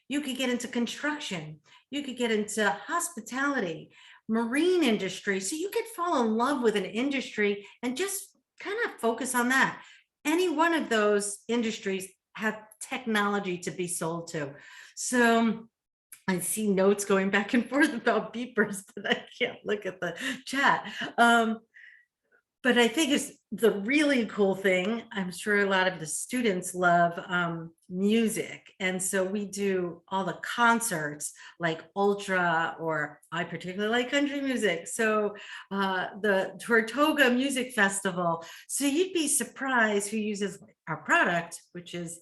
You could get into construction. You could get into hospitality, marine industry. So you could fall in love with an industry and just kind of focus on that. any one of those industries have technology to be sold to. So I see notes going back and forth about beepers, but I can't look at the chat. But I think it's the really cool thing. I'm sure a lot of the students love music. And so we do all the concerts like Ultra, or I particularly like country music. So the Tortuga Music Festival. So you'd be surprised who uses our product, which is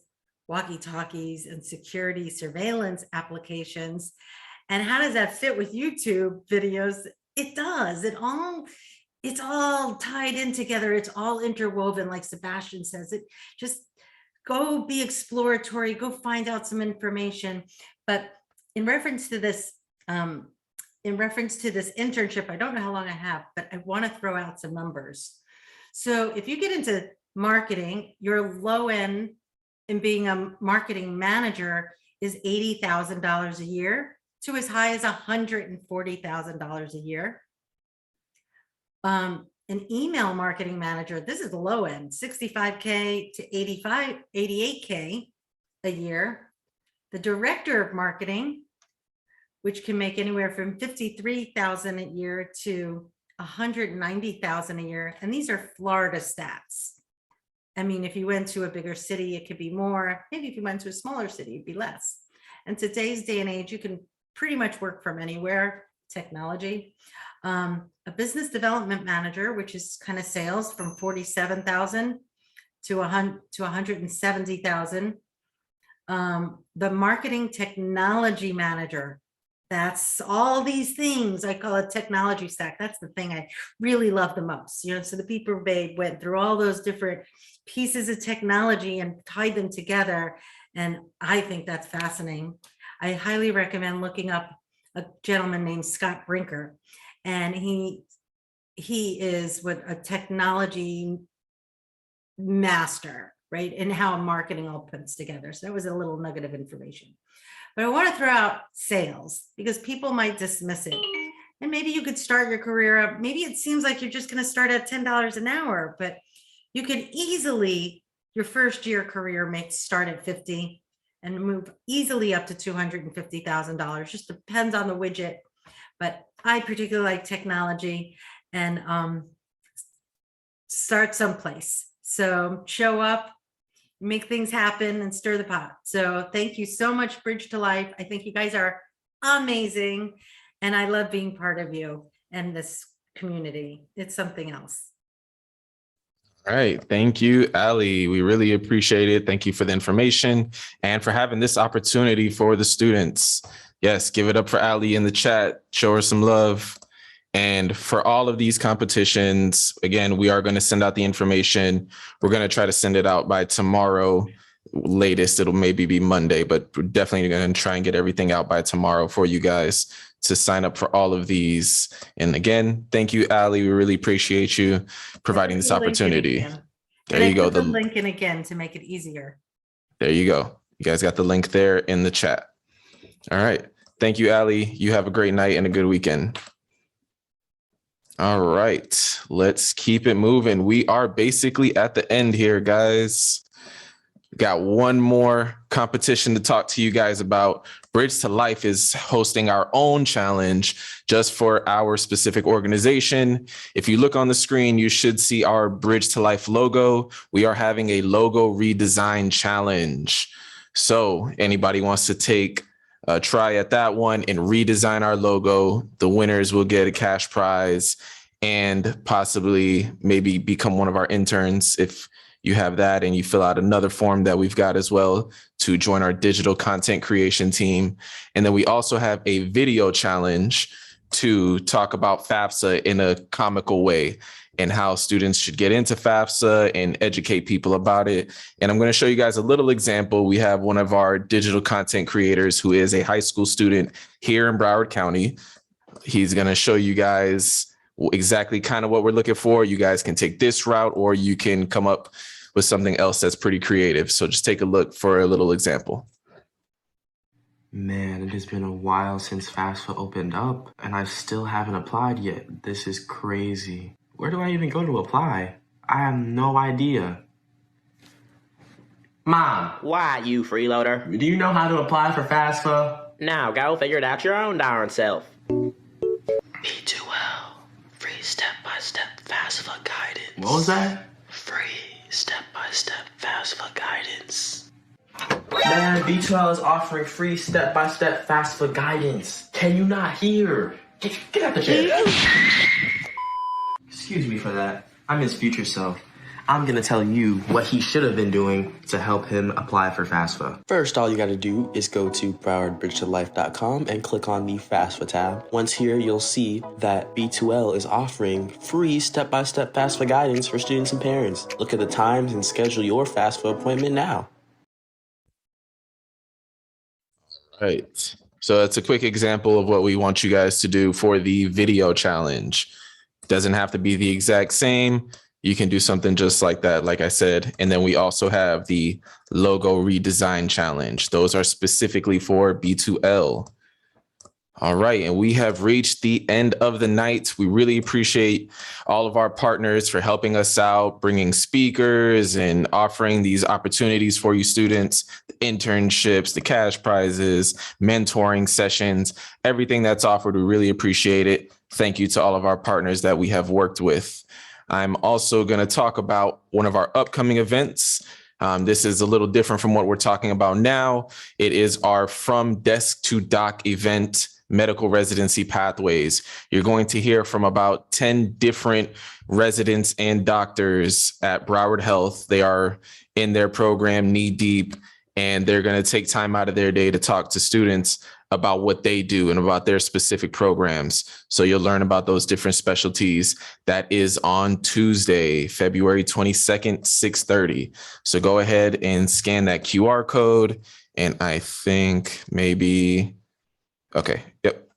walkie-talkies and security surveillance applications. And how does that fit with YouTube videos? It does. It's all tied in together. It's all interwoven, like Sebastian says. It just go be exploratory, go find out some information. But in reference to this internship, I don't know how long I have, but I want to throw out some numbers. So if you get into marketing, your low end in being a marketing manager is $80,000 a year to as high as $140,000 a year. An email marketing manager, this is the low end, 65K to 88K a year. The director of marketing, which can make anywhere from 53,000 a year to 190,000 a year. And these are Florida stats. I mean, if you went to a bigger city, it could be more. Maybe if you went to a smaller city, it'd be less. And today's day and age, you can pretty much work from anywhere, technology. A business development manager, which is kind of sales, from 47,000 to 170,000. The marketing technology manager, that's all these things. I call it technology stack. That's the thing I really love the most. You know, so the Beeper Babe went through all those different pieces of technology and tied them together. And I think that's fascinating. I highly recommend looking up a gentleman named Scott Brinker. And he is what a technology master, right? And how marketing all puts together. So that was a little nugget of information. But I want to throw out sales because people might dismiss it. And maybe you could start your career up. Maybe it seems like you're just going to start at $10 an hour, but you can easily, your first year career start at 50 and move easily up to $250,000. Just depends on the widget. But I particularly like technology and start someplace. So show up, make things happen, and stir the pot. So thank you so much, Bridge to Life. I think you guys are amazing. And I love being part of you and this community. It's something else. All right. Thank you, Ali. We really appreciate it. Thank you for the information and for having this opportunity for the students. Yes, give it up for Ali in the chat. Show her some love. And for all of these competitions, again, we are going to send out the information. We're going to try to send it out by tomorrow. Latest, it'll maybe be Monday, but we're definitely going to try and get everything out by tomorrow for you guys to sign up for all of these. And again, thank you, Ali. We really appreciate you providing this opportunity. There you go. The link in again to make it easier. There you go. You guys got the link there in the chat. All right. Thank you, Ali. You have a great night and a good weekend. All right. Let's keep it moving. We are basically at the end here, guys. Got one more competition to talk to you guys about. Bridge to Life is hosting our own challenge just for our specific organization. If you look on the screen, you should see our Bridge to Life logo. We are having a logo redesign challenge. So anybody wants to take a try at that one and redesign our logo, the winners will get a cash prize and possibly maybe become one of our interns if you have that, and you fill out another form that we've got as well to join our digital content creation team. And then we also have a video challenge to talk about FAFSA in a comical way and how students should get into FAFSA and educate people about it. And I'm going to show you guys a little example. We have one of our digital content creators who is a high school student here in Broward County. He's going to show you guys exactly kind of what we're looking for. You guys can take this route or you can come up with something else that's pretty creative. So just take a look for a little example. Man, it has been a while since FAFSA opened up and I still haven't applied yet. This is crazy. Where do I even go to apply? I have no idea. Mom, why, you freeloader? Do you know how to apply for FAFSA? Now, go figure it out your own darn self. B2L, free step-by-step FAFSA guidance. What was that? Free step-by-step FAFSA guidance. Man, B2L is offering free step-by-step FAFSA guidance. Can you not hear? Get out the chair. Excuse me for that. I'm his future self. I'm gonna tell you what he should have been doing to help him apply for FAFSA. First, all you gotta do is go to browardbridgetolife.com and click on the FAFSA tab. Once here, you'll see that B2L is offering free step-by-step FAFSA guidance for students and parents. Look at the times and schedule your FAFSA appointment now. Right. So that's a quick example of what we want you guys to do for the video challenge. Doesn't have to be the exact same. You can do something just like that, like I said. And then we also have the logo redesign challenge. Those are specifically for B2L. All right. And we have reached the end of the night. We really appreciate all of our partners for helping us out, bringing speakers and offering these opportunities for you students, the internships, the cash prizes, mentoring sessions, everything that's offered. We really appreciate it. Thank you to all of our partners that we have worked with. I'm also going to talk about one of our upcoming events. This is a little different from what we're talking about now. It is our From Desk to Doc event, Medical Residency Pathways. You're going to hear from about 10 different residents and doctors at Broward Health. They are in their program knee deep, and they're going to take time out of their day to talk to students about what they do and about their specific programs. So you'll learn about those different specialties. That is on Tuesday, February 22nd, 6:30. So go ahead and scan that QR code. And I think maybe, okay, yep.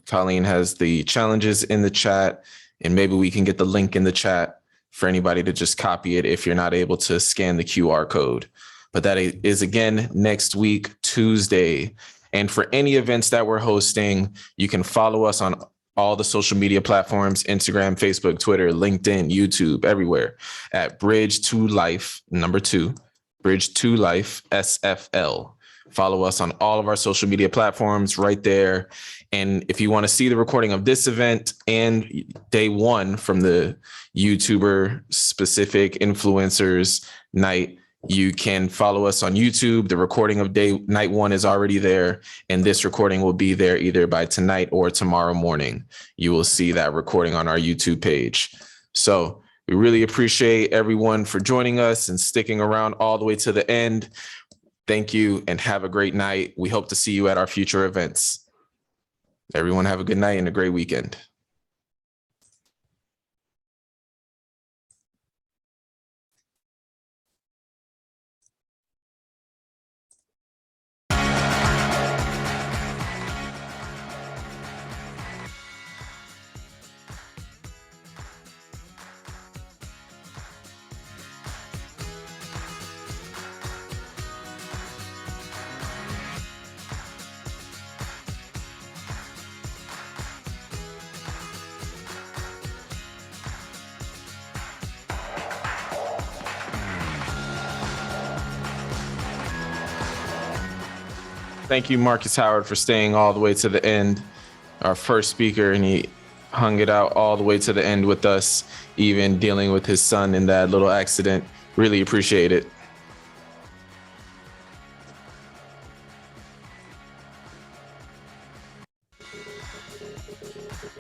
Colleen has the challenges in the chat, and maybe we can get the link in the chat for anybody to just copy it if you're not able to scan the QR code. But that is again next week, Tuesday. And for any events that we're hosting, you can follow us on all the social media platforms, Instagram, Facebook, Twitter, LinkedIn, YouTube, everywhere at Bridge2Life, number 2, Bridge2Life, SFL. Follow us on all of our social media platforms right there. And if you want to see the recording of this event and day one from the YouTuber specific influencers night, you can follow us on YouTube. The recording of night one is already there, and this recording will be there either by tonight or tomorrow morning. You will see that recording on our YouTube page. So we really appreciate everyone for joining us and sticking around all the way to the end. Thank you and have a great night. We hope to see you at our future events. Everyone have a good night and a great weekend. Thank you, Marcus Howard, for staying all the way to the end. Our first speaker, and he hung it out all the way to the end with us, even dealing with his son in that little accident. Really appreciate it.